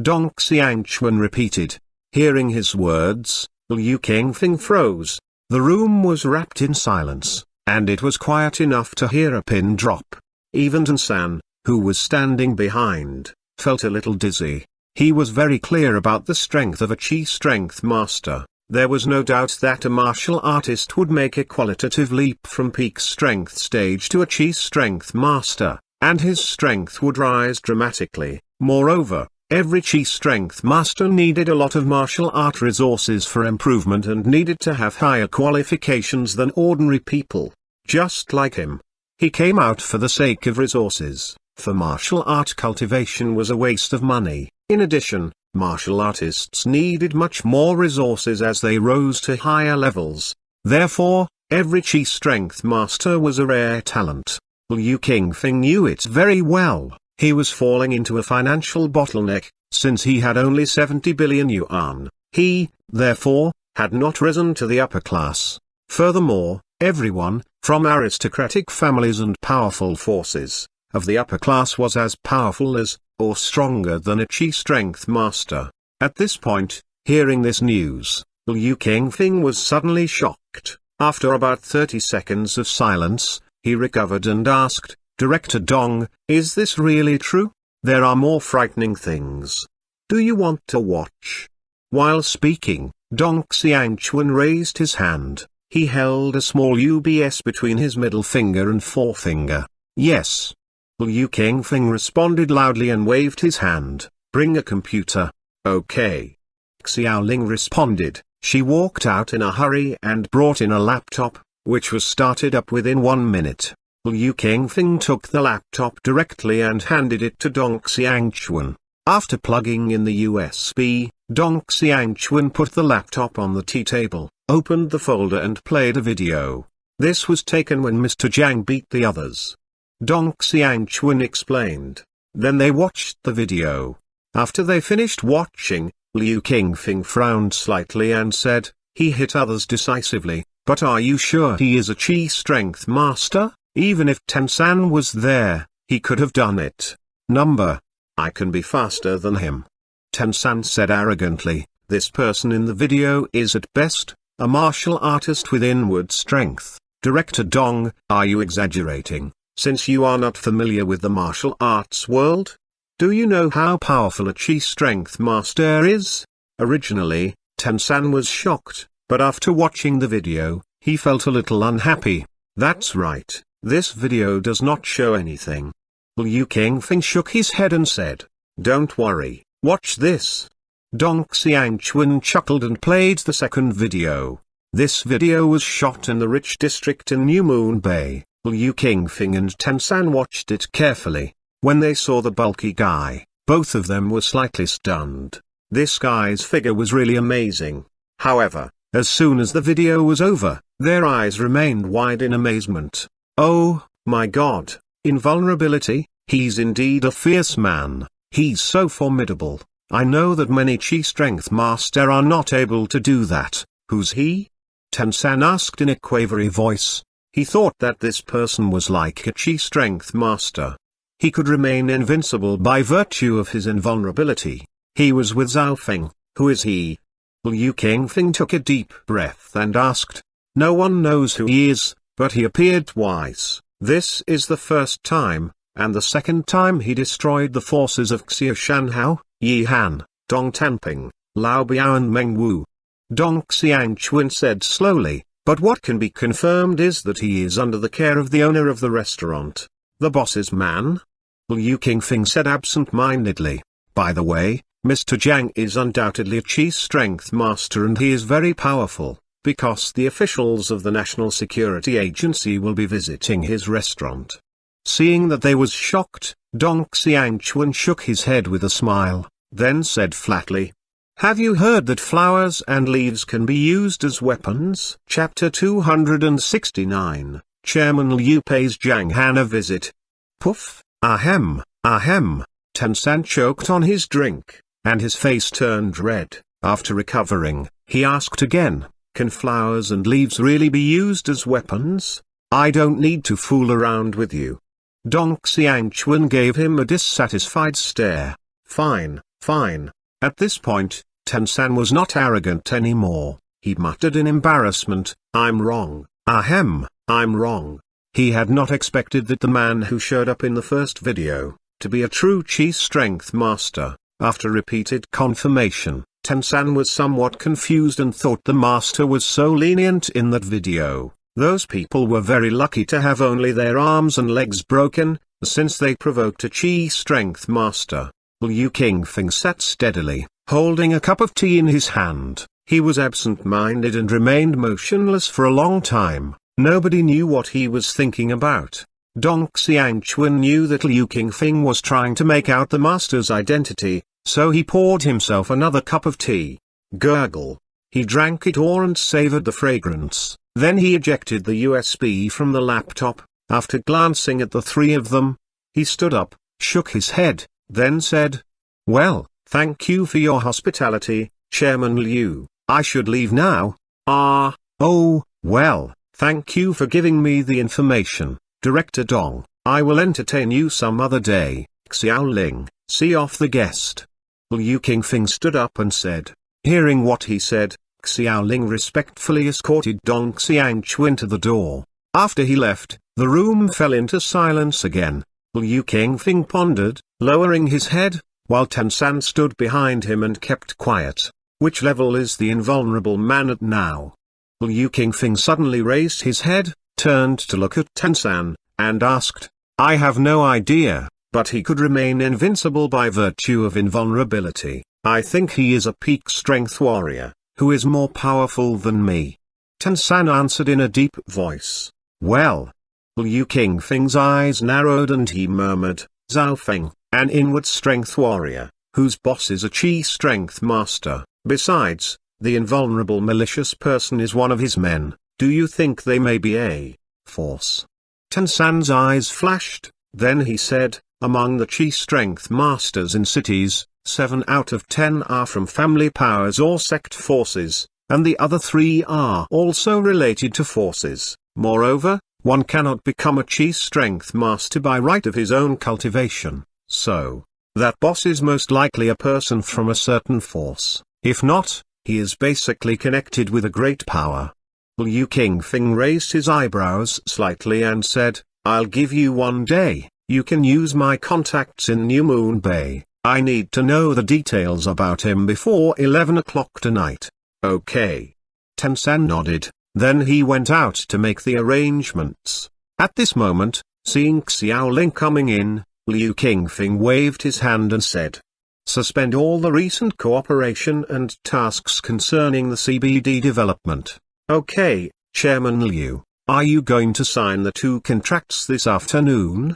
Dong Xiangquan repeated. Hearing his words, Liu Qingfeng froze. The room was wrapped in silence, and it was quiet enough to hear a pin drop. Even Tan San, who was standing behind, felt a little dizzy. He was very clear about the strength of a chi strength master. There was no doubt that a martial artist would make a qualitative leap from peak strength stage to a chi strength master, and his strength would rise dramatically. Moreover, every chi strength master needed a lot of martial art resources for improvement and needed to have higher qualifications than ordinary people. Just like him. He came out for the sake of resources. For martial art cultivation was a waste of money. In addition, martial artists needed much more resources as they rose to higher levels. Therefore, every chi strength master was a rare talent. Liu Qingfeng knew it very well. He was falling into a financial bottleneck, since he had only 70 billion yuan. He, therefore, had not risen to the upper class. Furthermore, everyone, from aristocratic families and powerful forces, of the upper class was as powerful as, or stronger than a chi strength master. At this point, hearing this news, Liu Qingfeng was suddenly shocked. After about 30 seconds of silence, he recovered and asked, Director Dong, is this really true? There are more frightening things. Do you want to watch? While speaking, Dong Xiangquan raised his hand. He held a small UBS between his middle finger and forefinger. Yes. Liu Qingfeng responded loudly and waved his hand. Bring a computer. Okay. Xiaoling responded. She walked out in a hurry and brought in a laptop, which was started up within 1 minute. Liu Qingfeng took the laptop directly and handed it to Dong Xiangquan. After plugging in the USB, Dong Xiangquan put the laptop on the tea table, opened the folder and played a video. This was taken when Mr. Zhang beat the others. Dong Xiangquan explained. Then they watched the video. After they finished watching, Liu Qingfeng frowned slightly and said, he hit others decisively, but are you sure he is a chi strength master? Even if Tan San was there, he could have done it. I can be faster than him. Tan San said arrogantly. This person in the video is at best, a martial artist with inward strength. Director Dong, are you exaggerating, since you are not familiar with the martial arts world? Do you know how powerful a chi strength master is? Originally, Tan San was shocked, but after watching the video, he felt a little unhappy. That's right, this video does not show anything. Liu Qingfeng shook his head and said, don't worry, watch this. Dong Xiangquan chuckled and played the second video. This video was shot in the rich district in New Moon Bay. Liu Qingfeng and Tan San watched it carefully. When they saw the bulky guy, both of them were slightly stunned. This guy's figure was really amazing. However, as soon as the video was over, their eyes remained wide in amazement. Oh, my God, invulnerability, he's indeed a fierce man, he's so formidable. I know that many chi strength master are not able to do that. Who's he? Tan San asked in a quavery voice. He thought that this person was like a chi strength master. He could remain invincible by virtue of his invulnerability. He was with Zhao Feng. Who is he? Liu Qingfeng took a deep breath and asked. No one knows who he is, but he appeared twice. This is the first time, and the second time he destroyed the forces of Xia Shanhao, Yi Han, Dong Tanping, Lao Biao and Meng Wu. Dong Xiangquan said slowly, but what can be confirmed is that he is under the care of the owner of the restaurant. The boss's man? Liu Qingfeng said absent-mindedly. By the way, Mr. Zhang is undoubtedly a chi strength master and he is very powerful, because the officials of the National Security Agency will be visiting his restaurant. Seeing that they was shocked, Dong Xiangquan shook his head with a smile, then said flatly, have you heard that flowers and leaves can be used as weapons? Chapter 269, Chairman Liu pays Zhang Han a visit. Puff, ahem, ahem, Tan San choked on his drink, and his face turned red. After recovering, he asked again, can flowers and leaves really be used as weapons? I don't need to fool around with you. Dong Xianquan gave him a dissatisfied stare. Fine, fine. At this point, Tensan was not arrogant anymore. He muttered in embarrassment, I'm wrong, ahem, I'm wrong. He had not expected that the man who showed up in the first video, to be a true chi strength master. After repeated confirmation, Tensan was somewhat confused and thought the master was so lenient in that video. Those people were very lucky to have only their arms and legs broken, since they provoked a chi strength master. Liu Qingfeng sat steadily, holding a cup of tea in his hand. He was absent-minded and remained motionless for a long time. Nobody knew what he was thinking about. Dong Xianquan knew that Liu Qingfeng was trying to make out the master's identity, so he poured himself another cup of tea. Gurgle. He drank it all and savored the fragrance. Then he ejected the USB from the laptop. After glancing at the three of them, he stood up, shook his head, then said, Well, thank you for your hospitality, Chairman Liu. I should leave now. Oh, well, thank you for giving me the information, Director Dong. I will entertain you some other day. Xiaoling, see off the guest. Liu Qingfeng stood up and said. Hearing what he said, Xiaoling respectfully escorted Dong Xianquan to the door. After he left, the room fell into silence again. Liu Qingfeng pondered, lowering his head, while Tensan stood behind him and kept quiet. Which level is the invulnerable man at now? Liu Qingfeng suddenly raised his head, turned to look at Tensan, and asked, I have no idea, but he could remain invincible by virtue of invulnerability. I think he is a peak strength warrior, who is more powerful than me. Tensan answered in a deep voice. Well. Liu Qingfeng's eyes narrowed and he murmured, Zhao Feng, an inward strength warrior, whose boss is a chi strength master. Besides, the invulnerable malicious person is one of his men. Do you think they may be a force? Tensan's eyes flashed, then he said, among the chi strength masters in cities, 7 out of 10 are from family powers or sect forces, and the other 3 are also related to forces. Moreover, one cannot become a chi strength master by right of his own cultivation, so that boss is most likely a person from a certain force. If not, he is basically connected with a great power. Liu Qingfeng raised his eyebrows slightly and said, I'll give you 1 day. You can use my contacts in New Moon Bay. I need to know the details about him before 11 o'clock tonight. Okay. Tensan nodded, then he went out to make the arrangements. At this moment, seeing Xiaoling coming in, Liu Qingfeng waved his hand and said, Suspend all the recent cooperation and tasks concerning the CBD development. Okay, Chairman Liu, are you going to sign the 2 contracts this afternoon?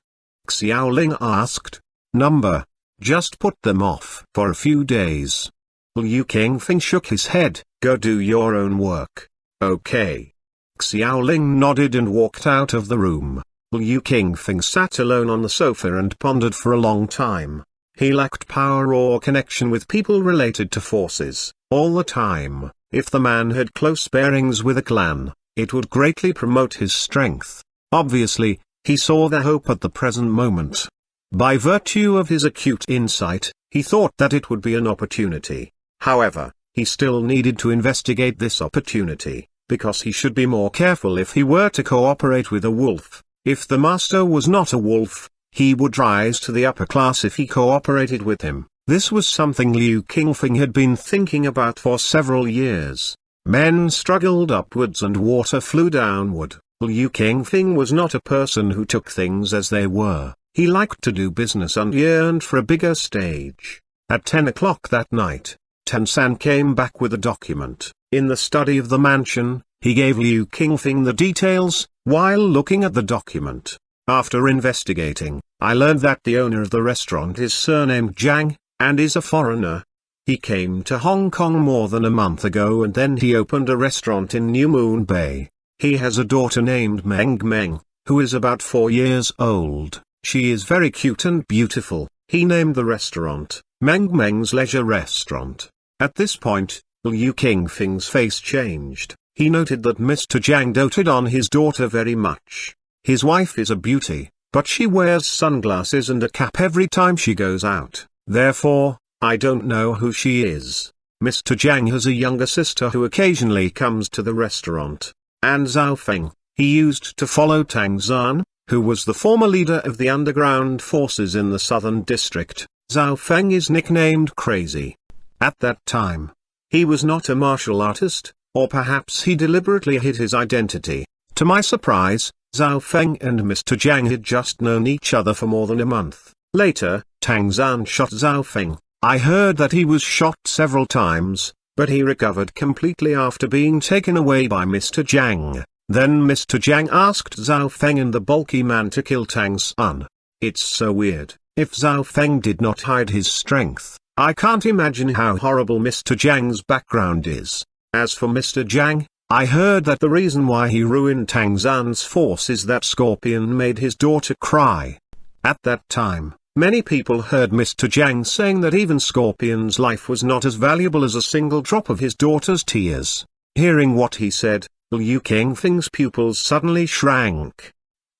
Xiaoling asked. Number. Just put them off for a few days. Liu Qingfeng shook his head, go do your own work. Okay. Xiaoling nodded and walked out of the room. Liu Qingfeng sat alone on the sofa and pondered for a long time. He lacked power or connection with people related to forces. All the time, if the man had close bearings with a clan, it would greatly promote his strength. Obviously, he saw the hope at the present moment. By virtue of his acute insight, he thought that it would be an opportunity. However, he still needed to investigate this opportunity, because he should be more careful if he were to cooperate with a wolf. If the master was not a wolf, he would rise to the upper class if he cooperated with him. This was something Liu Qingfeng had been thinking about for several years. Men struggled upwards and water flew downward. Liu Qingfeng was not a person who took things as they were. He liked to do business and yearned for a bigger stage. At 10 o'clock that night, Tensan came back with a document. In the study of the mansion, he gave Liu Qingfeng the details, while looking at the document. After investigating, I learned that the owner of the restaurant is surnamed Zhang, and is a foreigner. He came to Hong Kong more than a month ago and then he opened a restaurant in New Moon Bay. He has a daughter named Meng, who is about 4 years old. She is very cute and beautiful. He named the restaurant, Meng's Leisure Restaurant. At this point, Liu Qingfeng's face changed. He noted that Mr. Zhang doted on his daughter very much. His wife is a beauty, but she wears sunglasses and a cap every time she goes out. Therefore, I don't know who she is. Mr. Zhang has a younger sister who occasionally comes to the restaurant. And Zhao Feng, he used to follow Tang Zhan, who was the former leader of the underground forces in the southern district. Zhao Feng is nicknamed Crazy. At that time, he was not a martial artist, or perhaps he deliberately hid his identity. To my surprise, Zhao Feng and Mr. Zhang had just known each other for more than a month. Later, Tang Zhan shot Zhao Feng. I heard that he was shot several times, but he recovered completely after being taken away by Mr. Zhang. Then Mr. Zhang asked Zhao Feng and the bulky man to kill Tang Zhan. It's so weird. If Zhao Feng did not hide his strength, I can't imagine how horrible Mr. Zhang's background is. As for Mr. Zhang, I heard that the reason why he ruined Tang Zhan's force is that Scorpion made his daughter cry. At that time, many people heard Mr. Zhang saying that even Scorpion's life was not as valuable as a single drop of his daughter's tears. Hearing what he said, Liu Qingfeng's pupils suddenly shrank.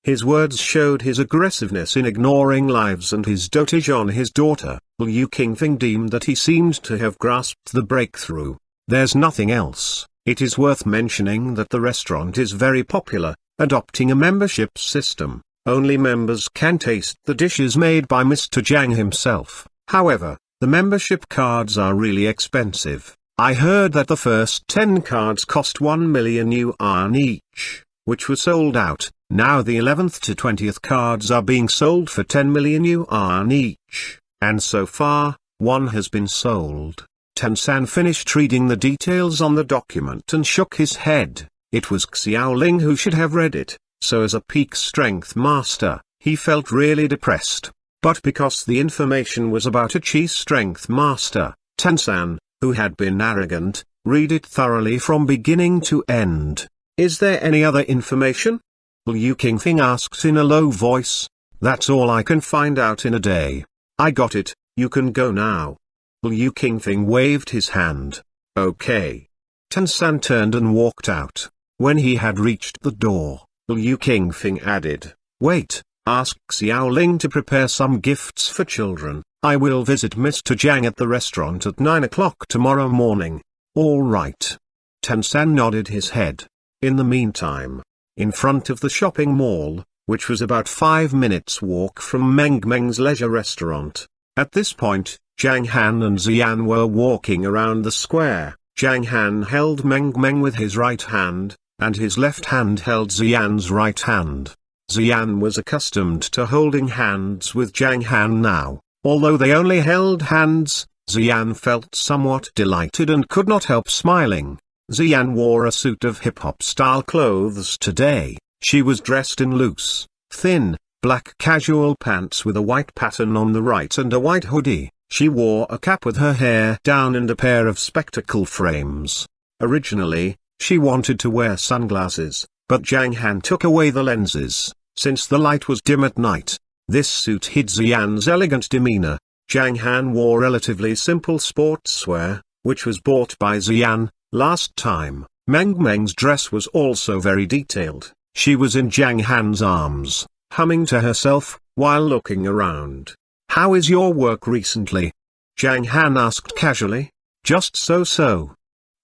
His words showed his aggressiveness in ignoring lives and his dotage on his daughter. Liu Qingfeng deemed that he seemed to have grasped the breakthrough. There's nothing else. It is worth mentioning that the restaurant is very popular, adopting a membership system. Only members can taste the dishes made by Mr. Zhang himself. However, the membership cards are really expensive. I heard that the first 10 cards cost 1 million yuan each, which were sold out. Now the 11th to 20th cards are being sold for 10 million yuan each, and so far, one has been sold. Tansan finished reading the details on the document and shook his head. It was Xiaoling who should have read it, so as a peak strength master, he felt really depressed. But because the information was about a chi strength master, Tansan, who had been arrogant, read it thoroughly from beginning to end. Is there any other information? Liu Qingfeng asked in a low voice. That's all I can find out in a day. I got it, you can go now. Liu Qingfeng waved his hand. Okay. Tansan turned and walked out. When he had reached the door, Liu Qingfeng added, wait, ask Xiaoling to prepare some gifts for children. I will visit Mr. Zhang at the restaurant at 9 o'clock tomorrow morning. All right. Tansan nodded his head. In the meantime, in front of the shopping mall, which was about 5 minutes' walk from Meng's leisure restaurant. At this point, Zhang Han and Ziyan were walking around the square. Zhang Han held Meng with his right hand, and his left hand held Ziyan's right hand. Ziyan was accustomed to holding hands with Zhang Han now. Although they only held hands, Ziyan felt somewhat delighted and could not help smiling. Ziyan wore a suit of hip-hop style clothes today. She was dressed in loose, thin, black casual pants with a white pattern on the right and a white hoodie. She wore a cap with her hair down and a pair of spectacle frames. Originally, she wanted to wear sunglasses, but Zhang Han took away the lenses, since the light was dim at night. This suit hid Ziyan's elegant demeanor. Zhang Han wore relatively simple sportswear, which was bought by Ziyan. Last time, Meng's dress was also very detailed. She was in Zhang Han's arms, humming to herself, while looking around. How is your work recently? Zhang Han asked casually. Just so-so.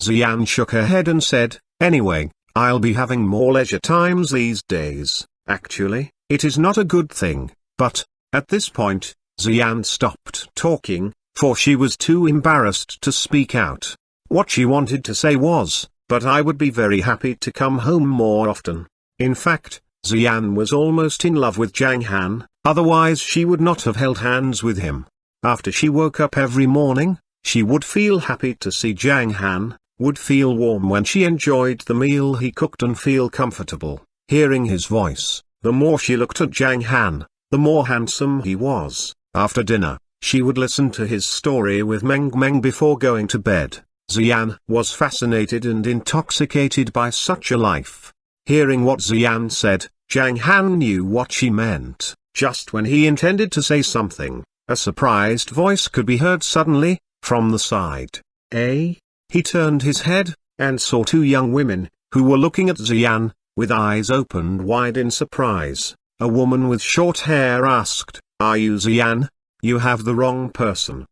Ziyan shook her head and said, anyway, I'll be having more leisure times these days. Actually, it is not a good thing, but, at this point, Ziyan stopped talking, for she was too embarrassed to speak out. What she wanted to say was, but I would be very happy to come home more often. In fact, Ziyan was almost in love with Zhang Han, otherwise she would not have held hands with him. After she woke up every morning, she would feel happy to see Zhang Han, would feel warm when she enjoyed the meal he cooked and feel comfortable, hearing his voice. The more she looked at Zhang Han, the more handsome he was. After dinner, she would listen to his story with Meng before going to bed. Ziyan was fascinated and intoxicated by such a life. Hearing what Ziyan said, Zhang Han knew what she meant. Just when he intended to say something, a surprised voice could be heard suddenly, from the side. He turned his head, and saw two young women, who were looking at Xian, with eyes opened wide in surprise. A woman with short hair asked, "Are you Xian? You have the wrong person."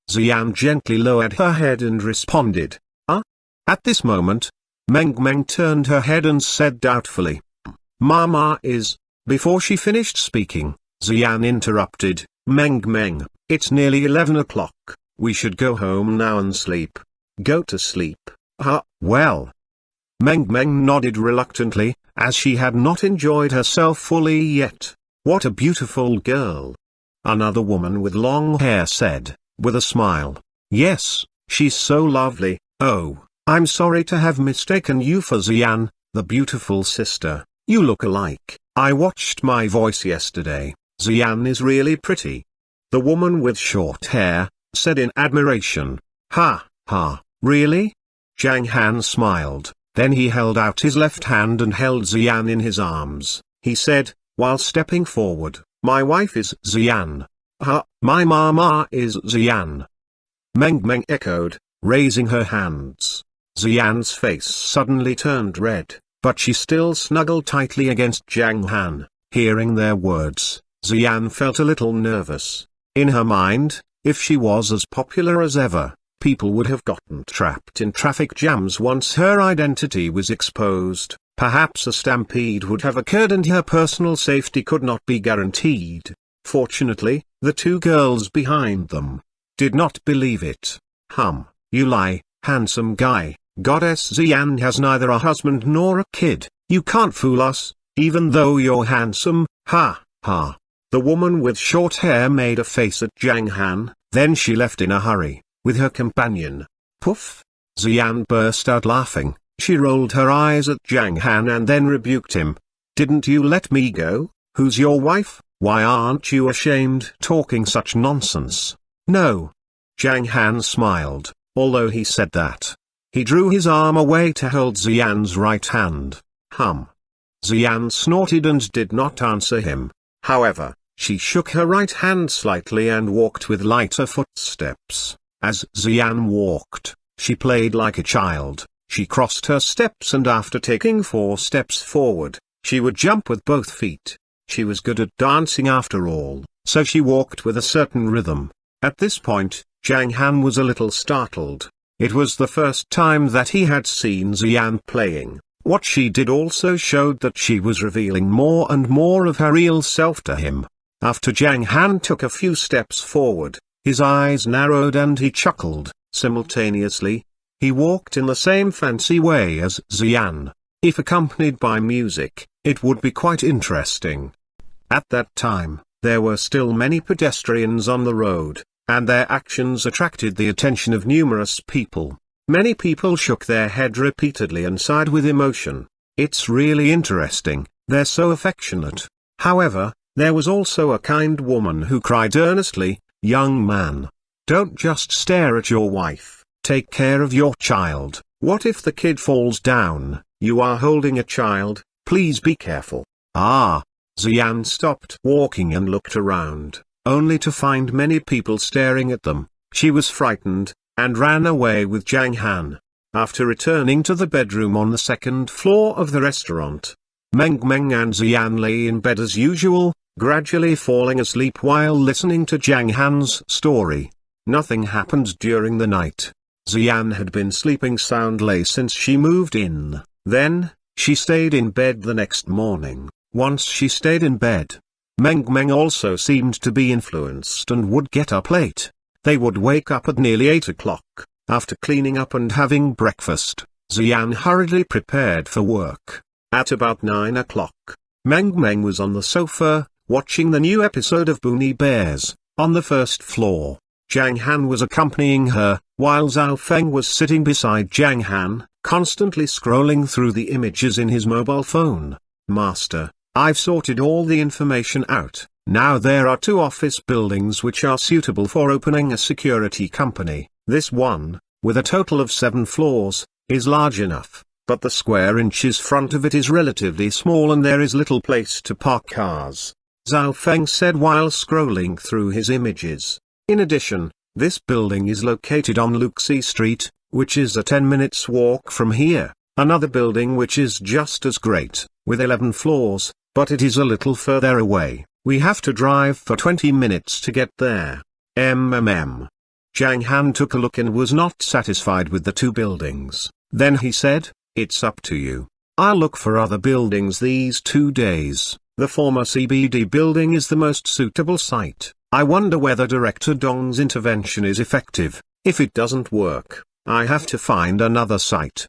Xian gently lowered her head and responded, At this moment, Meng turned her head and said doubtfully, "Mama is..." Before she finished speaking, Xian interrupted, Meng, it's nearly 11 o'clock, we should go home now and sleep." "Go to sleep? Well." Meng nodded reluctantly, as she had not enjoyed herself fully yet. "What a beautiful girl." Another woman with long hair said, with a smile, "Yes, she's so lovely. Oh, I'm sorry to have mistaken you for Xian, the beautiful sister. You look alike. I watched My Voice yesterday. Xian is really pretty." The woman with short hair said in admiration, "Ha, really?" Zhang Han smiled, then he held out his left hand and held Xian in his arms. He said, while stepping forward, "My wife is Xian. My mama is Xian." Meng echoed, raising her hands. Xian's face suddenly turned red, but she still snuggled tightly against Zhang Han. Hearing their words, Xian felt a little nervous. In her mind, if she was as popular as ever, people would have gotten trapped in traffic jams once her identity was exposed. Perhaps a stampede would have occurred and her personal safety could not be guaranteed. Fortunately, the two girls behind them did not believe it. You lie, handsome guy. Goddess Xian has neither a husband nor a kid. You can't fool us, even though you're handsome. The woman with short hair made a face at Zhang Han, then she left in a hurry, with her companion. Poof! Xian burst out laughing. She rolled her eyes at Zhang Han and then rebuked him. "Didn't you let me go? Who's your wife? Why aren't you ashamed talking such nonsense?" "No." Zhang Han smiled, although he said that. He drew his arm away to hold Xian's right hand. Xian snorted and did not answer him. However, she shook her right hand slightly and walked with lighter footsteps. As Xian walked, she played like a child. She crossed her steps and after taking 4 steps forward, she would jump with both feet. She was good at dancing after all, so she walked with a certain rhythm. At this point, Zhang Han was a little startled. It was the first time that he had seen Xian playing. What she did also showed that she was revealing more and more of her real self to him. After Zhang Han took a few steps forward, his eyes narrowed and he chuckled. Simultaneously, he walked in the same fancy way as Xian. If accompanied by music, it would be quite interesting. At that time, there were still many pedestrians on the road, and their actions attracted the attention of numerous people. Many people shook their head repeatedly and sighed with emotion. "It's really interesting, they're so affectionate." However, there was also a kind woman who cried earnestly, "Young man, don't just stare at your wife, take care of your child. What if the kid falls down? You are holding a child, please be careful." Xian stopped walking and looked around, only to find many people staring at them. She was frightened, and ran away with Zhang Han. After returning to the bedroom on the 2nd floor of the restaurant, Meng and Xian lay in bed as usual, gradually falling asleep while listening to Zhang Han's story. Nothing happened during the night. Xian had been sleeping soundly since she moved in. Then, she stayed in bed the next morning. Once she stayed in bed, Meng also seemed to be influenced and would get up late. They would wake up at nearly 8 o'clock. After cleaning up and having breakfast, Xian hurriedly prepared for work. At about 9 o'clock, Meng was on the sofa, watching the new episode of Boonie Bears. On the 1st floor, Zhang Han was accompanying her, while Zhao Feng was sitting beside Zhang Han, constantly scrolling through the images in his mobile phone. "Master, I've sorted all the information out. Now there are 2 office buildings which are suitable for opening a security company. This one, with a total of 7 floors, is large enough, but the square inches front of it is relatively small and there is little place to park cars," Zhao Feng said while scrolling through his images. "In addition, this building is located on Luxi Street, which is a 10 minutes walk from here. another building which is just as great, with 11 floors, but it is a little further away. We have to drive for 20 minutes to get there. Zhang Han took a look and was not satisfied with the two buildings. Then he said, "It's up to you. I'll look for other buildings these 2 days. The former CBD building is the most suitable site. I wonder whether Director Dong's intervention is effective. If it doesn't work, I have to find another site."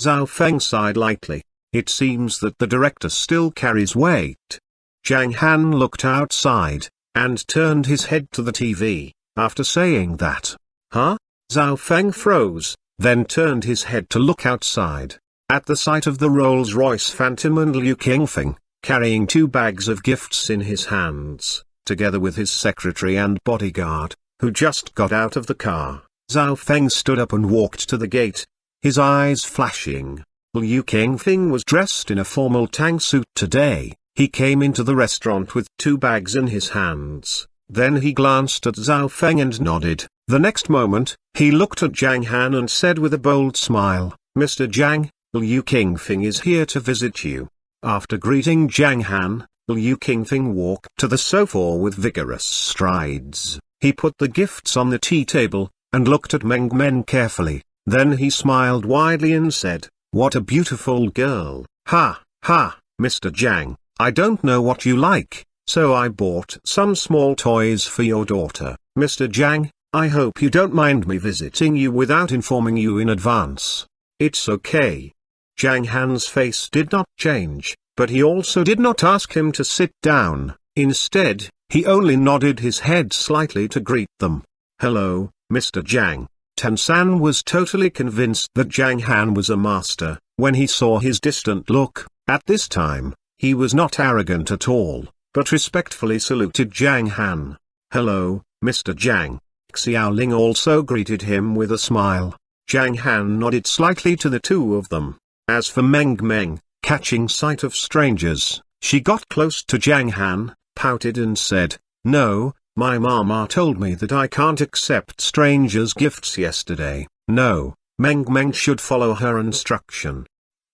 Zhao Feng sighed lightly. It seems that the director still carries weight. Zhang Han looked outside, and turned his head to the TV. After saying that, "Huh?" Zhao Feng froze, then turned his head to look outside. At the sight of the Rolls-Royce Phantom and Liu Qingfeng, carrying 2 bags of gifts in his hands, together with his secretary and bodyguard, who just got out of the car, Zhao Feng stood up and walked to the gate, his eyes flashing. Liu Qingfeng was dressed in a formal tang suit today. He came into the restaurant with 2 bags in his hands. Then he glanced at Zhao Feng and nodded. The next moment, he looked at Zhang Han and said with a bold smile, "Mr. Zhang, Liu Qingfeng is here to visit you." After greeting Zhang Han, Liu Qingfeng walked to the sofa with vigorous strides. He put the gifts on the tea table, and looked at Meng Meng carefully. Then he smiled widely and said, "What a beautiful girl. Ha, ha, Mr. Zhang, I don't know what you like, so I bought some small toys for your daughter. Mr. Zhang, I hope you don't mind me visiting you without informing you in advance." "It's okay." Zhang Han's face did not change, but he also did not ask him to sit down. Instead, he only nodded his head slightly to greet them. "Hello, Mr. Zhang." Tansan was totally convinced that Zhang Han was a master. When he saw his distant look, at this time, he was not arrogant at all, but respectfully saluted Zhang Han. "Hello, Mr. Zhang." Xiaoling also greeted him with a smile. Zhang Han nodded slightly to the two of them. As for Meng Meng, catching sight of strangers, she got close to Zhang Han, pouted and said, "No, my mama told me that I can't accept strangers' gifts yesterday." "No, Meng Meng should follow her instruction."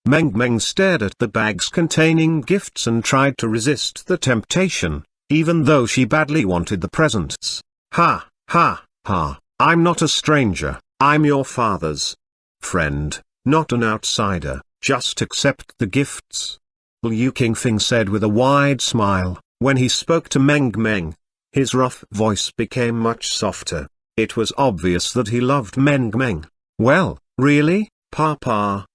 Meng Meng stared at the bags containing gifts and tried to resist the temptation, even though she badly wanted the presents. "Ha, ha, ha, I'm not a stranger, I'm your father's friend, not an outsider, just accept the gifts," Liu Qingfeng said with a wide smile. When he spoke to Meng Meng, his rough voice became much softer. It was obvious that he loved Meng Meng. "Well, really, Papa,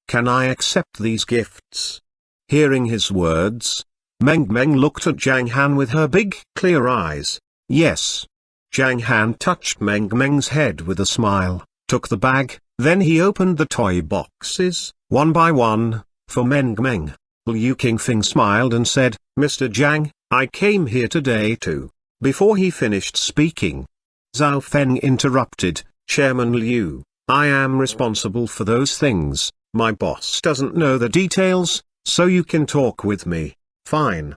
can I accept these gifts?" Hearing his words, Meng Meng looked at Zhang Han with her big, clear eyes. "Yes." Zhang Han touched Meng Meng's head with a smile, took the bag, then he opened the toy boxes, one by one, for Meng Meng. Liu Qingfeng smiled and said, "Mr. Zhang, I came here today too." Before he finished speaking, Zhao Feng interrupted, "Chairman Liu, I am responsible for those things. My boss doesn't know the details, so you can talk with me." "Fine."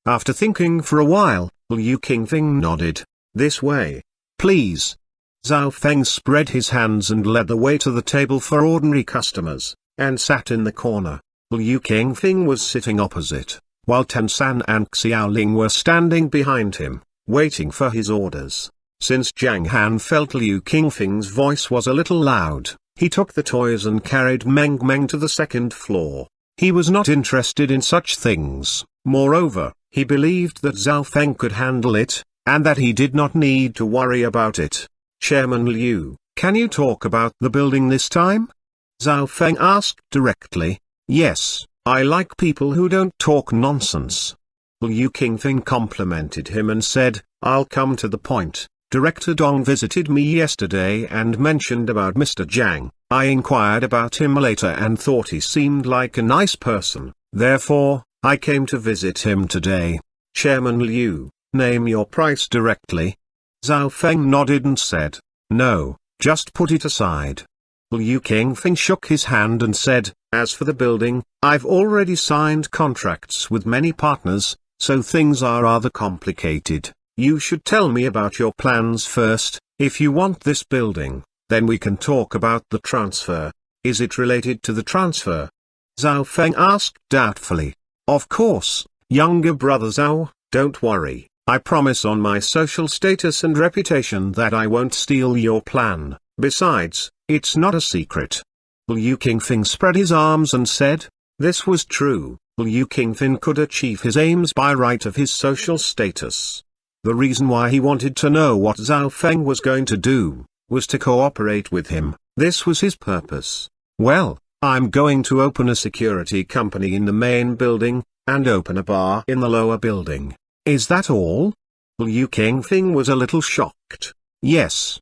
After thinking for a while, Liu Qingfeng nodded. "This way, please." Zhao Feng spread his hands and led the way to the table for ordinary customers, and sat in the corner. Liu Qingfeng was sitting opposite, while Tansan and Xiaoling were standing behind him, waiting for his orders. Since Zhang Han felt Liu Qingfeng's voice was a little loud, he took the toys and carried Meng Meng to the second floor. He was not interested in such things. Moreover, he believed that Zhao Feng could handle it, and that he did not need to worry about it. "Chairman Liu, can you talk about the building this time?" Zhao Feng asked directly. "Yes, I like people who don't talk nonsense." Liu Qingfeng complimented him and said, "I'll come to the point. Director Dong visited me yesterday and mentioned about Mr. Zhang. I inquired about him later and thought he seemed like a nice person, therefore, I came to visit him today." "Chairman Liu, name your price directly." Zhao Feng nodded and said, "No, just put it aside." Liu Qingfeng shook his hand and said, "As for the building, I've already signed contracts with many partners, so things are rather complicated. You should tell me about your plans first. If you want this building, then we can talk about the transfer. Is it related to the transfer? Zhao Feng asked doubtfully. Of course, younger brother Zhao, don't worry. I promise on my social status and reputation that I won't steal your plan. Besides, it's not a secret. Liu Qingfeng spread his arms and said. This was true. Liu Qingfeng could achieve his aims by right of his social status. The reason why he wanted to know what Zhao Feng was going to do was to cooperate with him. This was his purpose. Well, I'm going to open a security company in the main building, and open a bar in the lower building. Is that all? Liu Qingfeng was a little shocked. Yes.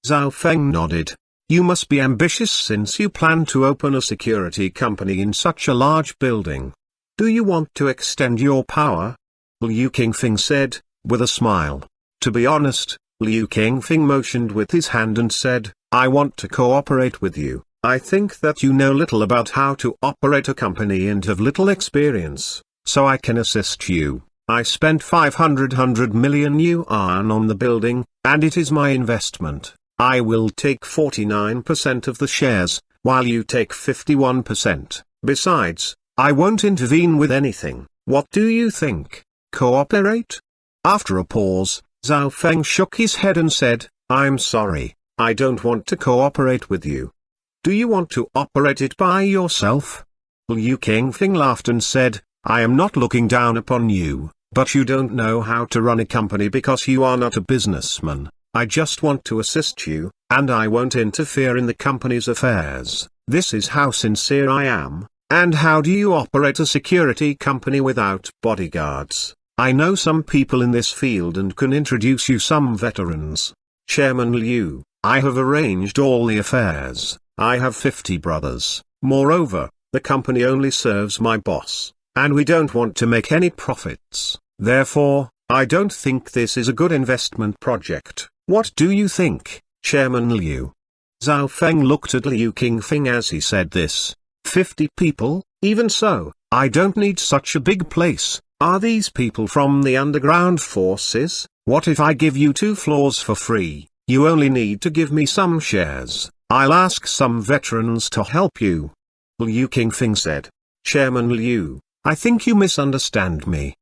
Zhao Feng nodded. You must be ambitious since you plan to open a security company in such a large building. Do you want to extend your power? Liu Qingfeng said, with a smile. To be honest, Liu Qingfeng motioned with his hand and said, I want to cooperate with you. I think that you know little about how to operate a company and have little experience, so I can assist you. I spent 500 million yuan on the building, and it is my investment. I will take 49% of the shares, while you take 51%. Besides, I won't intervene with anything. What do you think? Cooperate? After a pause, Zhao Feng shook his head and said, I'm sorry, I don't want to cooperate with you. Do you want to operate it by yourself? Liu Qingfeng laughed and said, I am not looking down upon you, but you don't know how to run a company because you are not a businessman. I just want to assist you, and I won't interfere in the company's affairs. This is how sincere I am. And how do you operate a security company without bodyguards? I know some people in this field and can introduce you some veterans. Chairman Liu, I have arranged all the affairs. I have 50 brothers. Moreover, the company only serves my boss, and we don't want to make any profits. Therefore, I don't think this is a good investment project. What do you think, Chairman Liu? Zhao Feng looked at Liu Qingfeng as he said this. 50 people? Even so, I don't need such a big place. Are these people from the underground forces? What if I give you 2 floors for free? You only need to give me some shares. I'll ask some veterans to help you. Liu Qingfeng said. Chairman Liu, I think you misunderstand me.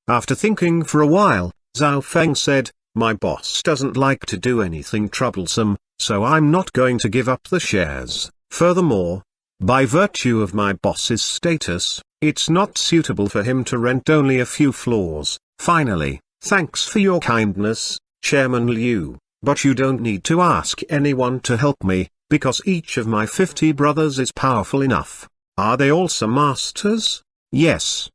After thinking for a while, Zhao Feng said, my boss doesn't like to do anything troublesome, so I'm not going to give up the shares. Furthermore, by virtue of my boss's status, it's not suitable for him to rent only a few floors. Finally, thanks for your kindness, Chairman Liu, but you don't need to ask anyone to help me, because each of my 50 brothers is powerful enough. Are they also masters? Yes.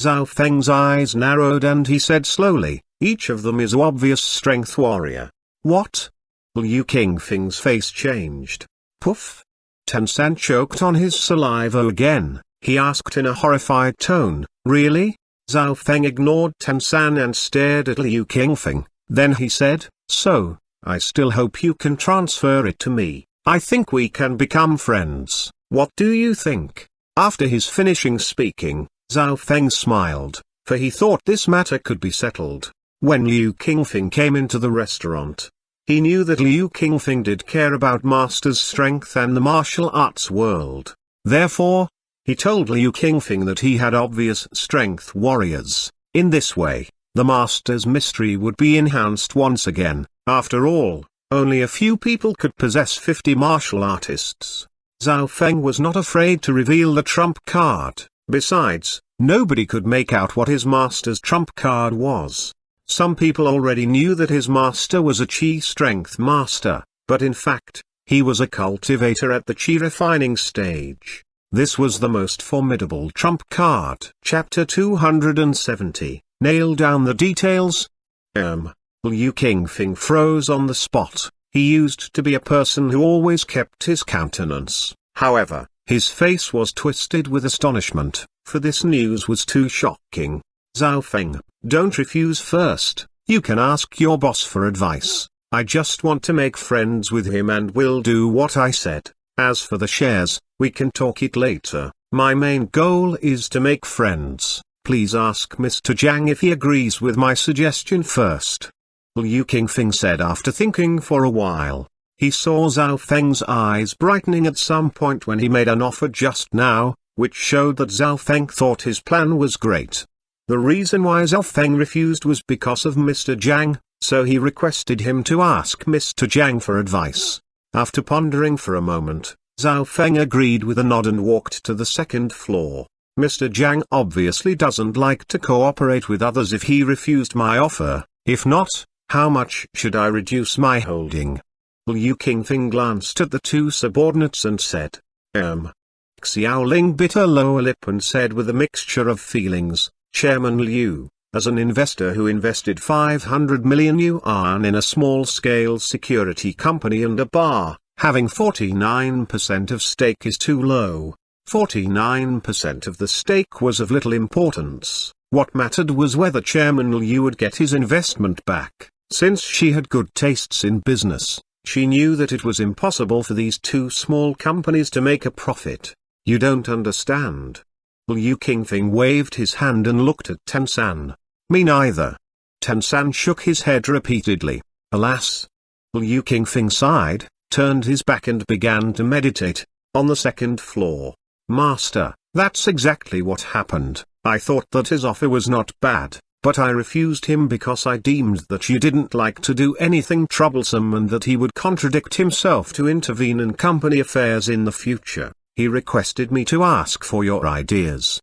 Zhao Feng's eyes narrowed and he said slowly, each of them is an obvious strength warrior. What? Liu Qingfeng's face changed. Poof. Tensan choked on his saliva again. He asked in a horrified tone, really? Zhao Feng ignored Tensan and stared at Liu Qingfeng. Then he said, so, I still hope you can transfer it to me. I think we can become friends. What do you think? After his finishing speaking, Zhao Feng smiled, for he thought this matter could be settled. When Liu Qingfeng came into the restaurant, he knew that Liu Qingfeng did care about master's strength and the martial arts world. Therefore, he told Liu Qingfeng that he had obvious strength warriors. In this way, the master's mystery would be enhanced once again. After all, only a few people could possess 50 martial artists. Zhao Feng was not afraid to reveal the trump card. Besides, nobody could make out what his master's trump card was. Some people already knew that his master was a Qi strength master, but in fact, he was a cultivator at the Qi refining stage. This was the most formidable trump card. Chapter 270, Nail down the details. Liu Qingfeng froze on the spot. He used to be a person who always kept his countenance. However, his face was twisted with astonishment, for this news was too shocking. Zhao Feng, don't refuse first. You can ask your boss for advice. I just want to make friends with him and will do what I said. As for the shares, we can talk it later. My main goal is to make friends. Please ask Mr. Zhang if he agrees with my suggestion first. Liu Qingfeng said after thinking for a while. He saw Zhao Feng's eyes brightening at some point when he made an offer just now, which showed that Zhao Feng thought his plan was great. The reason why Zhao Feng refused was because of Mr. Zhang, so he requested him to ask Mr. Zhang for advice. After pondering for a moment, Zhao Feng agreed with a nod and walked to the second floor. Mr. Zhang obviously doesn't like to cooperate with others if he refused my offer. If not, how much should I reduce my holding? Liu Qingfeng glanced at the two subordinates and said, Xiao Ling bit her lower lip and said with a mixture of feelings, Chairman Liu, as an investor who invested 500 million yuan in a small-scale security company and a bar, having 49% of stake is too low. 49% of the stake was of little importance. What mattered was whether Chairman Liu would get his investment back. Since she had good tastes in business, she knew that it was impossible for these two small companies to make a profit. You don't understand. Liu Qingfeng waved his hand and looked at Tansan. Me neither. Tansan shook his head repeatedly. Alas. Liu Qingfeng sighed, turned his back and began to meditate. On the second floor. Master, that's exactly what happened. I thought that his offer was not bad, but I refused him because I deemed that you didn't like to do anything troublesome and that he would contradict himself to intervene in company affairs in the future. He requested me to ask for your ideas.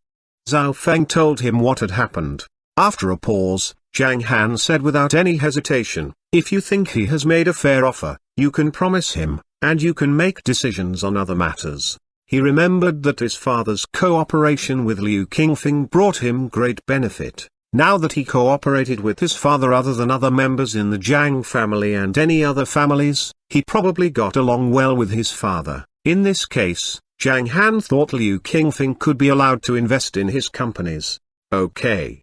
Zhao Feng told him what had happened. After a pause, Zhang Han said without any hesitation, if you think he has made a fair offer, you can promise him, and you can make decisions on other matters. He remembered that his father's cooperation with Liu Qingfeng brought him great benefit. Now that he cooperated with his father other than other members in the Zhang family and any other families, he probably got along well with his father. In this case, Zhang Han thought Liu Qingfeng could be allowed to invest in his companies. Okay.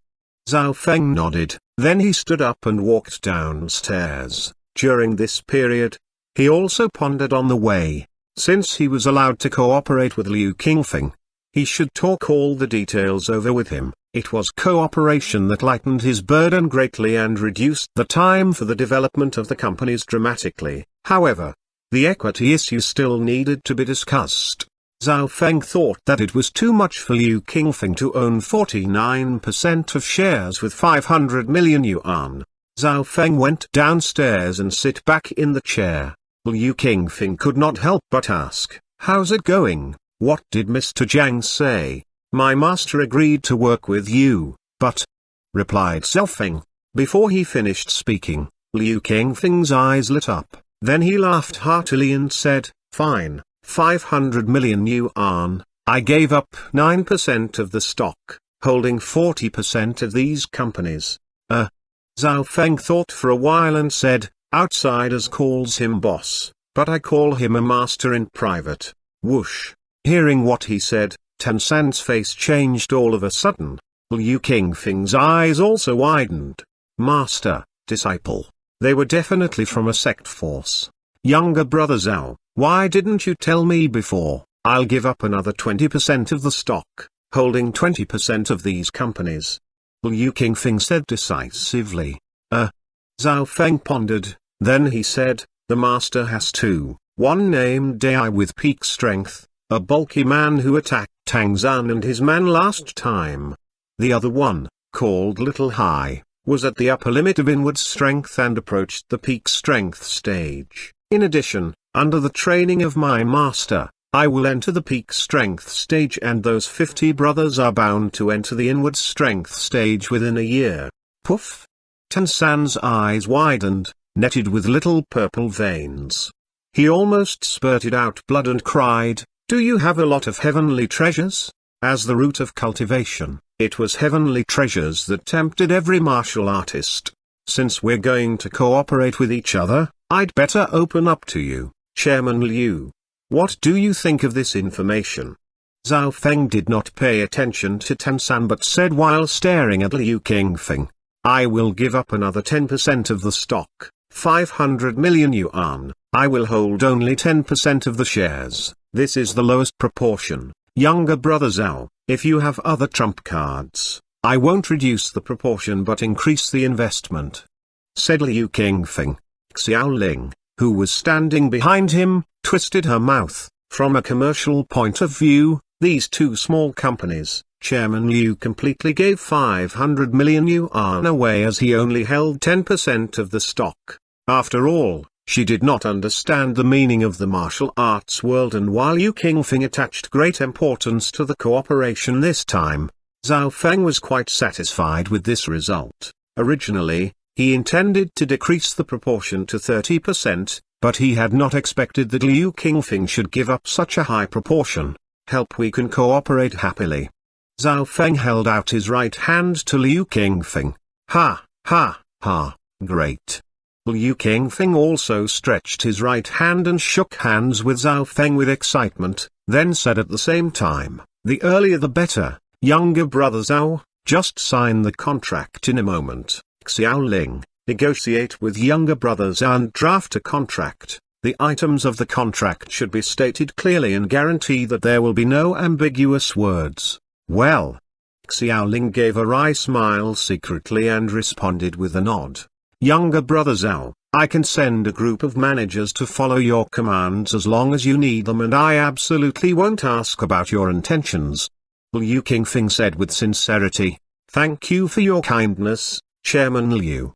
Zhao Feng nodded, then he stood up and walked downstairs. During this period, he also pondered on the way. Since he was allowed to cooperate with Liu Qingfeng, he should talk all the details over with him. It was cooperation that lightened his burden greatly and reduced the time for the development of the companies dramatically. However, the equity issue still needed to be discussed. Zhao Feng thought that it was too much for Liu Qingfeng to own 49% of shares with 500 million yuan. Zhao Feng went downstairs and sit back in the chair. Liu Qingfeng could not help but ask, how's it going? What did Mr. Zhang say? My master agreed to work with you, but, replied Zhao Feng. Before he finished speaking, Liu Qingfeng's eyes lit up, then he laughed heartily and said, fine, 500 million yuan, I gave up 9% of the stock, holding 40% of these companies. Zhao Feng thought for a while and said, outsiders calls him boss, but I call him a master in private. Whoosh. Hearing what he said, Tansan's face changed all of a sudden. Liu Qingfeng's eyes also widened. Master, disciple. They were definitely from a sect force. Younger brother Zhao, why didn't you tell me before? I'll give up another 20% of the stock, holding 20% of these companies. Liu Qingfeng said decisively. Zhao Feng pondered, then he said, the master has two, one named Ai with peak strength, a bulky man who attacked Tang Zan and his man last time. The other one, called Little Hai, was at the upper limit of inward strength and approached the peak strength stage. In addition, under the training of my master, I will enter the peak strength stage and those 50 brothers are bound to enter the inward strength stage within a year. Poof! Tansan's eyes widened, netted with little purple veins. He almost spurted out blood and cried, do you have a lot of heavenly treasures? As the root of cultivation, it was heavenly treasures that tempted every martial artist. Since we're going to cooperate with each other, I'd better open up to you, Chairman Liu. What do you think of this information? Zhao Feng did not pay attention to Tansan but said while staring at Liu Qingfeng, I will give up another 10% of the stock, 500 million yuan, I will hold only 10% of the shares, this is the lowest proportion. Younger brother Zhao, if you have other trump cards, I won't reduce the proportion but increase the investment. Said Liu Qingfeng. Xiao Ling, who was standing behind him, twisted her mouth. From a commercial point of view, these two small companies, Chairman Liu completely gave 500 million yuan away as he only held 10% of the stock. After all, she did not understand the meaning of the martial arts world, and while Liu Qingfeng attached great importance to the cooperation this time, Zhao Feng was quite satisfied with this result. Originally, he intended to decrease the proportion to 30%, but he had not expected that Liu Qingfeng should give up such a high proportion. Help, we can cooperate happily. Zhao Feng held out his right hand to Liu Qingfeng. Ha, ha, ha, great. Liu Qingfeng also stretched his right hand and shook hands with Zhao Feng with excitement, then said at the same time, the earlier the better, younger brother Zhao, just sign the contract in a moment. Xiaoling, negotiate with younger brother Zhao and draft a contract. The items of the contract should be stated clearly and guarantee that there will be no ambiguous words. Well. Xiaoling gave a wry smile secretly and responded with a nod. Younger brother Zhao, I can send a group of managers to follow your commands as long as you need them, and I absolutely won't ask about your intentions. Liu Qingfeng said with sincerity. Thank you for your kindness, Chairman Liu.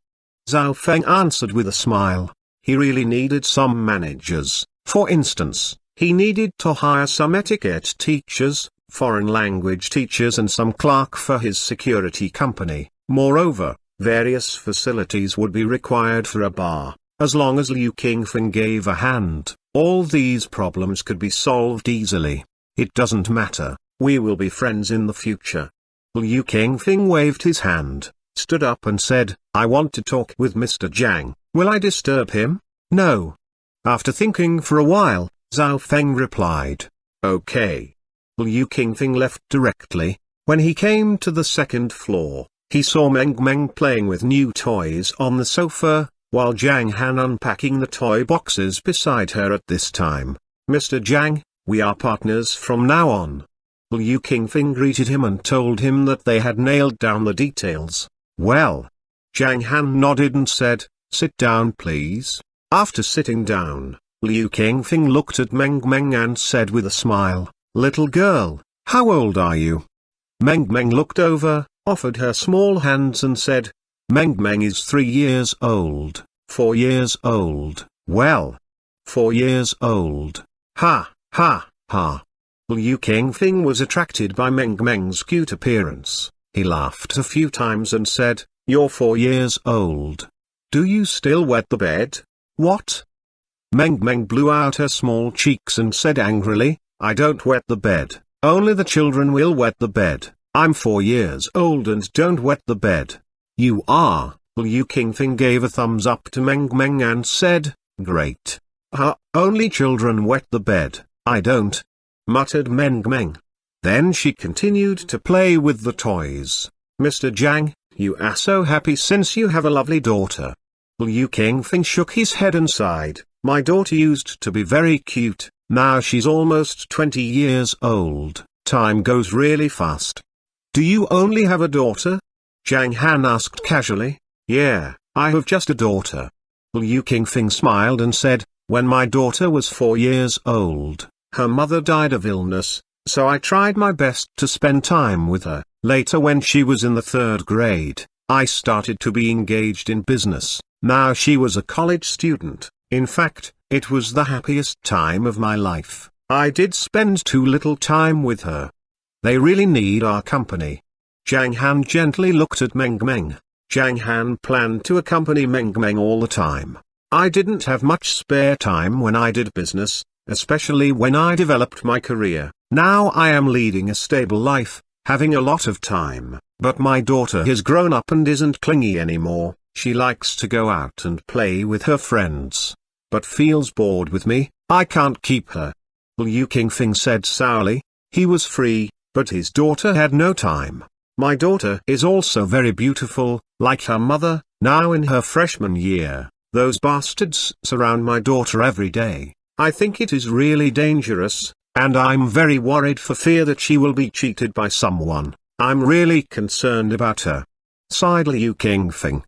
Zhao Feng answered with a smile. He really needed some managers. For instance, he needed to hire some etiquette teachers, foreign language teachers and some clerk for his security company. Moreover, various facilities would be required for a bar. As long as Liu Qingfeng gave a hand, all these problems could be solved easily. It doesn't matter, we will be friends in the future. Liu Qingfeng waved his hand, stood up and said, I want to talk with Mr. Zhang. Will I disturb him? No. After thinking for a while, Zhao Feng replied, okay. Liu Qingfeng left directly. When he came to the second floor, he saw Meng playing with new toys on the sofa, while Zhang Han unpacking the toy boxes beside her at this time. Mr. Zhang, we are partners from now on. Liu Qingfeng greeted him and told him that they had nailed down the details. Well. Zhang Han nodded and said, sit down please. After sitting down, Liu Qingfeng looked at Meng and said with a smile, little girl, how old are you? Meng looked over, offered her small hands and said, Meng is 3 years old, 4 years old, well. 4 years old. Ha, ha, ha. Liu Qingfeng was attracted by Meng's cute appearance. He laughed a few times and said, you're 4 years old. Do you still wet the bed? What? Meng blew out her small cheeks and said angrily, I don't wet the bed, only the children will wet the bed. I'm 4 years old and don't wet the bed. You are. Liu Qingfeng gave a thumbs up to Meng and said, great. Only children wet the bed, I don't. Muttered Meng. Then she continued to play with the toys. Mr. Zhang, you are so happy since you have a lovely daughter. Liu Qingfeng shook his head and sighed. My daughter used to be very cute, now she's almost 20 years old. Time goes really fast. Do you only have a daughter? Zhang Han asked casually. Yeah, I have just a daughter. Liu Qingfeng smiled and said, when my daughter was 4 years old, her mother died of illness, so I tried my best to spend time with her. Later when she was in the 3rd grade, I started to be engaged in business. Now she was a college student. In fact, it was the happiest time of my life. I did spend too little time with her. They really need our company. Zhang Han gently looked at Meng. Zhang Han planned to accompany Meng all the time. I didn't have much spare time when I did business, especially when I developed my career. Now I am leading a stable life, having a lot of time, but my daughter has grown up and isn't clingy anymore. She likes to go out and play with her friends, but feels bored with me. I can't keep her. Liu Qingfeng said sourly. He was free, but his daughter had no time. My daughter is also very beautiful, like her mother, now in her freshman year. Those bastards surround my daughter every day. I think it is really dangerous, and I'm very worried for fear that she will be cheated by someone. I'm really concerned about her. Sighed Liu Qingfeng.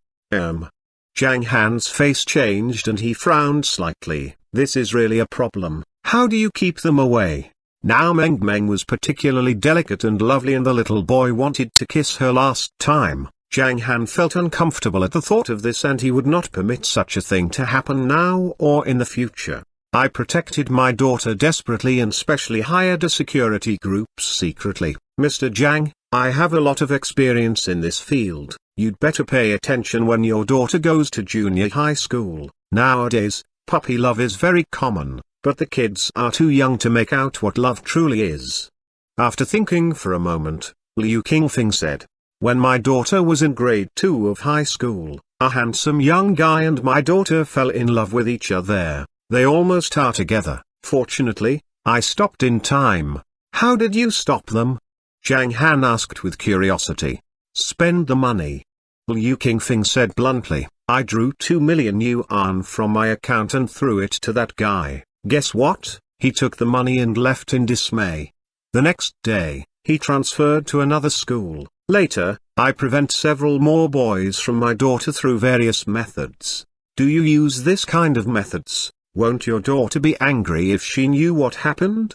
Zhang Han's face changed and he frowned slightly. This is really a problem. How do you keep them away? Now Meng was particularly delicate and lovely and the little boy wanted to kiss her last time. Zhang Han felt uncomfortable at the thought of this and he would not permit such a thing to happen now or in the future. I protected my daughter desperately and specially hired a security group secretly. Mr. Zhang, I have a lot of experience in this field. You'd better pay attention when your daughter goes to junior high school. Nowadays, puppy love is very common, but the kids are too young to make out what love truly is. After thinking for a moment, Liu Qingfeng said, when my daughter was in grade 2 of high school, a handsome young guy and my daughter fell in love with each other. They almost are together. Fortunately, I stopped in time. How did you stop them? Zhang Han asked with curiosity. Spend the money. Liu Qingfeng said bluntly, I drew 2 million yuan from my account and threw it to that guy. Guess what? He took the money and left in dismay. The next day, he transferred to another school. Later, I prevent several more boys from my daughter through various methods. Do you use this kind of methods? Won't your daughter be angry if she knew what happened?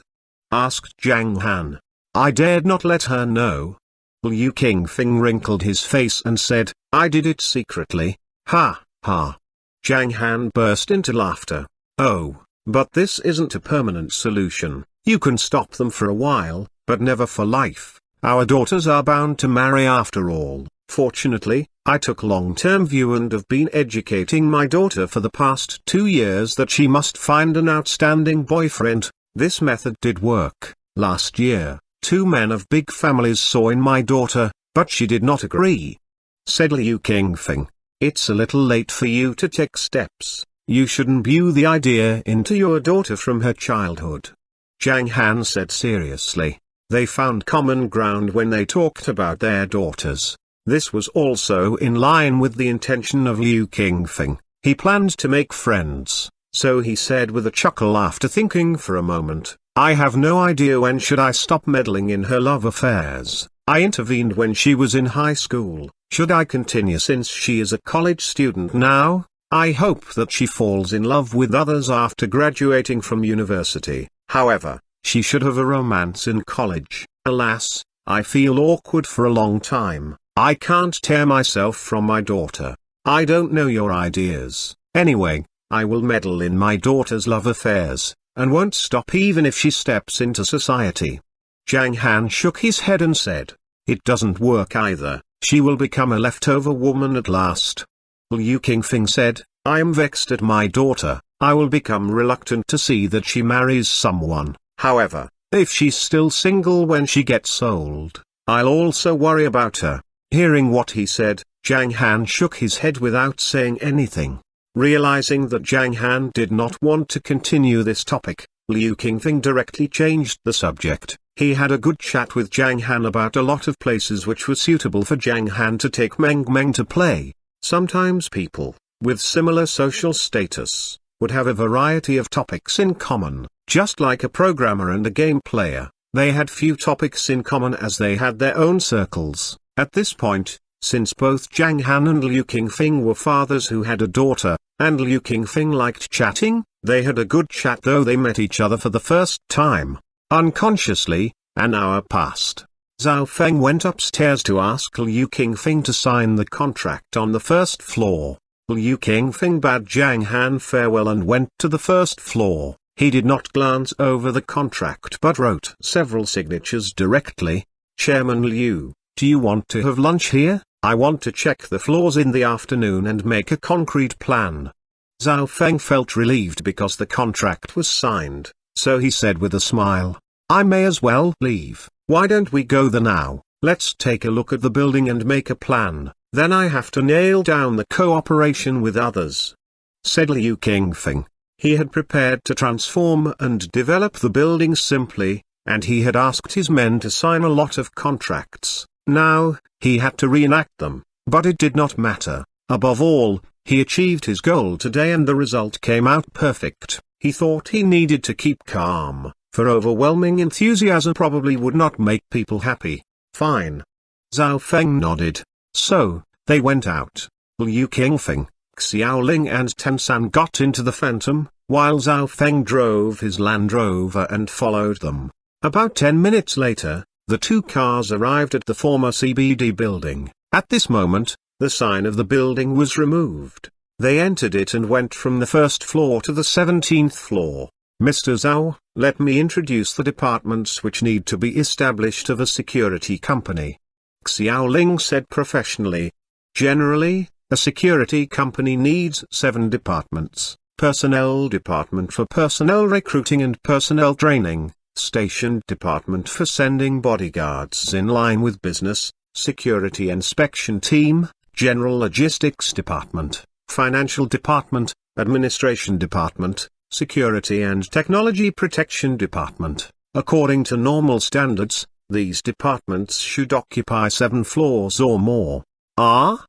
Asked Zhang Han. I dared not let her know. Liu Qingfeng wrinkled his face and said, I did it secretly. Ha, ha. Zhang Han burst into laughter. Oh, but this isn't a permanent solution. You can stop them for a while, but never for life. Our daughters are bound to marry after all. Fortunately, I took long-term view and have been educating my daughter for the past 2 years that she must find an outstanding boyfriend. This method did work. Last year, 2 men of big families saw in my daughter, but she did not agree. Said Liu Qingfeng, it's a little late for you to take steps. You should imbue the idea into your daughter from her childhood. Zhang Han said seriously. They found common ground when they talked about their daughters. This was also in line with the intention of Liu Qingfeng. He planned to make friends, so he said with a chuckle after thinking for a moment, I have no idea when should I stop meddling in her love affairs. I intervened when she was in high school. Should I continue since she is a college student now? I hope that she falls in love with others after graduating from university. However, she should have a romance in college. Alas, I feel awkward for a long time. I can't tear myself from my daughter. I don't know your ideas. Anyway, I will meddle in my daughter's love affairs, and won't stop even if she steps into society. Zhang Han shook his head and said, it doesn't work either. She will become a leftover woman at last. Liu Qingfeng said, I am vexed at my daughter. I will become reluctant to see that she marries someone. However, if she's still single when she gets old, I'll also worry about her. Hearing what he said, Zhang Han shook his head without saying anything. Realizing that Zhang Han did not want to continue this topic, Liu Qingfeng directly changed the subject. He had a good chat with Zhang Han about a lot of places which were suitable for Zhang Han to take Meng to play. Sometimes people, with similar social status, would have a variety of topics in common. Just like a programmer and a game player, they had few topics in common as they had their own circles. At this point, since both Zhang Han and Liu Qingfeng were fathers who had a daughter, and Liu Qingfeng liked chatting, they had a good chat though they met each other for the first time. Unconsciously, an hour passed. Zhao Feng went upstairs to ask Liu Qingfeng to sign the contract on the first floor. Liu Qingfeng bade Zhang Han farewell and went to the first floor. He did not glance over the contract but wrote several signatures directly. Chairman Liu, do you want to have lunch here? I want to check the floors in the afternoon and make a concrete plan. Zhao Feng felt relieved because the contract was signed, so he said with a smile, I may as well leave. Why don't we go there now? Let's take a look at the building and make a plan. Then I have to nail down the cooperation with others. Said Liu Qingfeng. He had prepared to transform and develop the building simply, and he had asked his men to sign a lot of contracts. Now, he had to reenact them, but it did not matter. Above all, he achieved his goal today and the result came out perfect. He thought he needed to keep calm, for overwhelming enthusiasm probably would not make people happy. Fine. Zhao Feng nodded. So, they went out. Liu Qingfeng, Xiaoling and Tensan got into the Phantom, while Zhao Feng drove his Land Rover and followed them. About 10 minutes later, the two cars arrived at the former CBD building. At this moment, the sign of the building was removed. They entered it and went from the first floor to the 17th floor. Mr. Zhao, let me introduce the departments which need to be established of a security company. Xiaoling said professionally. Generally, a security company needs 7 departments: personnel department for personnel recruiting and personnel training, station department for sending bodyguards in line with business, security inspection team, general logistics department, financial department, administration department, security and technology protection department. According to normal standards, these departments should occupy 7 floors or more. Ah?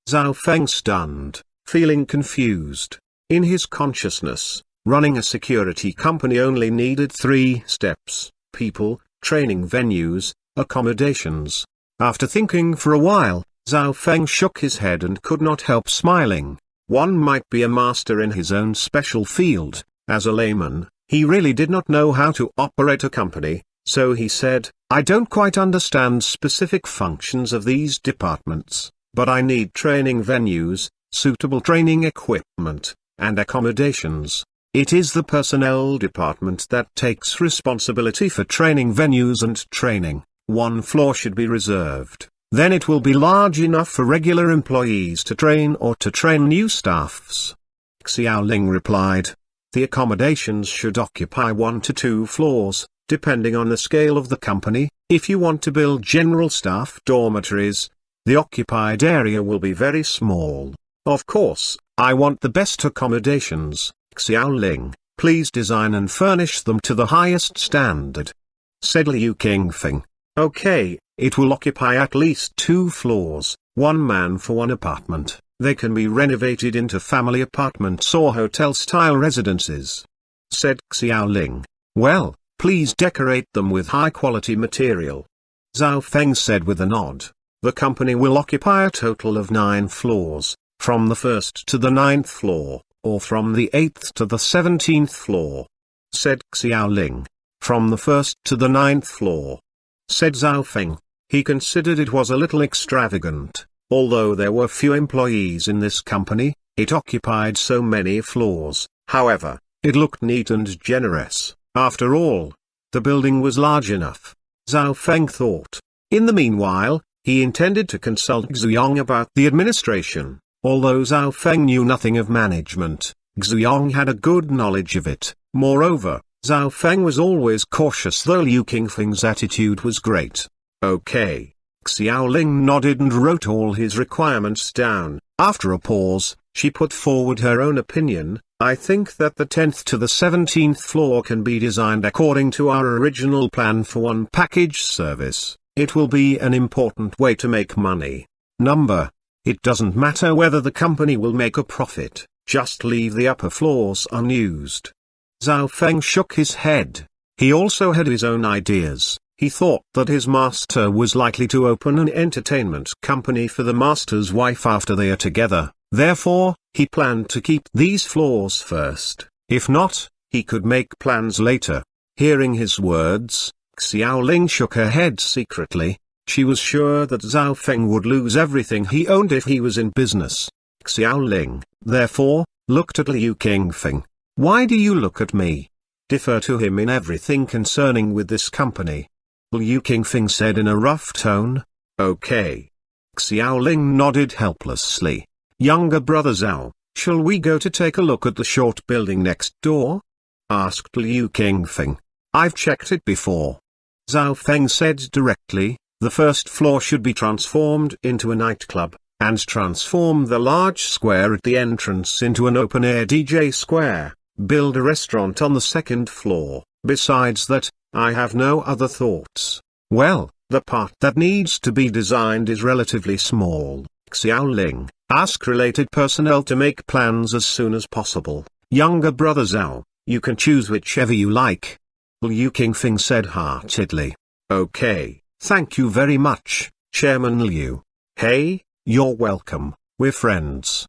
Zhao Feng stunned, feeling confused. In his consciousness, running a security company only needed 3 steps: people, training venues, accommodations. After thinking for a while, Zhao Feng shook his head and could not help smiling. One might be a master in his own special field. As a layman, he really did not know how to operate a company, so he said, I don't quite understand specific functions of these departments, but I need training venues, suitable training equipment, and accommodations. It is the personnel department that takes responsibility for training venues and training. 1 floor should be reserved. Then it will be large enough for regular employees to train or to train new staffs. Xiaoling replied. The accommodations should occupy 1 to 2 floors, depending on the scale of the company. If you want to build general staff dormitories, the occupied area will be very small. Of course, I want the best accommodations. Xiaoling, please design and furnish them to the highest standard. Said Liu Qingfeng. Okay, it will occupy at least 2 floors, 1 man for 1 apartment. They can be renovated into family apartments or hotel-style residences. Said Xiaoling. Well, please decorate them with high-quality material. Zhao Feng said with a nod. The company will occupy a total of 9 floors, from the 1st to the 9th floor, or from the 8th to the 17th floor. Said Xiaoling. From the 1st to the 9th floor. Said Zhao Feng. He considered it was a little extravagant. Although there were few employees in this company, it occupied so many floors. However, it looked neat and generous. After all, the building was large enough. Zhao Feng thought. In the meanwhile, he intended to consult Xuyong about the administration. Although Zhao Feng knew nothing of management, Xuyong had a good knowledge of it. Moreover, Zhao Feng was always cautious, though Liu Qingfeng's attitude was great. Okay. Xiaoling nodded and wrote all his requirements down. After a pause, she put forward her own opinion. I think that the 10th to the 17th floor can be designed according to our original plan for 1 package service. It will be an important way to make money. Number. It doesn't matter whether the company will make a profit, just leave the upper floors unused. Zhao Feng shook his head. He also had his own ideas. He thought that his master was likely to open an entertainment company for the master's wife after they are together. Therefore, he planned to keep these floors first. If not, he could make plans later. Hearing his words, Xiaoling shook her head secretly. She was sure that Zhao Feng would lose everything he owned if he was in business. Xiaoling, therefore, looked at Liu Qingfeng. Why do you look at me? Defer to him in everything concerning with this company. Liu Qingfeng said in a rough tone. Okay. Xiaoling nodded helplessly. Younger brother Zhao, shall we go to take a look at the short building next door? Asked Liu Qingfeng. I've checked it before. Zhao Feng said directly. The first floor should be transformed into a nightclub, and transform the large square at the entrance into an open-air DJ square. Build a restaurant on the 2nd floor. Besides that, I have no other thoughts. Well, the part that needs to be designed is relatively small. Xiaoling, ask related personnel to make plans as soon as possible. Younger brother Zhao, you can choose whichever you like. Liu Qingfeng said heartedly. Okay, thank you very much, Chairman Liu. Hey, you're welcome, we're friends.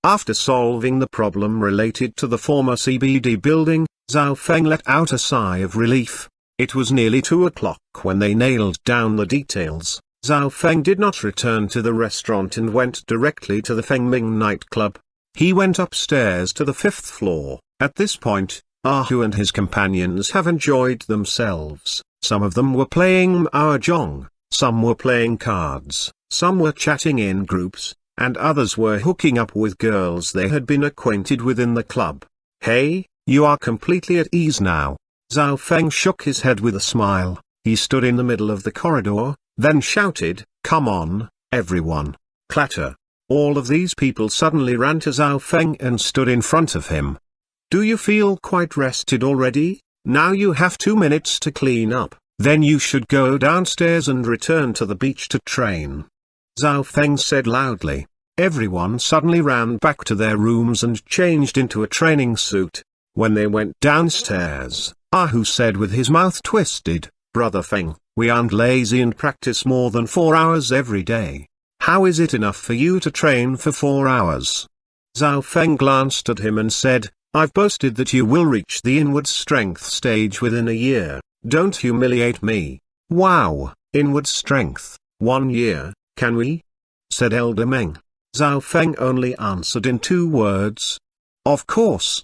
After solving the problem related to the former CBD building, Zhao Feng let out a sigh of relief. It was nearly 2 o'clock when they nailed down the details. Zhao Feng did not return to the restaurant and went directly to the Fengming nightclub. He went upstairs to the 5th floor. At this point, Ahu and his companions have enjoyed themselves. Some of them were playing mahjong, some were playing cards, some were chatting in groups, and others were hooking up with girls they had been acquainted with in the club. Hey, you are completely at ease now. Zhao Feng shook his head with a smile. He stood in the middle of the corridor, then shouted, "Come on, everyone. Clatter." All of these people suddenly ran to Zhao Feng and stood in front of him. Do you feel quite rested already? Now you have 2 minutes to clean up, then you should go downstairs and return to the beach to train. Zhao Feng said loudly. Everyone suddenly ran back to their rooms and changed into a training suit. When they went downstairs, Ahu said with his mouth twisted, "Brother Feng, we aren't lazy and practice more than 4 hours every day. How is it enough for you to train for 4 hours? Zhao Feng glanced at him and said, I've boasted that you will reach the inward strength stage within a year. Don't humiliate me. Wow, inward strength, 1 year, can we? Said Elder Meng. Zhao Feng only answered in 2 words. Of course,